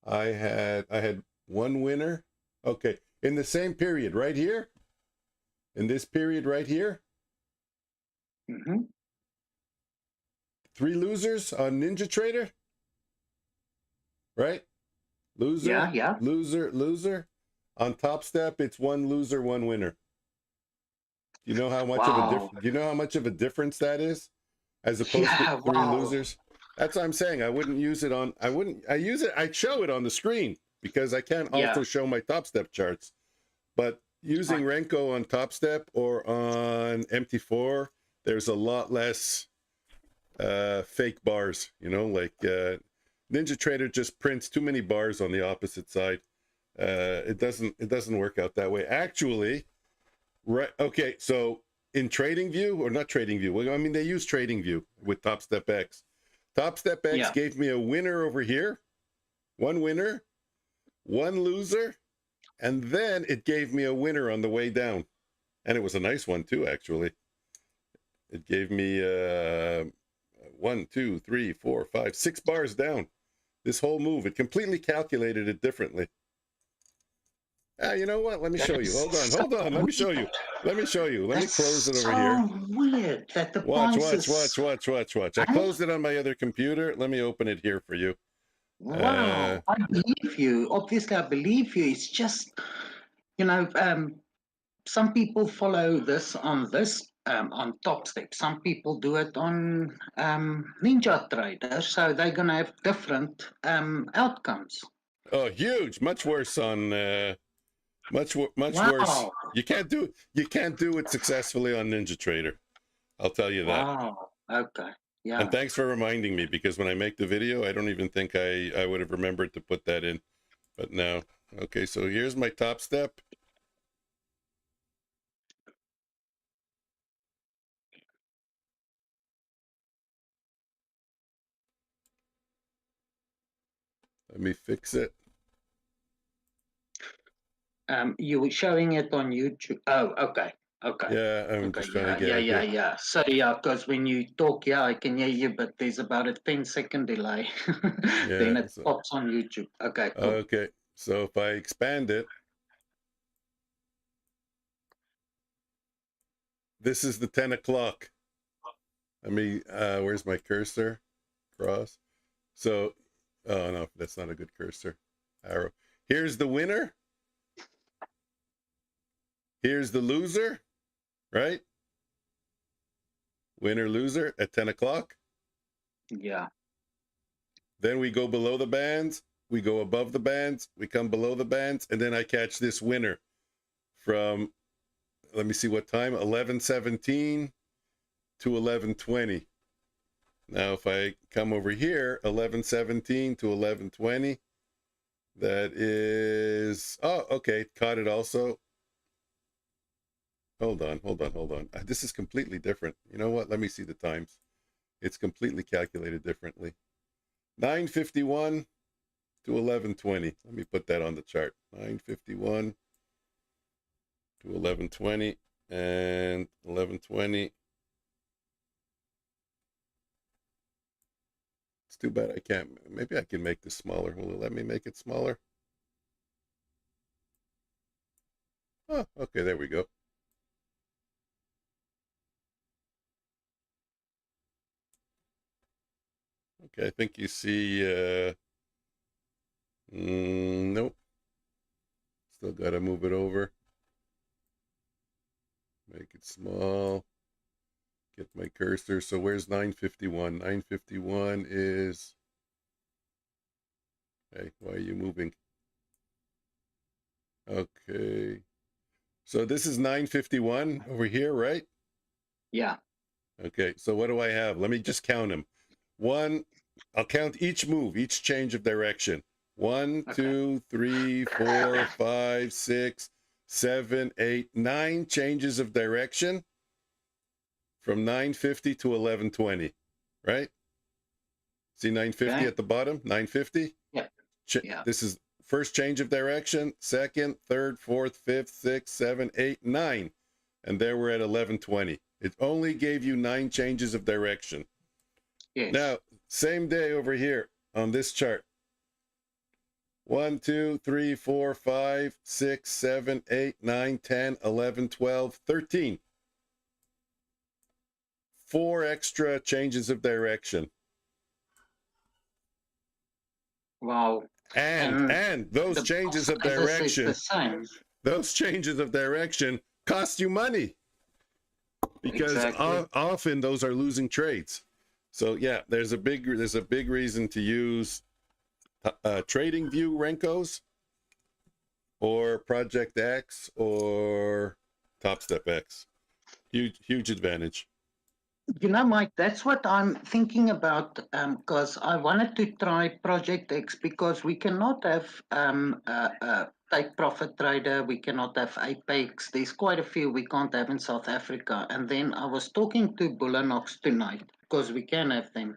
I had one winner. Okay, in the same period right here, in this period right here, Mm-hmm. 3 losers on NinjaTrader, right? Loser, Yeah, yeah. loser, loser. On Topstep, it's 1 loser, 1 winner. You know how much of a Wow. do you know how much of a difference that is, as opposed to Yeah, 3 wow. losers? That's what I'm saying. I wouldn't use it on. I'd show it on the screen because I can't Yeah. also show my Topstep charts. But using I- Renko on Topstep or on MT4, there's a lot less fake bars. You know, like NinjaTrader just prints too many bars on the opposite side. It doesn't work out that way. Actually, right? Okay, so in TradingView or not TradingView? Well, I mean they use TradingView with Topstep X. Topstep X Yeah. gave me a winner over here, 1 winner, 1 loser, and then it gave me a winner on the way down, and it was a nice one too. Actually, it gave me 1, 2, 3, 4, 5, 6 bars down. This whole move, it completely calculated it differently. You know what? Let me show you. That's Hold so on. Let me show you. weird. Let me show you. Let me close That's it over here. so weird that the Watch. prices. I Hey, closed it on my other computer. Let me open it here for you. Uh, wow. I believe you. Obviously, I believe you. It's just, you know, some people follow this on Topstep. Some people do it on NinjaTrader. So they're gonna have different outcomes. oh, huge. Much worse on much worse. Wow. You can't do it successfully on NinjaTrader. I'll tell you that. Wow. Okay. And Yeah. thanks for reminding me because when I make the video, I don't even think I would have remembered to put that in. But now, okay, so here's my Topstep. Let me fix it. You were showing it on YouTube. Oh, okay. Okay. Yeah, I'm Okay. just trying to Yeah. get Yeah. it Yeah. here. Yeah. So yeah, because when you talk, yeah, I can hear you, but there's about a 10-second delay. Yeah, Then it so pops on YouTube. Okay. Cool. okay. So if I expand it, this is the 10 o'clock. Let me where's my cursor? Cross. So oh no, that's not a good cursor. Arrow. Here's the winner. Here's the loser, right? Winner, loser at 10 o'clock. Yeah. Then we go below the bands. We go above the bands. We come below the bands. And then I catch this winner from, let me see what time, 11:17 to 11:20. Now, if I come over here, 11:17 to 11:20, that is, oh, okay, caught it also. Hold on. This is completely different. You know what? Let me see the times. It's completely calculated differently. 9:51 to 11:20. Let me put that on the chart. 9:51 to 1120 and 1120. It's too bad I can't. Maybe I can make this smaller. Will it let me make it smaller? Oh, okay, there we go. Okay, I think you see, nope. Still got to move it over. Make it small. Get my cursor. So where's 951? 951 is, hey, why are you moving? Okay. So this is 951 over here, right? Yeah. Okay, so what do I have? Let me just count them. One, I'll count each move, each change of direction. 1, Okay. 2, 3, 4, 5, 6, 7, 8, 9 changes of direction from 950 to 1120, right? See 950 Okay. at the bottom? 950? Yeah. Yeah. This is first change of direction, second, third, fourth, fifth, sixth, 7, 8, 9. And there we're at 1120. It only gave you 9 changes of direction. Yes. Now, same day over here on this chart. 1, 2, 3, 4, 5, 6, 7, 8, 9, 10, 11, 12, 13. 4 extra changes of direction. Wow. And those changes of direction, the same. those changes of direction cost you money. Because Exactly. often those are losing trades. So yeah, there's a big reason to use Trading View Renkos or Project X or Topstep X. Huge advantage. You know, Mike, that's what I'm thinking about because I wanted to try Project X because we cannot have Take Profit Trader, we cannot have Apex. There's quite a few we can't have in South Africa. And then I was talking to BULENOX tonight because we can have them.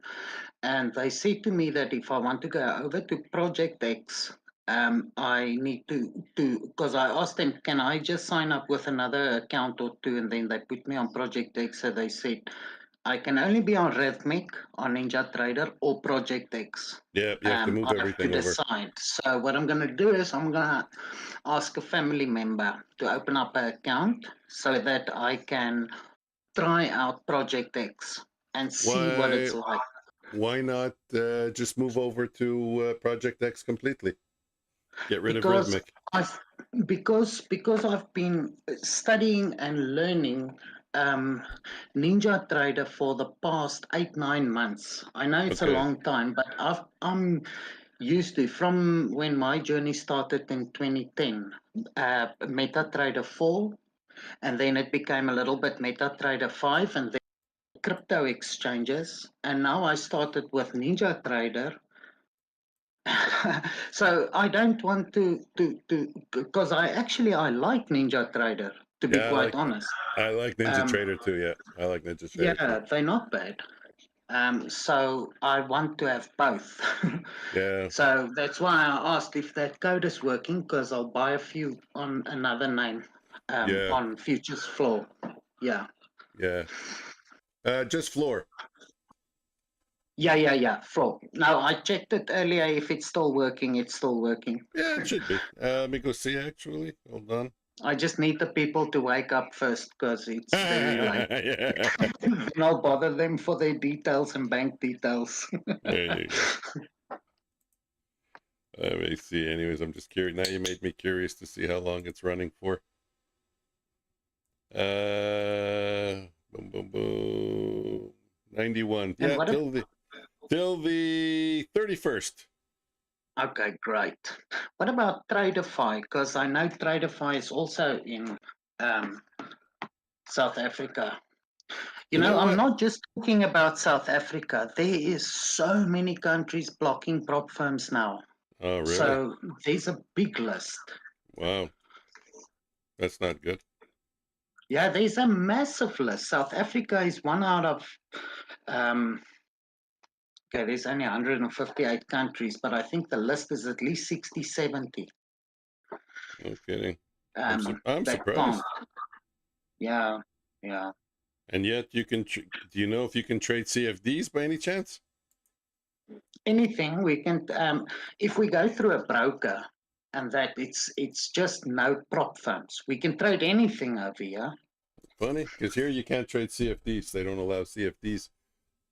And they said to me that if I want to go over to Project X, I need to because I asked them, can I just sign up with another account or two? And then they put me on Project X. So they said, I can only be on Rhythmic, on Ninja Trader, or Project X. Yeah, you have to move I have everything to over. decide. So what I'm going to do is I'm going to ask a family member to open up an account so that I can try out Project X and see what it's like. Why not just move over to Project X completely? Get rid of Because Rhythmic. because I've been studying and learning Ninja Trader for the past 8-9 months. I know it's a long time, but I'm used to from when my journey started in 2010. MetaTrader 4, and then it became a little bit MetaTrader 5, and then crypto exchanges, and now I started with Ninja Trader. So I don't want to because I like Ninja Trader, to be quite honest. I like Ninja Trader too. Yeah, I like Ninja Trader too. Yeah, they're not bad. So I want to have both. Yeah. So that's why I asked if that code is working, because I'll buy a few on another name on Futures Floor. Yeah. Yeah. Just floor. Yeah. Floor. Now I checked it earlier. If it's still working, it's still working. Yeah, it should be. Let me go see actually. Hold on. I just need the people to wake up first because it's very late. Yeah. Then I'll bother them for their details and bank details. There you go. Let me see. Anyways, I'm just curious. Now you made me curious to see how long it's running for. Boom, boom, boom. 91. And Yeah, till the 31st. Okay, great. What about Traderfy? Because I know Traderfy is also in South Africa. You know, I'm not just talking about South Africa. There is so many countries blocking prop firms now. Oh, really? So there's a big list. Wow. That's not good. Yeah, there's a massive list. South Africa is one out of, okay, there's only 158 countries, but I think the list is at least 60, 70. No kidding. I'm that surprised. can't. Yeah, yeah. And yet you can. Do you know if you can trade CFDs by any chance? Anything we can, if we go through a broker, and that it's just no prop firms, we can trade anything over here. Funny, because here you can't trade CFDs. They don't allow CFDs.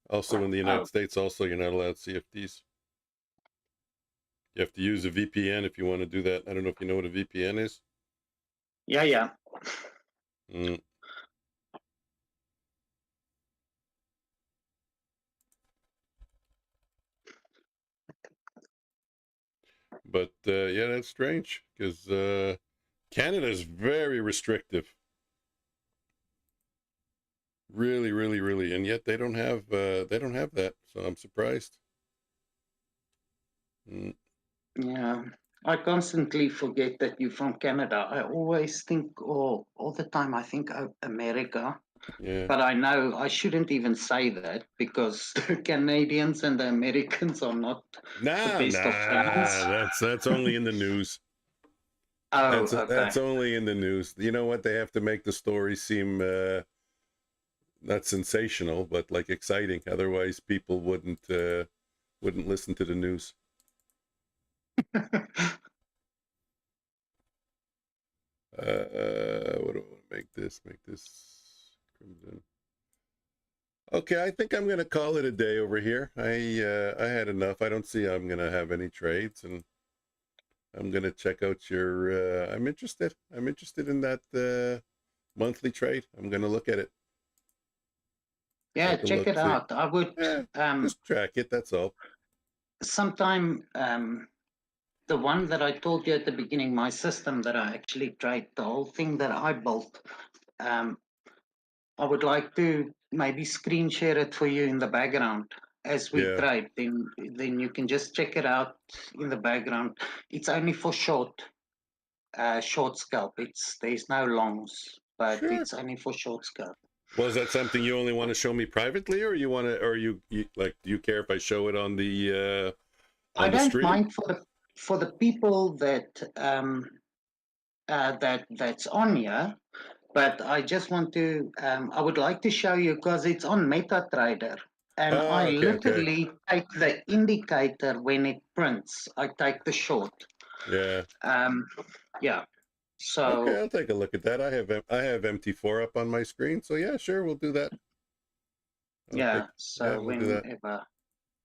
Also in the United States, also you're not allowed CFDs. You have to use a VPN if you want to do that. I don't know if you know what a VPN is. Yeah, yeah. Mm. But yeah, that's strange because Canada is very restrictive. Really, really, really, and yet they don't have that. So I'm surprised. Mm. Yeah, I constantly forget that you're from Canada. I always think, all the time, I think America, Yeah. but I know I shouldn't even say that because the Canadians and the Americans are not the Nah, best of friends. that's only in the news. Oh, okay. That's only in the news. You know what? They have to make the story seem not sensational, but like exciting. Otherwise, people wouldn't listen to the news. What do I want to make this? Make this crimson. Okay, I think I'm gonna call it a day over here. I had enough. I don't see I'm gonna have any trades, and I'm gonna check out your. I'm interested. I'm interested in that monthly trade. I'm gonna look at it. Yeah, Take a check look. it See. out. I would Just track it. That's all. sometime the one that I told you at the beginning, my system that I actually trade, the whole thing that I built. I would like to maybe screen share it for you in the background as we Yeah. trade. Then you can just check it out in the background. It's only for short scalp. There's no longs, but Sure. it's only for short scalp. Well, is that something you only want to show me privately, or you want to, or you like? Do you care if I show it I on the don't stream? mind for the people that's on here, but I just want to I would like to show you because it's on MetaTrader, and Ah, I okay, okay. literally take the indicator when it prints. I take the short. Yeah. Yeah. Okay, So I'll take a look at that. I have MT4 up on my screen, so yeah, sure, we'll do that. yeah. Yeah, So we'll do that. whenever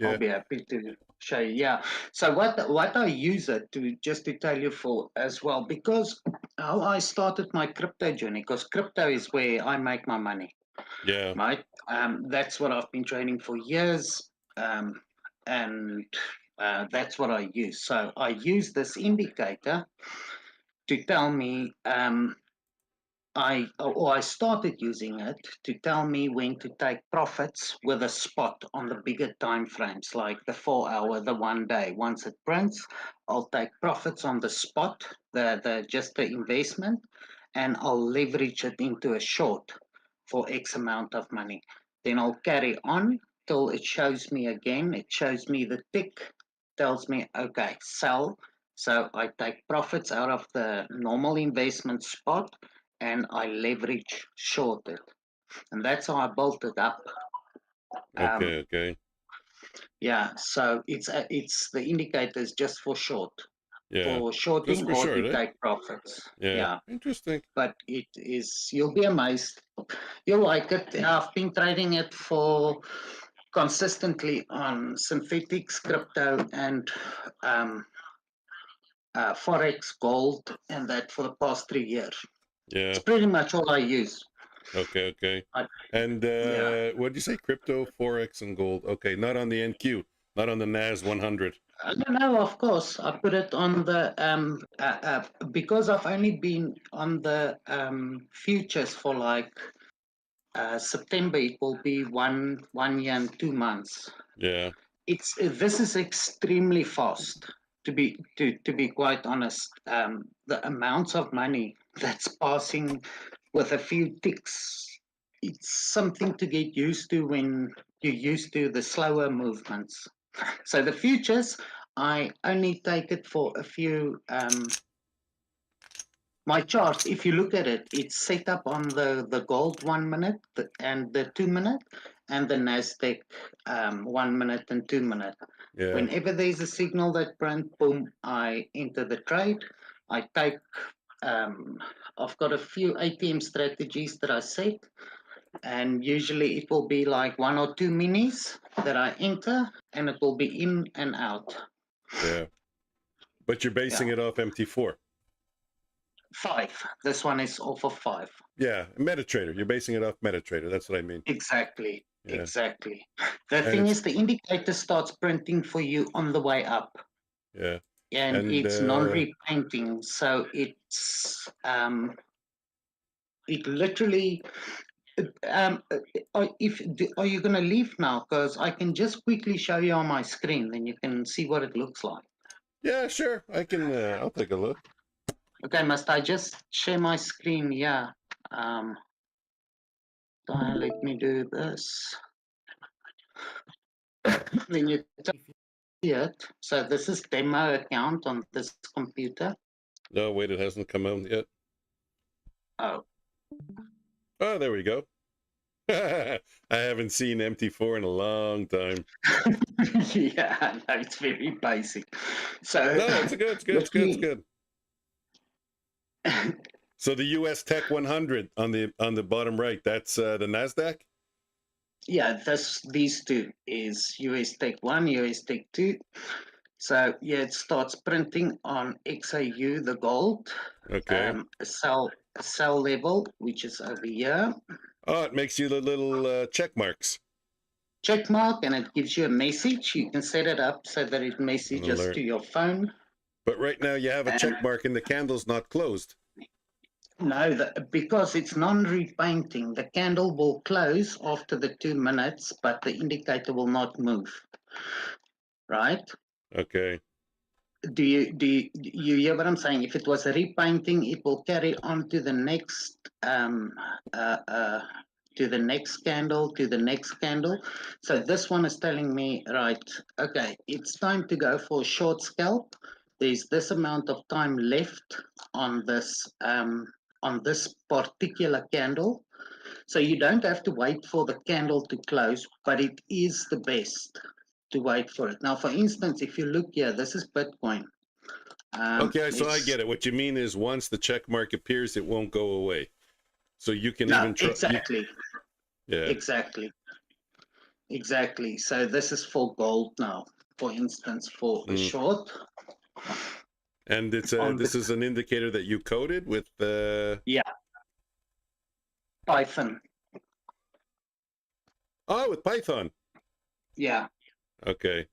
I'll Yeah. be happy to show you. Yeah. So what I use it to, just to tell you for as well, because how I started my crypto journey, because crypto is where I make my money, Yeah. right? That's what I've been trading for years, and that's what I use. So I use this indicator to tell me. I started using it to tell me when to take profits with a spot on the bigger time frames, like the 4 hour, the 1 day. Once it prints, I'll take profits on the spot, the investment, and I'll leverage it into a short for X amount of money. Then I'll carry on till it shows me again. It shows me the tick, tells me, okay, sell. So I take profits out of the normal investment spot and I leverage short it. And that's how I built it up. Um, Okay, okay. yeah, so it's the indicators just for short, Yeah. for Just shorting for or sure, to eh? take profits. Yeah. Yeah, Interesting. but it is, you'll be amazed. You'll like it. I've been trading it for consistently on synthetics, crypto, and um, forex, gold, and that for the past 3 years. It's Yeah. pretty much all I use. Okay, okay. I, And yeah. what did you say? Crypto, forex, and gold. Okay, not on the NQ, not on the NAS 100. No, of course. I put it on the because I've only been on the futures for like September. It will be one year and 2 months. Yeah. This is extremely fast. To be quite honest, the amounts of money that's passing with a few ticks, it's something to get used to when you're used to the slower movements. So the futures, I only take it for a few My chart, if you look at it, it's set up on the gold 1 minute and the 2 minute and the Nasdaq 1 minute and 2 minute. Yeah. Whenever there's a signal that print, boom, I enter the trade. I take, I've got a few ATM strategies that I set, and usually it will be like 1 or 2 minis that I enter, and it will be in and out. Yeah. But you're basing it off MT4. 5. This one is off of 5. Yeah, MetaTrader. You're basing it off MetaTrader. That's what I mean. Exactly. Yeah. Exactly. The thing is, the indicator starts printing for you on the way up. Yeah. And it's non-repainting, so it's it literally. Are you going to leave now? Because I can just quickly show you on my screen, then you can see what it looks like. Yeah, sure. I can. I'll take a look. Okay, must I just share my screen? Yeah. Let me do this. Then you see it. So this is demo account on this computer. No, wait, it hasn't come out yet. Oh. Oh, there we go. I haven't seen MT4 in a long time. Yeah, no, it's very basic. So no, it's good. It's good. So the US Tech 100 on the bottom right, that's the Nasdaq. Yeah, these two is US Tech 1, US Tech 2. So yeah, it starts printing on XAU, the gold. Okay. Sell level, which is over here. Oh, it makes you the little check marks. Check mark, and it gives you a message. You can set it up so that it messages to your phone. But right now you have a check mark and the candle's not closed. No, because it's non-repainting. The candle will close after the 2 minutes, but the indicator will not move. Right? Okay. Do you hear what I'm saying? If it was a repainting, it will carry on to the next candle, to the next candle. So this one is telling me, right, okay, it's time to go for a short scalp. There's this amount of time left on this particular candle. So you don't have to wait for the candle to close, but it is the best to wait for it. Now, for instance, if you look here, this is Bitcoin. Okay, so I get it. What you mean is once the check mark appears, it won't go away. So you can even try. Exactly. Yeah. Exactly. So this is for gold now, for instance, for a short. And it's this is an indicator that you coded with yeah, Python. Oh, with Python. Yeah. Okay.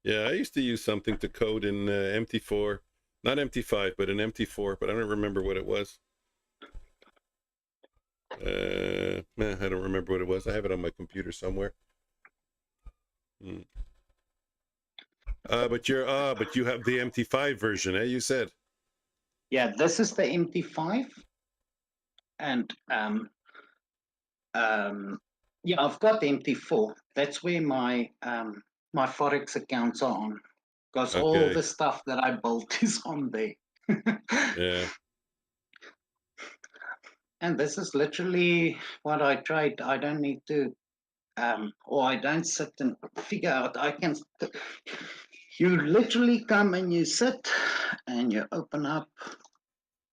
Yeah, I used to use something to code in MT4, not MT5, but an MT4, but I don't remember what it was. I don't remember what it was. I have it on my computer somewhere. But you have the MT5 version, eh? You said. Yeah, this is the MT5, and yeah, I've got the MT4. That's where my my forex accounts are on, because all the stuff that I built is on there. Yeah. And this is literally what I trade. I don't need to, or I don't sit and figure out. I can. You literally come and you sit and you open up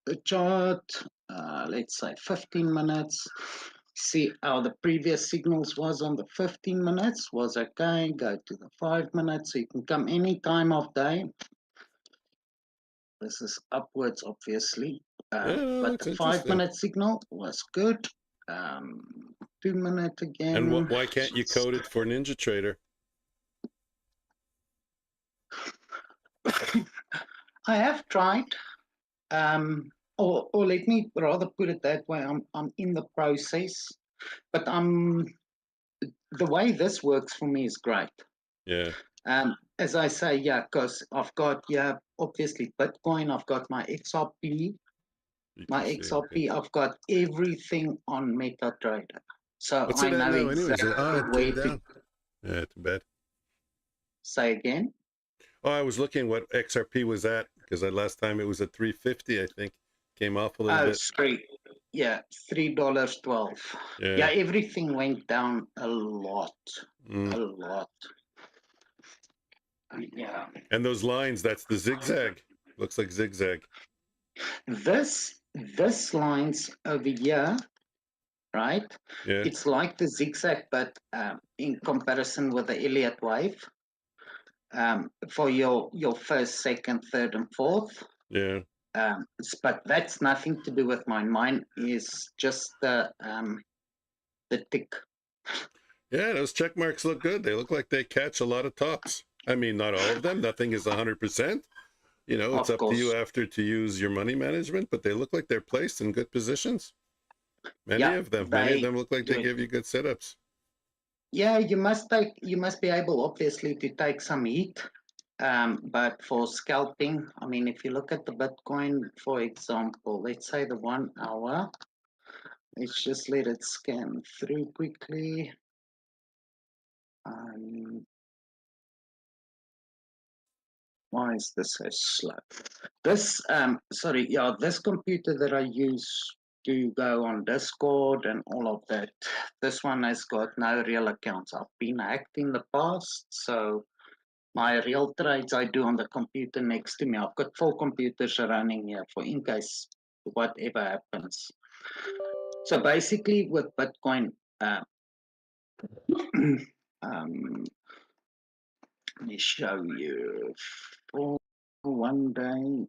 the chart. Let's say 15 minutes. See how the previous signals was on the 15 minutes was okay. Go to the 5 minutes, so you can come any time of day. This is upwards, obviously, but the 5 minute signal was good. 2 minute again. And why can't you code it for NinjaTrader? I have tried, or let me rather put it that way. I'm in the process, but the way this works for me is great. Yeah. As I say, yeah, because I've got obviously Bitcoin. I've got my XRP. I've got everything on MetaTrader. So what's I know exactly where to. Yeah, too bad. Say again. Oh, I was looking what XRP was at Because last time it was at 350, I think. Came off a little bit. Sorry. Yeah, $3.12. Yeah, everything went down a lot. A lot. Yeah. And those lines, that's the zigzag. Looks like zigzag. This lines over here, right? Yeah. It's like the zigzag, but in comparison with the Elliott wave, for your first, second, third, and fourth. Yeah. But that's nothing to do with mine. Mine is just the tick. Yeah, those check marks look good. They look like they catch a lot of tops. I mean, not all of them. Nothing is 100%. You know, it's up to you after to use your money management, but they look like they're placed in good positions. Many of them look like they give you good setups. Yeah, you must be able, obviously, to take some heat. But for scalping, I mean, if you look at the Bitcoin, for example, let's say the 1 hour, let's just let it scan through quickly. Why is this so slow? This, this computer that I use to go on Discord and all of that, this one has got no real accounts. I've been hacked in the past, so my real trades I do on the computer next to me. I've got 4 computers running here for in case whatever happens. So basically with Bitcoin, let me show you for one day.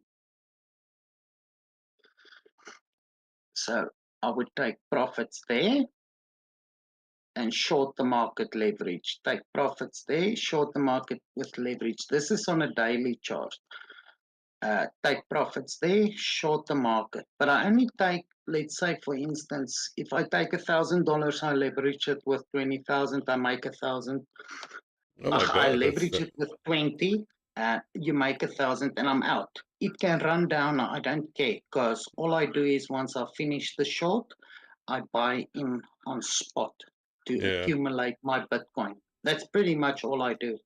So I would take profits there and short the market leverage. Take profits there, short the market with leverage. This is on a daily chart. Take profits there, short the market. But I only take, let's say, for instance, if I take $1,000, I leverage it with 20,000, I make 1,000. Oh my God, I leverage it with 20, you make 1,000 and I'm out. It can run down, I don't care, because all I do is once I finish the short, I buy in on spot to accumulate my Bitcoin. That's pretty much all I do.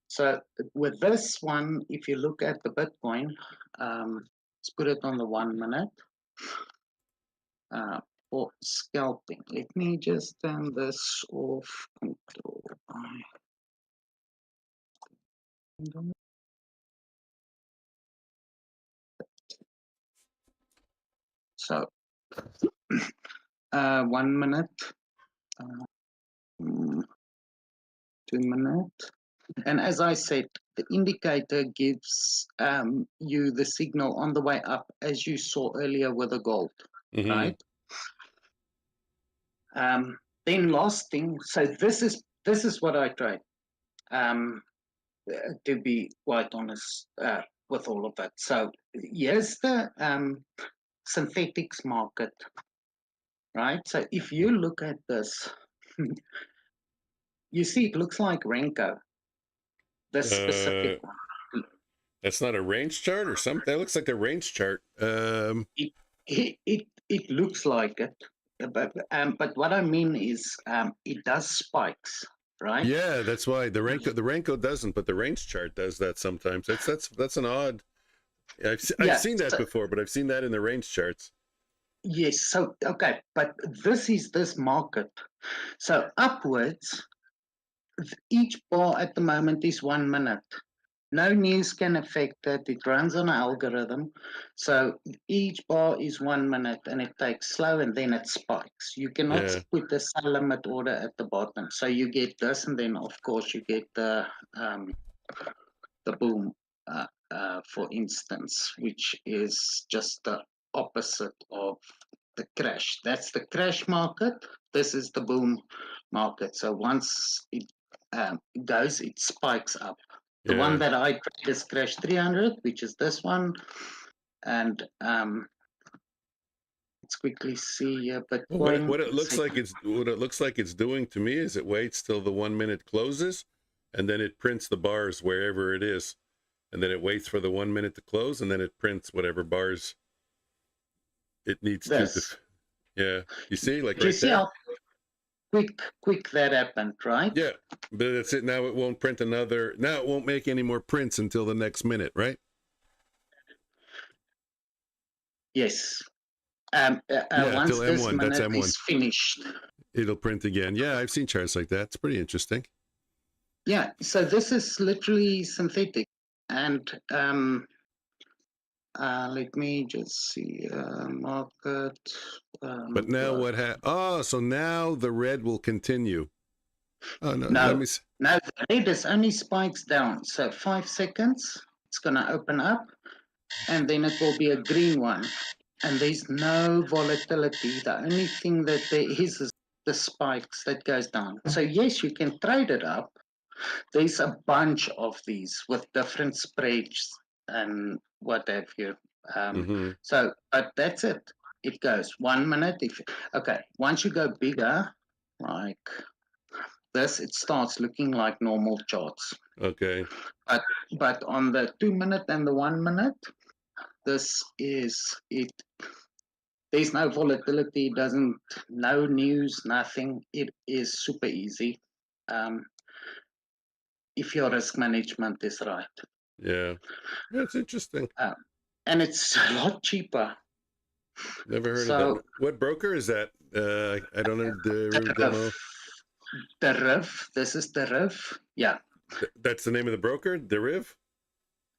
So with this one, if you look at the Bitcoin, let's put it on the 1 minute for scalping. Let me just turn this off. Control I. So 1 minute, 2 minutes. And as I said, the indicator gives you the signal on the way up, as you saw earlier with the gold, right? Then last thing, so this is what I trade. To be quite honest with all of it. So here's the synthetics market, right? So if you look at this, you see it looks like Renko, this specific one. That's not a range chart or something. That looks like a range chart. It looks like it, but what I mean is it does spikes, right? Yeah, that's why the Renko doesn't, but the range chart does that sometimes. That's an odd. I've seen that before, but I've seen that in the range charts. Yes. So okay, but this is this market. So upwards, each bar at the moment is 1 minute. No news can affect it. It runs on an algorithm. So each bar is 1 minute and it takes slow and then it spikes. You cannot put the sell limit order at the bottom. So you get this and then of course you get the boom, for instance, which is just the opposite of the crash. That's the crash market. This is the boom market. So once it goes, it spikes up. The one that I trade is Crash 300, which is this one. And let's quickly see Bitcoin. What it looks like it's doing to me is it waits till the 1 minute closes, and then it prints the bars wherever it is, and then it waits for the 1 minute to close, and then it prints whatever bars it needs to. Yeah, you see, like right there. How quick that happened, right? Yeah, but that's it. Now it won't print another. Now it won't make any more prints until the next minute, right? Yes. Yeah, Once till this M1. That's minute M1. is finished. It'll print again. Yeah, I've seen charts like that. It's pretty interesting. Yeah, so this is literally synthetic. And let me just see, market. But now what so now the red will continue. Oh, no, let No, me see. no, the red is only spikes down. So 5 seconds, it's going to open up, and then it will be a green one. And there's no volatility. The only thing that there is the spikes that goes down. So yes, you can trade it up. There's a bunch of these with different spreads and what have you. So, but that's it. It goes 1 minute. Okay, once you go bigger, like this, it starts looking like normal charts. Okay. But on the 2 minute and the 1 minute, this is it. There's no volatility, no news, nothing. It is super easy. If your risk management is right. Yeah. That's interesting. And it's a lot cheaper. Never heard of that. What broker is that? I don't know. The RIV. This is the RIV. Yeah. That's the name of the broker? Deriv?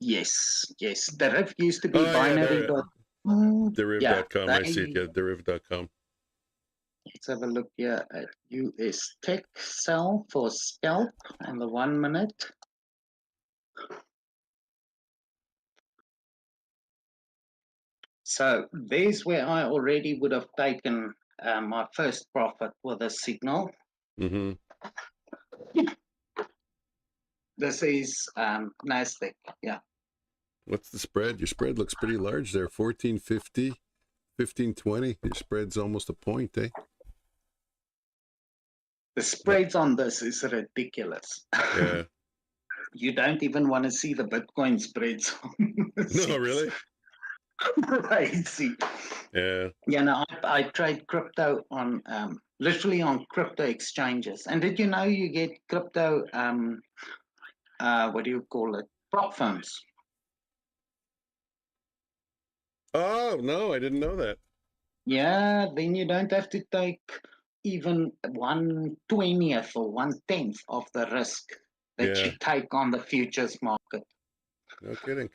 Yes. The RIV used to be Oh, binary. Deriv.com. I see it. Yeah, deriv.com. Let's have a look here at US Tech Sell for scalp on the 1 minute. So there's where I already would have taken my first profit with a signal. This is Nasdaq. Yeah. What's the spread? Your spread looks pretty large there. 1450, 1520. Your spread's almost a point, eh? The spreads on this is ridiculous. Yeah. You don't even want to see the Bitcoin spreads. No, really? Crazy. Yeah. Yeah, no, I trade crypto on literally on crypto exchanges. And did you know you get crypto what do you call it? Prop firms. Oh, no, I didn't know that. Yeah, then you don't have to take even 1/20th or 1/10th of the risk that you take on the futures market. No kidding.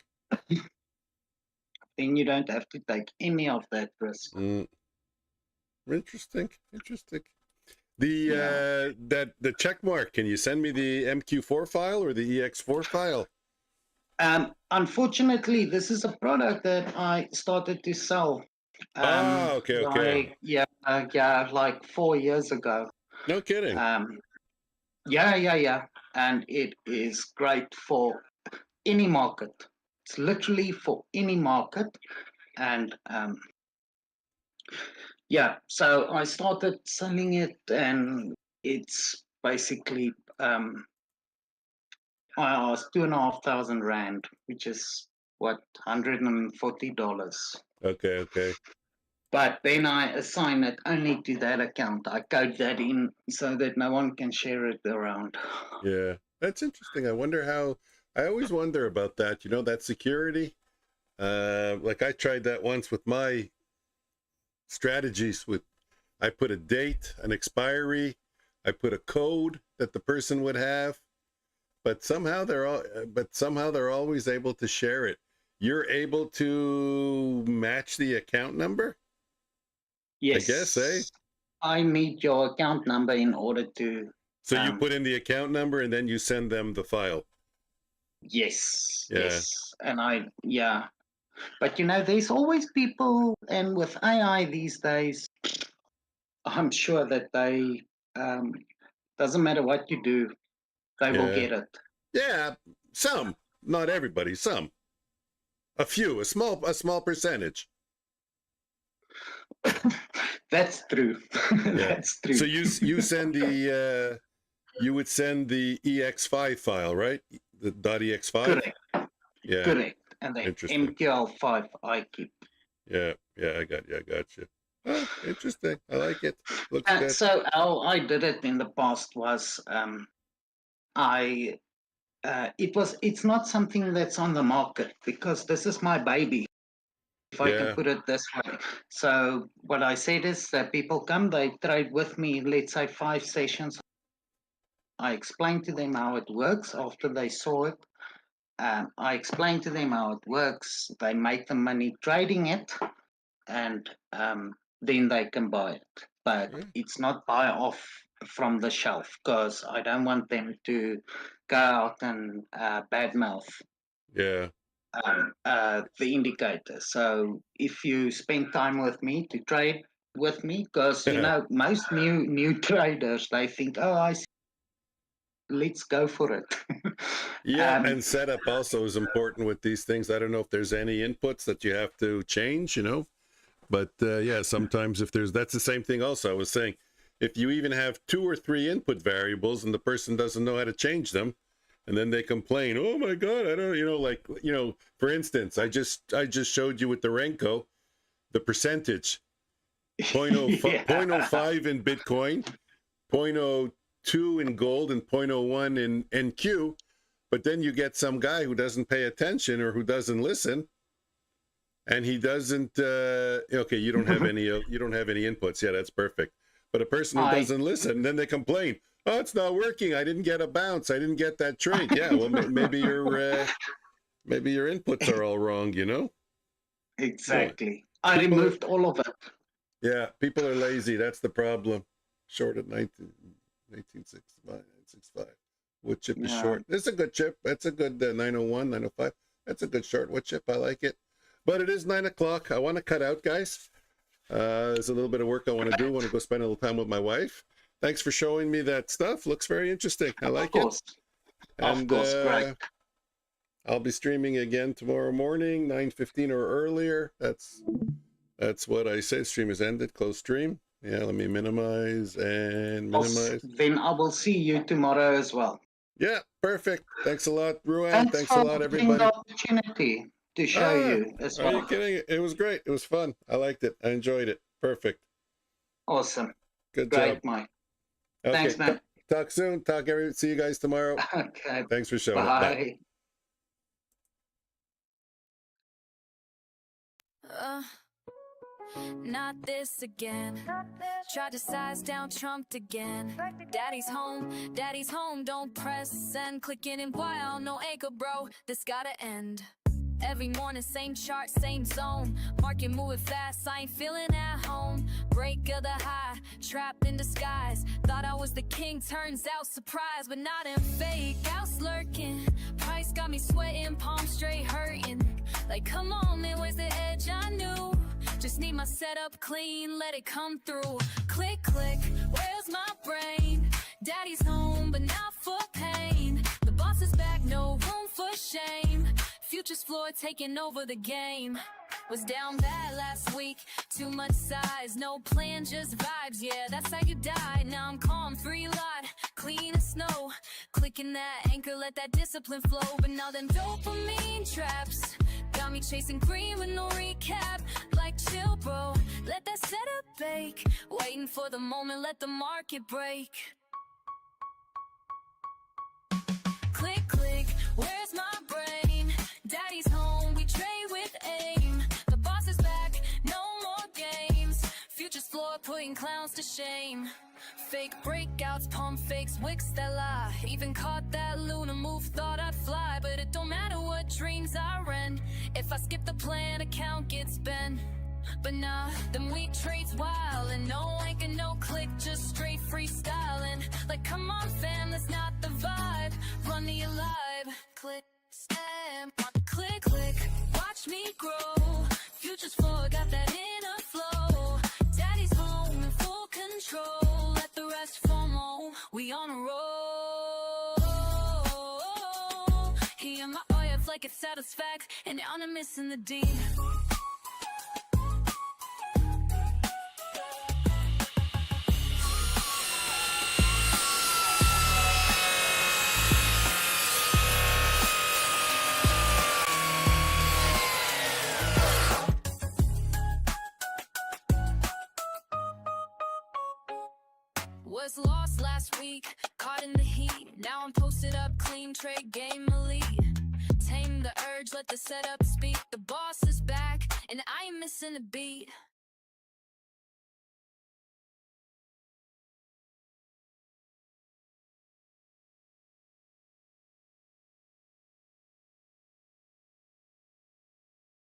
Then you don't have to take any of that risk. Interesting. The check mark, can you send me the MQ4 file or the EX4 file? Unfortunately, this is a product that I started to sell. Okay. Like 4 years ago. No kidding. Yeah. And it is great for any market. It's literally for any market. And so I started selling it, and it's basically I asked 2,500 rand, which is what, $140. Okay. But then I assign it only to that account. I code that in so that no one can share it around. Yeah, that's interesting. I always wonder about that. You know, that security. Like I tried that once with my strategies. I put a date, an expiry, I put a code that the person would have, but somehow they're always able to share it. You're able to match the account number? Yes. I guess, eh? I need your account number in order to... So you put in the account number and then you send them the file? Yes. Yeah. Yes. And but you know, there's always people, and with AI these days, I'm sure that they, doesn't matter what you do, they will get it. Yeah, some, not everybody, some. A few, a small percentage. That's true. Yeah. That's true. So you send you would send the EX5 file, right? The .ex5? Correct. Yeah. Correct. And then MQL5 I keep. Yeah, I got you. Oh, interesting. I like it. Looks good. So how I did it in the past was it's not something that's on the market, because this is my baby. if I can put it this way. So what I said is that people come, they trade with me, let's say 5 sessions. I explain to them how it works after they saw it. I explain to them how it works. They make the money trading it, and then they can buy it. But it's not buy off from the shelf, because I don't want them to go out and badmouth the indicator. So if you spend time with me to trade with me, because you know most new traders, they think, oh, I see, let's go for it. And setup also is important with these things. I don't know if there's any inputs that you have to change, you know, but yeah, sometimes if there's, that's the same thing also. I was saying, if you even have 2 or 3 input variables and the person doesn't know how to change them, and then they complain, oh my God, I don't, you know, like, you know, for instance, I just showed you with the Renko, the percentage, 0.05 in Bitcoin, 0.02 in gold, and 0.01 in NQ. But then you get some guy who doesn't pay attention or who doesn't listen, and he doesn't, okay, you don't have any inputs. Yeah, that's perfect. But a person who doesn't listen, then they complain, oh, it's not working. I didn't get a bounce. I didn't get that trade. Yeah, well, maybe your inputs are all wrong, you know? Exactly. So, I removed all of it. Yeah, people are lazy. That's the problem. Short at 1965. What chip is short? It's a good chip. That's a good 901, 905. That's a good short. What chip? I like it. But it is 9 o'clock. I want to cut out, guys. There's a little bit of work I want to do. I want to go spend a little time with my wife. Thanks for showing me that stuff. Looks very interesting. I like it. And, of course, great. I'll be streaming again tomorrow morning, 9:15 or earlier. That's what I said. Stream is ended. Close stream. Yeah, let me minimize and minimize. Then I will see you tomorrow as well. Yeah, perfect. Thanks a lot, Ruan. Thanks a lot, everybody. The opportunity to show you as well. Are you kidding? It was great. It was fun. I liked it. I enjoyed it. Perfect. Awesome. Good Great, job. Mike. Okay. Thanks, man. Talk soon. See you guys tomorrow. Okay. Thanks for showing Bye. up. Bye. Not this again. Tried to size down, trumped again. Daddy's home, don't press send. Clicking in while, no anchor, bro. This gotta end. Every morning, same chart, same zone. Market moving fast, I ain't feeling at home. Break of the high, trapped in disguise. Thought I was the king, turns out surprise. But not in fake, outs lurking. Price got me sweating, palms straight hurting. Like, come on, man, where's the edge? I knew. Just need my setup clean, let it come through. Click, click, where's my brain? Daddy's home, but not for pain. The boss is back, no room for shame. Futures floor taking over the game. Was down bad last week, too much size, no plan, just vibes. Yeah, that's how you die. Now I'm calm, free lot, clean as snow. Clicking that anchor, let that discipline flow. But now them dopamine traps got me chasing green with no recap. Like chill, bro, let that setup bake. Waiting for the moment, let the market break. Click, click, where's my brain? Daddy's home, we trade with aim. The boss is back, no more games. Futures floor, putting clowns to shame. Fake breakouts, pump fakes, wicks that lie. Even caught that lunar move, thought I'd fly. But it don't matter what dreams I rent. If I skip the plan, account gets bent. But nah, them weak trades wild. And no anchor, no click, just straight freestyling. Like, come on fam, that's not the vibe. Run to your live, click, stamp. Click, click, watch me grow. Futures floor, got that inner flow. Daddy's home in full control. Let the rest FOMO, we on a roll. He in my oil, it's like it's satisfact. And now I'm missing the D. Was lost last week, caught in the heat. Now I'm posted up, clean trade game elite. Tame the urge, let the setup speak. The boss is back, and I ain't missing a beat.